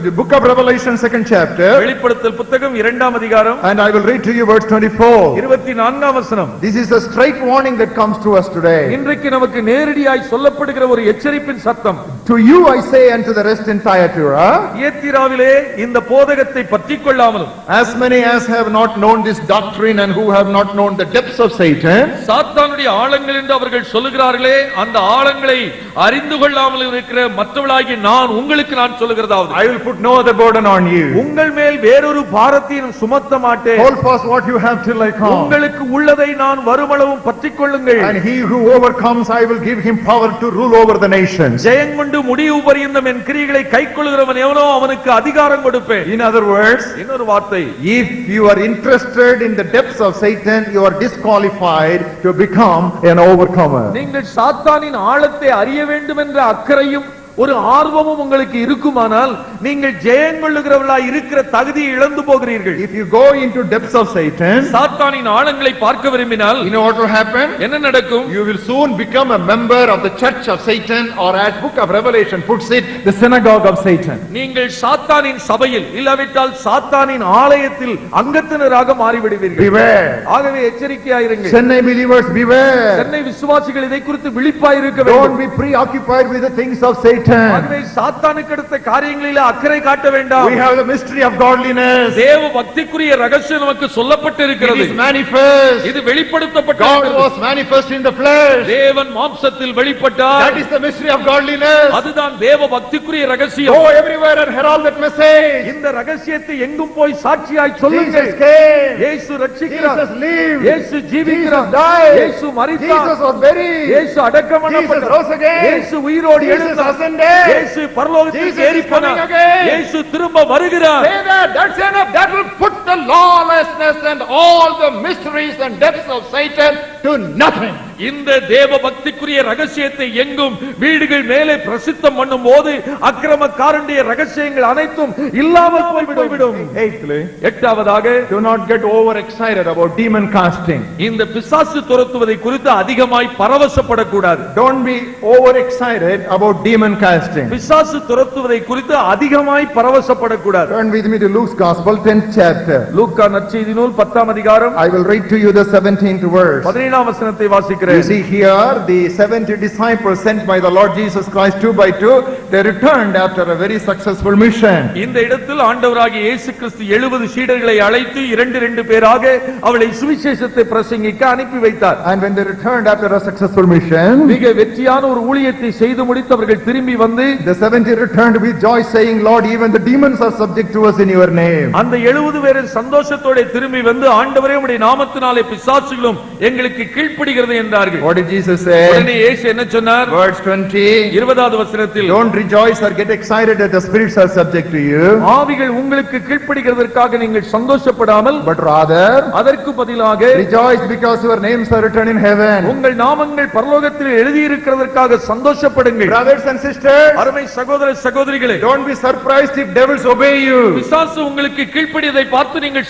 Speaker 1: the book of Revelation 2nd chapter.
Speaker 2: வெளிப்படுத்தல் புத்தகம் 2ஆம் அதிகாரம்.
Speaker 1: And I will read to you verse 24.
Speaker 2: 24ஆம் வசனம்.
Speaker 1: This is a straight warning that comes to us today.
Speaker 2: இன்றைக்கு நமக்கு நேரடியாய் சொல்லப்படுகிற ஒரு எச்சரிப்பின் சத்தம்.
Speaker 1: To you I say and to the rest in Thyatira.
Speaker 2: தியத்திராவிலே இந்த போதகத்தை பற்றிக் கொள்ளாமலும்.
Speaker 1: As many as have not known this doctrine and who have not known the depths of Satan.
Speaker 2: சாத்தானுடைய ஆழங்கள் என்று அவர்கள் சொல்லுகிறார்களே அந்த ஆழங்களை அறிந்து கொள்ளாமல் இருக்கிற மற்றவர்களாகிய நான் உங்களுக்கு நான் சொல்லுகிறதாவது.
Speaker 1: I will put no other burden on you.
Speaker 2: உங்கள் மேல் வேறொரு பாரத்தையும் சுமத்த மாட்டேன்.
Speaker 1: Hold fast what you have till I come.
Speaker 2: உங்களுக்கு உள்ளதை நான் வருமளவும் பற்றிக் கொள்ளுங்கள்.
Speaker 1: And he who overcomes I will give him power to rule over the nations.
Speaker 2: ஜெயங்கொண்டு முடிவு பரியந்தம் என் கிரியைகளை கைக்கொள்கிறவன் எவனோ அவனுக்கு அதிகாரம் கொடுப்பேன்.
Speaker 1: In other words,
Speaker 2: இன்னொரு வார்த்தை,
Speaker 1: if you are interested in the depths of Satan, you are disqualified to become an overcomer.
Speaker 2: நீங்கள் சாத்தானின் ஆழத்தை அறிய வேண்டும் என்ற அக்கறையும் ஒரு ஆர்வமும் உங்களுக்கு இருக்குமானால் நீங்கள் ஜெயங்கொள்ளுகிறவர்களாய் இருக்கிற தகுதியை இழந்து போகிறீர்கள்.
Speaker 1: If you go into depths of Satan,
Speaker 2: சாத்தானின் ஆழங்களை பார்க்க விரும்பினால்
Speaker 1: you know what will happen?
Speaker 2: என்ன நடக்கும்?
Speaker 1: You will soon become a member of the church of Satan, or as book of Revelation puts it, the synagogue of Satan.
Speaker 2: நீங்கள் சாத்தானின் சபையில் இல்லாவிட்டால் சாத்தானின் ஆலயத்தில் அங்கத்தினராக மாறிவிடுவீர்கள்.
Speaker 1: Beware.
Speaker 2: ஆகவே எச்சரிக்கையாயிருங்கள்.
Speaker 1: Chennai believers, beware.
Speaker 2: சென்னை விசுவாசிகள் இதை குறித்து விழிப்பாய் இருக்க வேண்டும்.
Speaker 1: Don't be preoccupied with the things of Satan.
Speaker 2: ஆகவே சாத்தானுக்கு அடுத்த காரியங்களில் அக்கறை காட்ட வேண்டாம்.
Speaker 1: We have the mystery of godliness.
Speaker 2: தேவ பக்திக்குரிய ரகசியம் நமக்கு சொல்லப்பட்டிருக்கிறது.
Speaker 1: It is manifest.
Speaker 2: இது வெளிப்படுத்தப்பட்டது.
Speaker 1: God was manifest in the flesh.
Speaker 2: தேவன் மாம்சத்தில் வெளிப்பட்டார்.
Speaker 1: That is the mystery of godliness.
Speaker 2: அதுதான் தேவ பக்திக்குரிய ரகசியம்.
Speaker 1: Go everywhere and herald that message.
Speaker 2: இந்த ரகசியத்தை எங்கும் போய் சாட்சியாய் சொல்லுங்கள்.
Speaker 1: Jesus came.
Speaker 2: இயேசு ரட்சிக்கிறார்.
Speaker 1: Jesus lived.
Speaker 2: இயேசு ஜீவிக்கிறார்.
Speaker 1: Jesus died.
Speaker 2: இயேசு மரித்தார்.
Speaker 1: Jesus was buried.
Speaker 2: இயேசு அடக்கம் பண்ணப்பட்டார்.
Speaker 1: Jesus rose again.
Speaker 2: இயேசு உயிரோடு எழுந்தார். இயேசு பரலோகத்துக்கு ஏறி போனார். இயேசு திரும்ப வருகிறார்.
Speaker 1: Say that. That's enough. That will put the the lawlessness and all the mysteries and depths of Satan to nothing.
Speaker 2: இந்த தேவ பக்திக்குரிய ரகசியத்தை எங்கும் வீடுகள் மேலே பிரசித்தம் பண்ணும் போது அக்கிரமக்காரனுடைய ரகசியங்கள் அனைத்தும் இல்லாமல் போய்விடும்.
Speaker 1: Eighthly,
Speaker 2: எட்டாவதாக,
Speaker 1: do not get overexcited about demon casting.
Speaker 2: இந்த பிசாசு துரத்துவதை குறித்து அதிகமாய் பரவசப்படக்கூடாது.
Speaker 1: Don't be overexcited about demon casting.
Speaker 2: பிசாசு துரத்துவதை குறித்து அதிகமாய் பரவசப்படக்கூடாது.
Speaker 1: Turn with me to Luke's Gospel, 10th chapter.
Speaker 2: லூக்கா நற்செய்தி நூல் 10ஆம் அதிகாரம்,
Speaker 1: I will read to you the 17th verse.
Speaker 2: 17ஆம் வசனத்தை வாசிக்கிறேன்.
Speaker 1: You see here, the 70 disciples sent by the Lord Jesus Christ 2 by 2, they returned after a very successful mission.
Speaker 2: இந்த இடத்தில் ஆண்டவராகிய இயேசு கிறிஸ்து 70 சீடர்களை அழைத்து 2 பேராக அவளை சுவிசேஷத்தை பிரசங்கிக்க அனுப்பி வைத்தார்.
Speaker 1: And when they returned after a successful mission,
Speaker 2: மிக வெற்றியான ஒரு ஊழியத்தை செய்து முடித்து அவர்கள் திரும்பி வந்து
Speaker 1: the 70 returned with joy, saying, Lord, even the demons are subject to us in your name.
Speaker 2: அந்த 70 பேர் சந்தோஷத்தோட திரும்பி வந்து, ஆண்டவரே உம்முடைய நாமத்தினாலே பிசாசுகளும் எங்களுக்கு கீழ்ப்படிகிறது என்றார்கள்.
Speaker 1: What did Jesus say?
Speaker 2: உடனே இயேசு என்ன சொன்னார்?
Speaker 1: Verse 20,
Speaker 2: 20வது வசனத்தில்,
Speaker 1: don't rejoice or get excited that the spirits are subject to you,
Speaker 2: ஆவிகள் உங்களுக்கு கீழ்ப்படிகிறதற்காக நீங்கள் சந்தோஷப்படாமல்,
Speaker 1: but rather
Speaker 2: அதற்கு பதிலாக
Speaker 1: rejoice because your names are written in heaven.
Speaker 2: உங்கள் நாமங்கள் பரலோகத்தில் எழுதியிருக்கிறதற்காக சந்தோஷப்படுங்கள்.
Speaker 1: Brothers and sisters,
Speaker 2: அருமை சகோதர சகோதரிகளே,
Speaker 1: don't be surprised if devils obey you.
Speaker 2: பிசாசு உங்களுக்கு கீழ்ப்படியதை பார்த்து நீங்கள்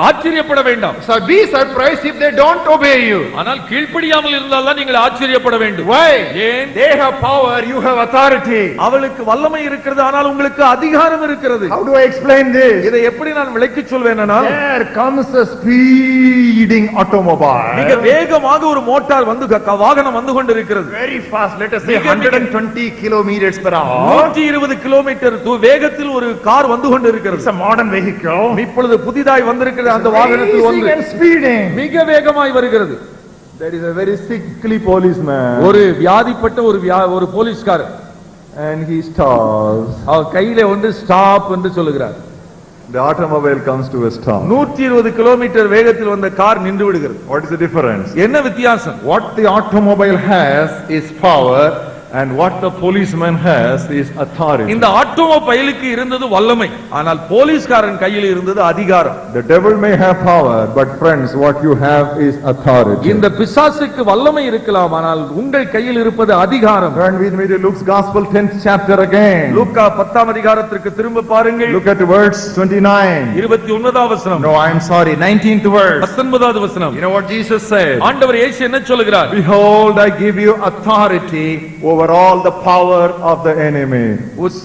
Speaker 2: ஆச்சரியப்பட வேண்டாம்.
Speaker 1: So be surprised if they don't obey you.
Speaker 2: ஆனால் கீழ்ப்படியாமல் இருந்தால் தான் நீங்கள் ஆச்சரியப்பட வேண்டும்.
Speaker 1: Why?
Speaker 2: ஏன்?
Speaker 1: They have power, you have authority.
Speaker 2: அவளுக்கு வல்லமை இருக்கிறது, ஆனால் உங்களுக்கு அதிகாரம் இருக்கிறது.
Speaker 1: How do I explain this?
Speaker 2: இதை எப்படி நான் விளக்கிச் சொல்வேனால்,
Speaker 1: There comes a speeding automobile.
Speaker 2: மிக வேகமாக ஒரு மோட்டார் வந்து வாகனம் வந்து கொண்டிருக்கிறது.
Speaker 1: Very fast, let us say 120 kilometers per hour.
Speaker 2: 120 kilometre வேகத்தில் ஒரு கார் வந்து கொண்டிருக்கிறது.
Speaker 1: It's a modern vehicle.
Speaker 2: இப்பொழுது புதிதாய் வந்திருக்கிற அந்த வாகனத்தில் வந்து
Speaker 1: and speeding.
Speaker 2: மிக வேகமாய் வருகிறது.
Speaker 1: There is a very sickly policeman.
Speaker 2: ஒரு வியாதிப்பட்ட ஒரு போலீஸ்காரர்,
Speaker 1: and he stops.
Speaker 2: அவர் கையில ஒன்று ஸ்டாப் என்று சொல்லுகிறார்.
Speaker 1: The automobile comes to a stop.
Speaker 2: 120 kilometre வேகத்தில் வந்த கார் நின்று விடுகிறது.
Speaker 1: What is the difference?
Speaker 2: என்ன வித்தியாசம்?
Speaker 1: What the automobile has is power, and what the policeman has is authority.
Speaker 2: இந்த ஆட்டோமொபைலுக்கு இருந்தது வல்லமை, ஆனால் போலீஸ்காரன் கையில் இருந்தது அதிகாரம்.
Speaker 1: The devil may have power, but friends, what you have is authority.
Speaker 2: இந்த பிசாசுக்கு வல்லமை இருக்கலாம், ஆனால் உங்கள் கையில் இருப்பது அதிகாரம்.
Speaker 1: Turn with me to Luke's Gospel, 10th chapter again.
Speaker 2: லூக்கா 10ஆம் அதிகாரத்திற்கு திரும்ப பாருங்கள்.
Speaker 1: Look at verse 29.
Speaker 2: 29வது வசனம்.
Speaker 1: No, I am sorry, 19th verse.
Speaker 2: 19வது வசனம்.
Speaker 1: You know what Jesus said?
Speaker 2: ஆண்டவர் இயேசு என்ன சொல்கிறார்?
Speaker 1: Behold, I give you authority over all the power of the enemy.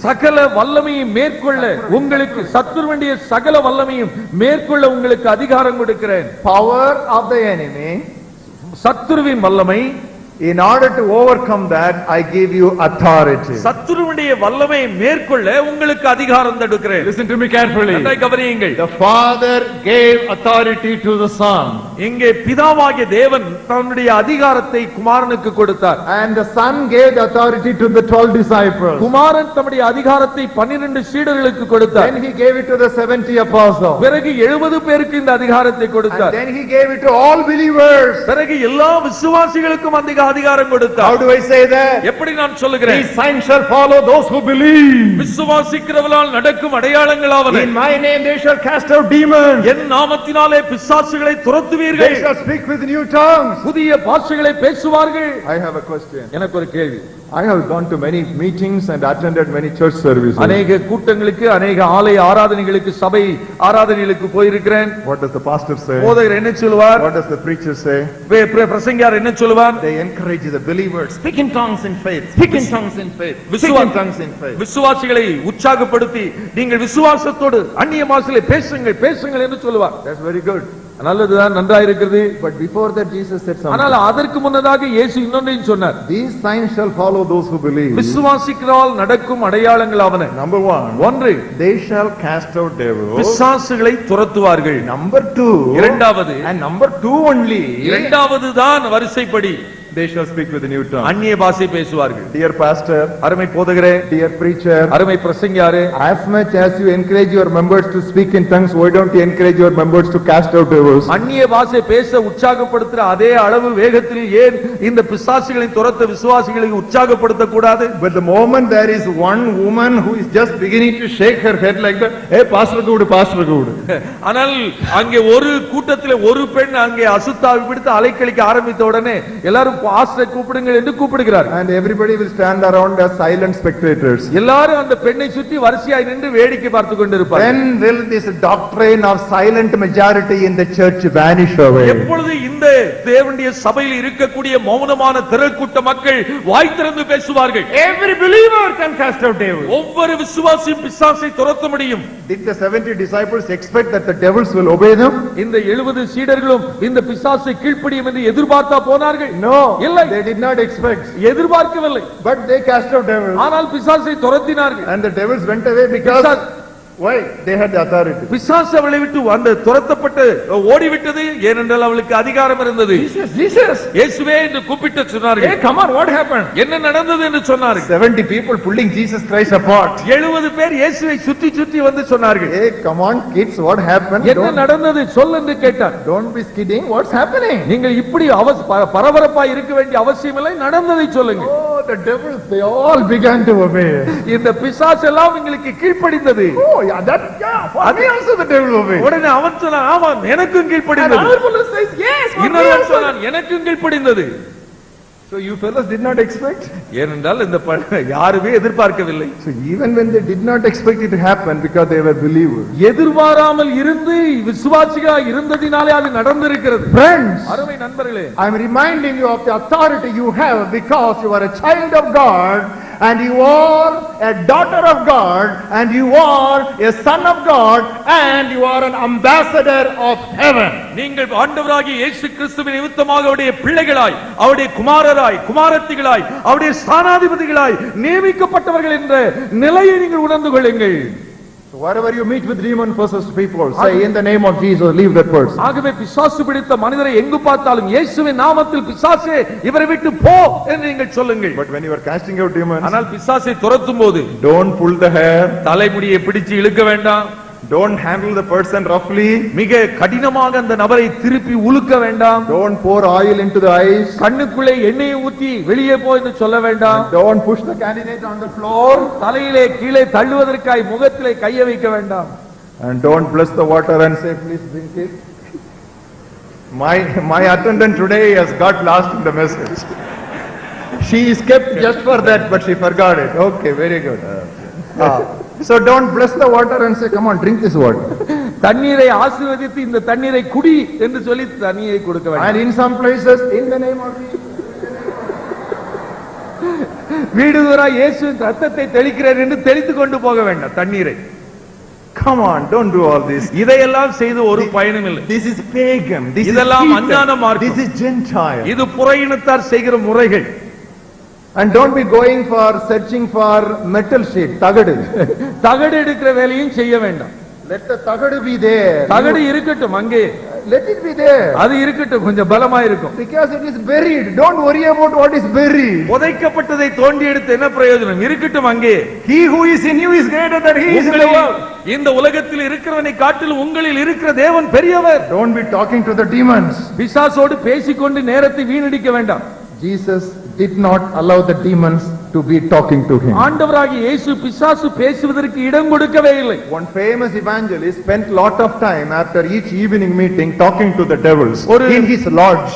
Speaker 2: சகல வல்லமையும் மேற்கொள்ள உங்களுக்கு, சத்துருவினுடைய சகல வல்லமையும் மேற்கொள்ள உங்களுக்கு அதிகாரம் கொடுக்கிறேன்.
Speaker 1: Power of the enemy.
Speaker 2: சத்துருவின் வல்லமை.
Speaker 1: In order to overcome that, I give you authority.
Speaker 2: சத்துருவினுடைய வல்லமை மேற்கொள்ள உங்களுக்கு அதிகாரம் தடுக்கிறேன்.
Speaker 1: Listen to me carefully.
Speaker 2: நன்றாய் கவனியுங்கள்.
Speaker 1: The Father gave authority to the Son.
Speaker 2: இங்கே பிதாவாகிய தேவன் தன்னுடைய அதிகாரத்தை குமாரனுக்கு கொடுத்தார்.
Speaker 1: And the Son gave the authority to the 12 disciples.
Speaker 2: குமாரன் தம்முடைய அதிகாரத்தை 12 சீடர்களுக்கு கொடுத்தார்.
Speaker 1: Then he gave it to the 70 apostles.
Speaker 2: பிறகு 70 பேருக்கு இந்த அதிகாரத்தை கொடுத்தார்.
Speaker 1: And then he gave it to all believers.
Speaker 2: பிறகு எல்லா விசுவாசிகளுக்கும் அதிகாரம் கொடுத்தார்.
Speaker 1: How do I say that?
Speaker 2: எப்படி நான் சொல்லுகிறேன்?
Speaker 1: These signs shall follow those who believe.
Speaker 2: விசுவாசிக்கிறவர்களால் நடக்கும் அடையாளங்களாவன.
Speaker 1: In my name they shall cast out demons.
Speaker 2: என் நாமத்தினாலே பிசாசுகளை துரத்துவீர்கள்.
Speaker 1: They shall speak with new tongues.
Speaker 2: புதிய பாஷைகளை பேசுவார்கள்.
Speaker 1: I have a question.
Speaker 2: எனக்கு ஒரு கேள்வி.
Speaker 1: I have gone to many meetings and attended many church services.
Speaker 2: அநேக கூட்டங்களுக்கு, அநேக ஆலய ஆராதனைகளுக்கு, சபை ஆராதனைகளுக்கு போயிருக்கிறேன்.
Speaker 1: What does the pastor say?
Speaker 2: போதகர் என்ன சொல்வார்?
Speaker 1: What does the preacher say?
Speaker 2: பிரசங்கியார் என்ன சொல்வார்?
Speaker 1: They encourage the believers, speak in tongues in faith, speak in tongues in faith, speak in tongues in faith.
Speaker 2: விசுவாசிகளை உற்சாகப்படுத்தி நீங்கள் விசுவாசத்தோடு அந்நிய பாஷையிலே பேசுங்கள் என்று சொல்வார்.
Speaker 1: That's very good.
Speaker 2: நல்லதுதான், நன்றாக இருக்கிறது.
Speaker 1: But before that Jesus said something.
Speaker 2: ஆனால் அதற்கு முன்னதாக இயேசு இன்னொன்றையும் சொன்னார்.
Speaker 1: These signs shall follow those who believe.
Speaker 2: விசுவாசிக்கிறால் நடக்கும் அடையாளங்களாவன.
Speaker 1: Number 1,
Speaker 2: ஒன்று,
Speaker 1: they shall cast out devils.
Speaker 2: பிசாசுகளை துரத்துவார்கள்.
Speaker 1: Number 2,
Speaker 2: இரண்டாவது,
Speaker 1: and number 2 only,
Speaker 2: இரண்டாவது தான் வரிசைப்படி.
Speaker 1: They shall speak with new tongues.
Speaker 2: அந்நிய பாஷை பேசுவார்கள்.
Speaker 1: Dear pastor,
Speaker 2: அருமை போதகரே,
Speaker 1: dear preacher,
Speaker 2: அருமை பிரசங்கியாரே,
Speaker 1: as much as you encourage your members to speak in tongues, why don't you encourage your members to cast out devils?
Speaker 2: அந்நிய பாஷை பேச உற்சாகப்படுத்துற அதே அளவு வேகத்தில் ஏன் இந்த பிசாசுகளை துரத்த விசுவாசிகளை உற்சாகப்படுத்த கூடாது?
Speaker 1: But the moment there is one woman who is just beginning to shake her head like that, hey pastor good, pastor good.
Speaker 2: ஆனால் அங்கே ஒரு கூட்டத்திலே ஒரு பெண் அங்கே அசுத்தாவி பிடித்து அலைக்கழிக்க ஆரம்பித்த உடனே எல்லாரும் பாஸ்டரை கூப்பிடுங்கள் என்று கூப்பிடுகிறார்கள்.
Speaker 1: And everybody will stand around as silent spectators.
Speaker 2: எல்லாரும் அந்த பெண்ணை சுற்றி வரிசையாய் நின்று வேடிக்கை பார்த்து கொண்டிருப்பார்கள்.
Speaker 1: When will this doctrine of silent majority in the church vanish away?
Speaker 2: எப்பொழுது இந்த தேவனுடைய சபையில் இருக்கக்கூடிய மௌனமான திரள் கூட்ட மக்கள் வாய் திறந்து பேசுவார்கள்?
Speaker 1: Every believer can cast out devils.
Speaker 2: ஒவ்வொரு விசுவாசியும் பிசாசை துரத்த முடியும்.
Speaker 1: Did the 70 disciples expect that the devils will obey them?
Speaker 2: இந்த 70 சீடர்களும் இந்த பிசாசை கீழ்ப்படியும் என்று எதிர்பார்த்தா போனார்கள்?
Speaker 1: No,
Speaker 2: இல்லை,
Speaker 1: they did not expect.
Speaker 2: எதிர்பார்க்கவில்லை.
Speaker 1: But they cast out devils.
Speaker 2: ஆனால் பிசாசை துரத்தினார்கள்.
Speaker 1: And the devils went away because why? They had the authority.
Speaker 2: பிசாசு அவளை விட்டு அந்த துரத்தப்பட்டு ஓடிவிட்டது ஏனென்றால் அவளுக்கு அதிகாரம் இருந்தது.
Speaker 1: Jesus,
Speaker 2: இயேசுவே என்று கூப்பிட்டு சொன்னார்கள்.
Speaker 1: hey come on, what happened?
Speaker 2: என்ன நடந்தது என்று சொன்னார்கள்.
Speaker 1: 70 people pulling Jesus Christ apart.
Speaker 2: 70 பேர் இயேசுவை சுற்றி சுற்றி வந்து சொன்னார்கள்.
Speaker 1: Hey come on kids, what happened?
Speaker 2: என்ன நடந்தது சொல் என்று கேட்டார்.
Speaker 1: Don't be kidding, what's happening?
Speaker 2: நீங்கள் இப்படி பரபரப்பாய் இருக்க வேண்டிய அவசியமில்லை, நடந்ததை சொல்லுங்க.
Speaker 1: Oh, the devils, they all began to obey.
Speaker 2: இந்த பிசாசு எல்லாம் உங்களுக்கு கீழ்ப்படிந்தது.
Speaker 1: Oh yeah, for me also the devil obeyed.
Speaker 2: உடனே அவன் சொன்னான், ஆமாம் எனக்கும் கீழ்ப்படிந்தது.
Speaker 1: Another fellow says, yes, for me
Speaker 2: இன்னொருவன்
Speaker 1: also.
Speaker 2: சொன்னான், எனக்கும் கீழ்ப்படிந்தது.
Speaker 1: So you fellows did not expect?
Speaker 2: ஏனென்றால் இந்த யாருமே எதிர்பார்க்கவில்லை.
Speaker 1: So even when they did not expect it to happen because they were believers.
Speaker 2: எதிர்பாராமல் இருந்து விசுவாசிகளாய் இருந்ததினாலே அது நடந்திருக்கிறது.
Speaker 1: Friends,
Speaker 2: அருமை நண்பர்களே,
Speaker 1: I am reminding you of the authority you have because you are a child of God and you are a daughter of God and you are a son of God and you are an ambassador of heaven.
Speaker 2: நீங்கள் ஆண்டவராகிய இயேசு கிறிஸ்துவின் நிமித்தமாக அவருடைய பிள்ளைகளாய், அவருடைய குமாரராய், குமாரத்திகளாய், அவருடைய ஸ்தானாதிபதிகளாய் நியமிக்கப்பட்டவர்கள் என்ற நிலையை நீங்கள் உணர்ந்து கொள்ளுங்கள்.
Speaker 1: So wherever you meet with demon possessed people, say in the name of Jesus, leave that person.
Speaker 2: ஆகவே பிசாசு பிடித்த மனிதரை எங்கு பார்த்தாலும் இயேசுவின் நாமத்தில் பிசாசே இவரை விட்டு போ என்று நீங்கள் சொல்லுங்கள்.
Speaker 1: But when you are casting out demons,
Speaker 2: ஆனால் பிசாசை துரத்தும் போது
Speaker 1: don't pull the hair,
Speaker 2: தலைமுடியை பிடிச்சு இழுக்க வேண்டாம்.
Speaker 1: don't handle the person roughly,
Speaker 2: மிக கடினமாக அந்த நபரை திருப்பி உலுக்க வேண்டாம்.
Speaker 1: don't pour oil into the eyes,
Speaker 2: கண்ணுக்குள்ளே எண்ணெயை ஊத்தி வெளியே போ என்று சொல்ல வேண்டாம்.
Speaker 1: don't push the candidate on the floor,
Speaker 2: தலையிலே கீழே தள்ளுவதற்காய் முகத்திலே கையை வைக்க வேண்டாம்.
Speaker 1: and don't bless the water and say please drink it. My attendant today has got lost in the message. She is kept just for that, but she forgot it. Okay, very good. So don't bless the water and say come on drink this water.
Speaker 2: தண்ணீரை ஆசீர்வதித்து இந்த தண்ணீரை குடி என்று சொல்லி தண்ணீரை கொடுக்க வேண்டாம்.
Speaker 1: And in some places in the name of Jesus,
Speaker 2: வீடுதோறா இயேசுவின் ரத்தத்தை தெளிக்கிறார் என்று தெளித்து கொண்டு போக வேண்டாம் தண்ணீரை.
Speaker 1: come on, don't do all this.
Speaker 2: இதையெல்லாம் செய்து ஒரு பயனும் இல்லை.
Speaker 1: This is pagan. This is
Speaker 2: இதெல்லாம் அஞ்ஞான
Speaker 1: heathen.
Speaker 2: மார்க்கம்.
Speaker 1: This is Gentile.
Speaker 2: இது புற இனத்தார் செய்கிற முறைகள்.
Speaker 1: And don't be going for searching for metal sheet, தகடு.
Speaker 2: தகடு எடுக்கிற வேலையும் செய்ய வேண்டாம்.
Speaker 1: Let the தகடு be there.
Speaker 2: தகடு இருக்கட்டும் அங்கே.
Speaker 1: Let it be there.
Speaker 2: அது இருக்கட்டும், கொஞ்சம் பலமா இருக்கும்.
Speaker 1: Because it is buried. Don't worry about what is buried.
Speaker 2: புதைக்கப்பட்டதை தோண்டி எடுத்து என்ன பிரயோஜனம்? இருக்கட்டும் அங்கே.
Speaker 1: He who is in you is greater than he is in the world.
Speaker 2: இந்த உலகத்தில் இருக்கிறவனை காட்டிலும் உங்களில் இருக்கிற தேவன் பெரியவர்.
Speaker 1: Don't be talking to the demons.
Speaker 2: பிசாசோடு பேசிக்கொண்டு நேரத்தை வீணடிக்க வேண்டாம்.
Speaker 1: Jesus did not allow the demons to be talking to him.
Speaker 2: ஆண்டவராகிய இயேசு பிசாசு பேசுவதற்கு இடம் கொடுக்கவே இல்லை.
Speaker 1: One famous evangelist spent lot of time after each evening meeting talking to the devils in his lodge.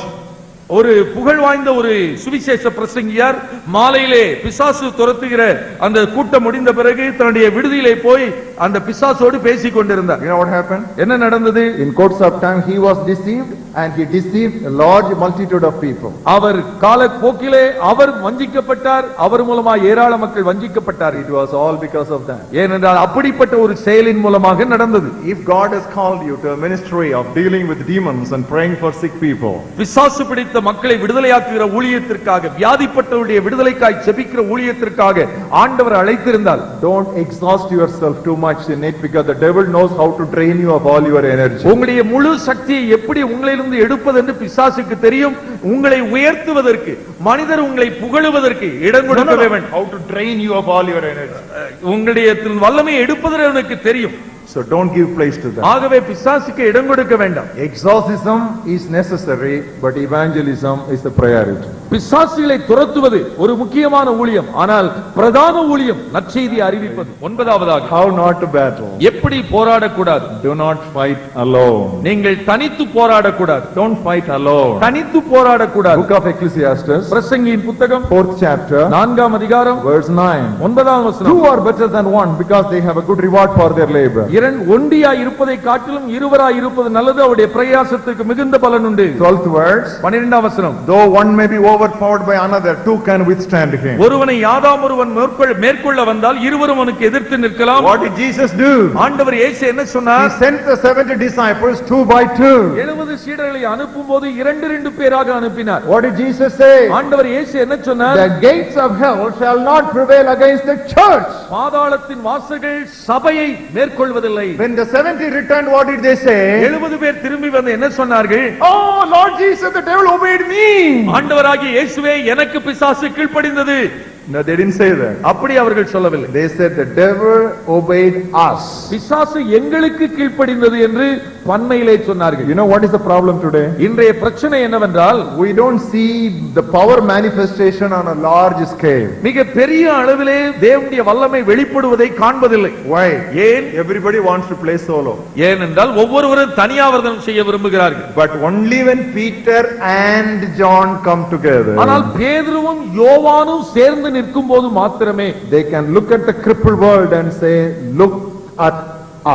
Speaker 2: ஒரு புகழ் வாய்ந்த ஒரு சுவிசேஷ பிரசங்கியார் மாலையிலே பிசாசு துரத்துகிற அந்த கூட்டம் முடிந்த பிறகு தன்னுடைய விடுதியிலே போய் அந்த பிசாசோடு பேசிக் கொண்டிருந்தார்.
Speaker 1: You know what happened?
Speaker 2: என்ன நடந்தது?
Speaker 1: In course of time he was deceived and he deceived a large multitude of people.
Speaker 2: அவர் காலப்போக்கிலே அவர் வஞ்சிக்கப்பட்டார், அவர் மூலமா ஏராள மக்கள் வஞ்சிக்கப்பட்டார்.
Speaker 1: It was all because of that.
Speaker 2: ஏனென்றால் அப்படிப்பட்ட ஒரு செயலின் மூலமாக நடந்தது.
Speaker 1: If God has called you to a ministry of dealing with demons and praying for sick people,
Speaker 2: பிசாசு பிடித்த மக்களை விடுதலையாக்குகிற ஊழியத்திற்காக, வியாதிப்பட்டவருடைய விடுதலைக்காய் ஜெபிக்கிற ஊழியத்திற்காக ஆண்டவர் அழைத்திருந்தால்,
Speaker 1: don't exhaust yourself too much in it because the devil knows how to drain you of all your energy.
Speaker 2: உங்களுடைய முழு சக்தியை எப்படி உங்களிலிருந்து இருந்து எடுப்பது என்று பிசாசுக்கு தெரியும். உங்களை உயர்த்துவதற்கு, மனிதர் உங்களை புகழுவதற்கு இடம் கொடுக்கவே வேண்டும்.
Speaker 1: How to drain you of all your energy.
Speaker 2: உங்களுடைய வல்லமையை எடுப்பது அவனுக்கு தெரியும்.
Speaker 1: So don't give place to that.
Speaker 2: ஆகவே பிசாசுக்கு இடம் கொடுக்க வேண்டாம்.
Speaker 1: Exorcism is necessary, but evangelism is the priority.
Speaker 2: பிசாசுகளை துரத்துவது ஒரு முக்கியமான ஊழியம், ஆனால் பிரதான ஊழியம் நற்செய்தியை அறிவிப்பது. ஒன்பதாவதாக,
Speaker 1: How not to battle.
Speaker 2: எப்படி போராடக்கூடாது.
Speaker 1: Do not fight alone.
Speaker 2: நீங்கள் தனித்து போராடக்கூடாது.
Speaker 1: Don't fight alone.
Speaker 2: தனித்து போராடக்கூடாது.
Speaker 1: Book of Ecclesiastes,
Speaker 2: பிரசங்கியின் புத்தகம்
Speaker 1: 4th chapter,
Speaker 2: 4ஆம் அதிகாரம்
Speaker 1: verse 9.
Speaker 2: 9ஆம் வசனம்.
Speaker 1: Two are better than one because they have a good reward for their labor.
Speaker 2: ஒன்றியாய் இருப்பதை காட்டிலும் இருவராய் இருப்பது நல்லது, அவருடைய பிரயாசத்துக்கு மிகுந்த பலன் உண்டு.
Speaker 1: 12th verse,
Speaker 2: 12ஆம் வசனம்.
Speaker 1: Though one may be overpowered by another, two can withstand him.
Speaker 2: ஒருவனை யாதாம் ஒருவன் மேற்கொள்ள வந்தால் இருவரும் அவனுக்கு எதிர்த்து நிற்கலாம்.
Speaker 1: What did Jesus do?
Speaker 2: ஆண்டவர் இயேசு என்ன சொன்னார்?
Speaker 1: He sent the 70 disciples 2 by 2.
Speaker 2: 70 சீடர்களை அனுப்பும்போது 2 பேராக அனுப்பினார்.
Speaker 1: What did Jesus say?
Speaker 2: ஆண்டவர் இயேசு என்ன சொன்னார்?
Speaker 1: The gates of hell shall not prevail against the church.
Speaker 2: பாதாளத்தின் வாசல்கள் சபையை மேற்கொள்வதில்லை.
Speaker 1: When the 70 returned, what did they say?
Speaker 2: 70 பேர் திரும்பி வந்து என்ன சொன்னார்கள்?
Speaker 1: Oh Lord Jesus, the devil obeyed me.
Speaker 2: ஆண்டவராகிய இயேசுவே, எனக்கு பிசாசு கீழ்ப்படிந்தது.
Speaker 1: No, they didn't say that.
Speaker 2: அப்படி அவர்கள் சொல்லவில்லை.
Speaker 1: They said the devil obeyed us.
Speaker 2: பிசாசு எங்களுக்கு கீழ்ப்படிந்தது என்று பன்மையிலே சொன்னார்கள்.
Speaker 1: You know what is the problem today?
Speaker 2: இன்றைய பிரச்சனை என்னவென்றால்,
Speaker 1: we don't see the power manifestation on a large scale.
Speaker 2: மிக பெரிய அளவிலே தேவனுடைய வல்லமை வெளிப்படுவதை காண்பதில்லை.
Speaker 1: Why?
Speaker 2: ஏன்?
Speaker 1: Everybody wants to play solo.
Speaker 2: ஏனென்றால் ஒவ்வொருவரும் தனியாவர்தனம் செய்ய விரும்புகிறார்கள்.
Speaker 1: But only when Peter and John come together,
Speaker 2: ஆனால் பேதுருவும் யோவானும் சேர்ந்து நிற்கும் போது மாத்திரமே
Speaker 1: they can look at the crippled world and say, look at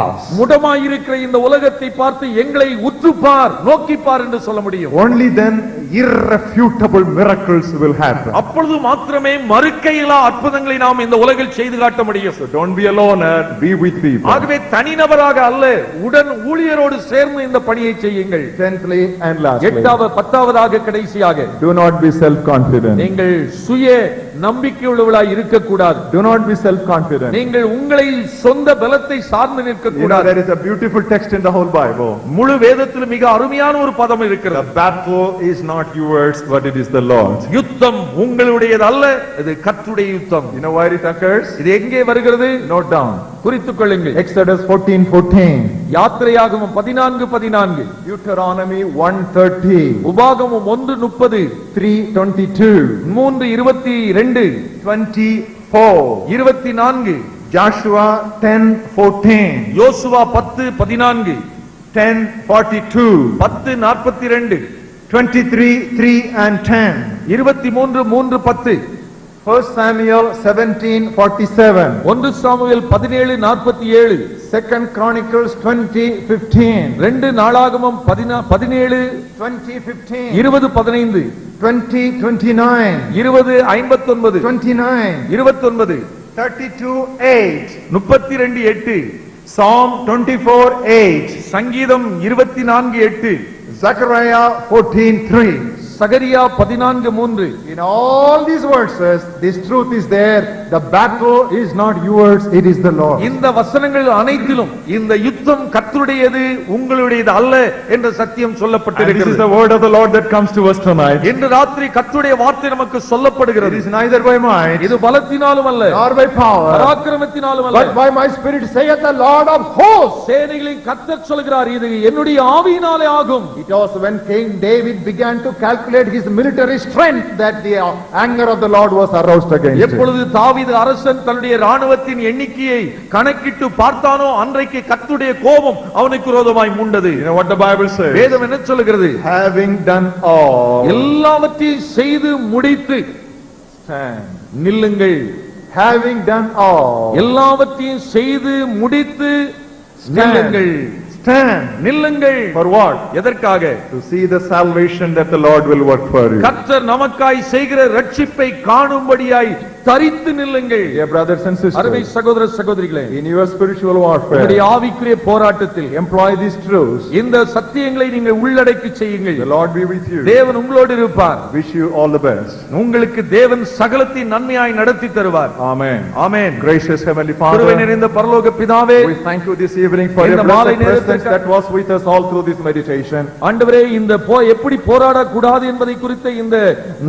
Speaker 1: us.
Speaker 2: முடமாயிருக்கிற இந்த உலகத்தை பார்த்து எங்களை உற்றுப்பார், நோக்கிப்பார் என்று சொல்ல முடியும்.
Speaker 1: Only then irrefutable miracles will happen.
Speaker 2: அப்பொழுது மாத்திரமே மறுக்கையில்லா அற்புதங்களை நாம் இந்த உலகில் செய்து காட்ட முடியும்.
Speaker 1: So don't be alone, be with people.
Speaker 2: ஆகவே தனிநபராக அல்ல, உடன் ஊழியரோடு சேர்ந்து இந்த பணியை செய்யுங்கள்.
Speaker 1: 10thly and lastly,
Speaker 2: 8வது 10வதாக கடைசியாக,
Speaker 1: do not be self confident.
Speaker 2: நீங்கள் சுய நம்பிக்கையுள்ளவர்களாய் இருக்க கூடாது.
Speaker 1: Do not be self confident.
Speaker 2: நீங்கள் உங்களை சொந்த பலத்தை சார்ந்து நிற்க கூடாது.
Speaker 1: There is a beautiful text in the whole Bible.
Speaker 2: முழு வேதத்தில் மிக அருமையான ஒரு பதம் இருக்கிறது.
Speaker 1: The battle is not yours, but it is the Lord's.
Speaker 2: யுத்தம் உங்களுடையது அல்ல, இது கர்த்தருடைய யுத்தம்.
Speaker 1: You know where it occurs?
Speaker 2: இது எங்கே வருகிறது?
Speaker 1: Note down.
Speaker 2: குறித்துக் கொள்ளுங்கள்.
Speaker 1: Exodus 14:14.
Speaker 2: யாத்திரையாகமம் 14:14.
Speaker 1: Deuteronomy 1:30.
Speaker 2: உபாகமம் 1:30.
Speaker 1: 3:22.
Speaker 2: 3:22.
Speaker 1: 24.
Speaker 2: 24.
Speaker 1: Joshua 10:14.
Speaker 2: Joshua 10:14.
Speaker 1: 10:42.
Speaker 2: 10:42.
Speaker 1: 23:3 and 10.
Speaker 2: 23:3-10.
Speaker 1: 1 Samuel 17:47.
Speaker 2: 1 Samuel 17:47.
Speaker 1: 2 Chronicles 20:15.
Speaker 2: 2 நாளாகமம் 17
Speaker 1: 20:15.
Speaker 2: 20:15.
Speaker 1: 20:29.
Speaker 2: 20:59.
Speaker 1: 29.
Speaker 2: 29.
Speaker 1: 32:8.
Speaker 2: 32:8.
Speaker 1: Psalm 24:8.
Speaker 2: சங்கீதம் 24:8.
Speaker 1: Zechariah 14:3.
Speaker 2: Zechariah 14:3.
Speaker 1: In all these verses, this truth is there. The battle is not yours, it is the Lord.
Speaker 2: இந்த வசனங்கள் அனைத்திலும் இந்த யுத்தம் கர்த்தருடையது, உங்களுடையது அல்ல என்ற சத்தியம் சொல்லப்பட்டிருக்கிறது.
Speaker 1: This is the word of the Lord that comes to us tonight.
Speaker 2: இன்று ராத்திரி கர்த்தருடைய வார்த்தை நமக்கு சொல்லப்படுகிறது.
Speaker 1: It is neither by might,
Speaker 2: இது பலத்தினாலும் அல்ல,
Speaker 1: nor by power,
Speaker 2: பராக்கிரமத்தினாலும் அல்ல,
Speaker 1: but by my spirit saith the Lord of hosts.
Speaker 2: சேனைகளின் கர்த்தர் சொல்கிறார், இது என்னுடைய ஆவியினாலே ஆகும்.
Speaker 1: It was when King David began to calculate his military strength that the anger of the Lord was aroused against him.
Speaker 2: எப்பொழுது தாவீது அரசன் தன்னுடைய ராணுவத்தின் எண்ணிக்கையை கணக்கிட்டு பார்த்தானோ அன்றைக்கு கர்த்தருடைய கோபம் அவனுக்கு விரோதமாய் மூண்டது.
Speaker 1: You know what the Bible says?
Speaker 2: வேதம் என்ன சொல்கிறது?
Speaker 1: Having done all,
Speaker 2: எல்லாவற்றையும் செய்து முடித்து
Speaker 1: stand.
Speaker 2: நில்லுங்கள்.
Speaker 1: Having done all,
Speaker 2: எல்லாவற்றையும் செய்து முடித்து நில்லுங்கள்.
Speaker 1: stand.
Speaker 2: நில்லுங்கள்.
Speaker 1: For what?
Speaker 2: எதற்காக?
Speaker 1: To see the salvation that the Lord will work for you.
Speaker 2: கர்த்தர் நமக்காய் செய்கிற ரட்சிப்பை காணும்படியாய் தரித்து நில்லுங்கள்.
Speaker 3: Dear brothers and
Speaker 2: அருமை
Speaker 3: sisters,
Speaker 2: சகோதர சகோதரிகளே,
Speaker 3: in your spiritual
Speaker 2: உங்களுடைய
Speaker 3: warfare,
Speaker 2: ஆவிக்குரிய போராட்டத்தில்
Speaker 3: employ these truths.
Speaker 2: இந்த சத்தியங்களை நீங்கள் உள்ளடக்கி செய்யுங்கள்.
Speaker 3: The Lord be with you.
Speaker 2: தேவன் உங்களோடு இருப்பார்.
Speaker 3: Wish you all the best.
Speaker 2: உங்களுக்கு தேவன் சகலத்தின் நன்மையாய் நடத்தி தருவார்.
Speaker 3: Amen.
Speaker 2: ஆமென்.
Speaker 3: Gracious Heavenly
Speaker 2: கிருபை
Speaker 3: Father,
Speaker 2: நிறைந்த பரலோக பிதாவே,
Speaker 3: we thank you this evening for your
Speaker 2: இந்த மாலை
Speaker 3: blessed presence
Speaker 2: நேரத்திற்கு
Speaker 3: that was with us all through this meditation.
Speaker 2: ஆண்டவரே, இந்த எப்படி போராடக்கூடாது என்பதை குறித்த இந்த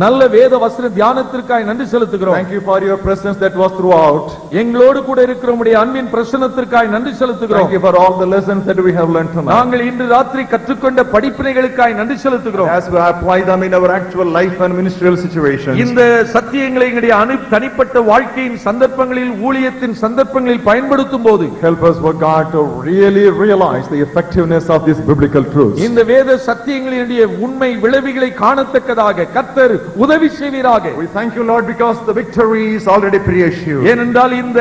Speaker 2: நல்ல வேத வசன தியானத்திற்காக நன்றி செலுத்துகிறோம்.
Speaker 3: Thank you for your presence that was throughout.
Speaker 2: எங்களோடு கூட இருக்கிற உம்முடைய அன்பின் பிரசன்னத்திற்காக நன்றி செலுத்துகிறோம்.
Speaker 3: Thank you for all the lessons that we have learned tonight.
Speaker 2: நாங்கள் இன்று ராத்திரி கற்றுக்கொண்ட படிப்பினைகளுக்காக நன்றி செலுத்துகிறோம்.
Speaker 3: As we apply them in our actual life and ministerial situations,
Speaker 2: இந்த சத்தியங்களை எங்களுடைய தனிப்பட்ட வாழ்க்கையின் சந்தர்ப்பங்களில், ஊழியத்தின் சந்தர்ப்பங்களில் பயன்படுத்தும் போது
Speaker 3: help us, for God, to really realize the effectiveness of these biblical truths.
Speaker 2: இந்த வேத சத்தியங்களினுடைய உண்மை விளைவுகளை காணத்தக்கதாக கர்த்தர் உதவி செய்வீராக.
Speaker 3: We thank you, Lord, because the victory is already pre-assured.
Speaker 2: ஏனென்றால் இந்த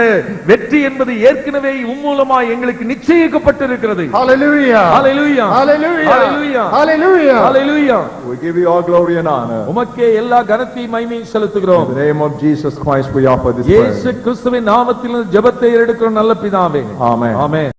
Speaker 2: வெற்றி என்பது ஏற்கனவே உம்மூலமாய் எங்களுக்கு நிச்சயிக்கப்பட்டிருக்கிறது.
Speaker 3: Hallelujah!
Speaker 2: Hallelujah,
Speaker 3: Hallelujah!
Speaker 2: Hallelujah,
Speaker 3: Hallelujah!
Speaker 2: Hallelujah.
Speaker 3: We give you all glory and honor.
Speaker 2: உமக்கே எல்லா கனத்தையும் மகிமையும் செலுத்துகிறோம்.
Speaker 3: In the name of Jesus Christ we offer this
Speaker 2: இயேசு
Speaker 3: prayer.
Speaker 2: கிறிஸ்துவின் நாமத்தில் ஜெபத்தை எடுக்கிறோம் நல்ல பிதாவே.
Speaker 3: Amen.
Speaker 2: ஆமென்.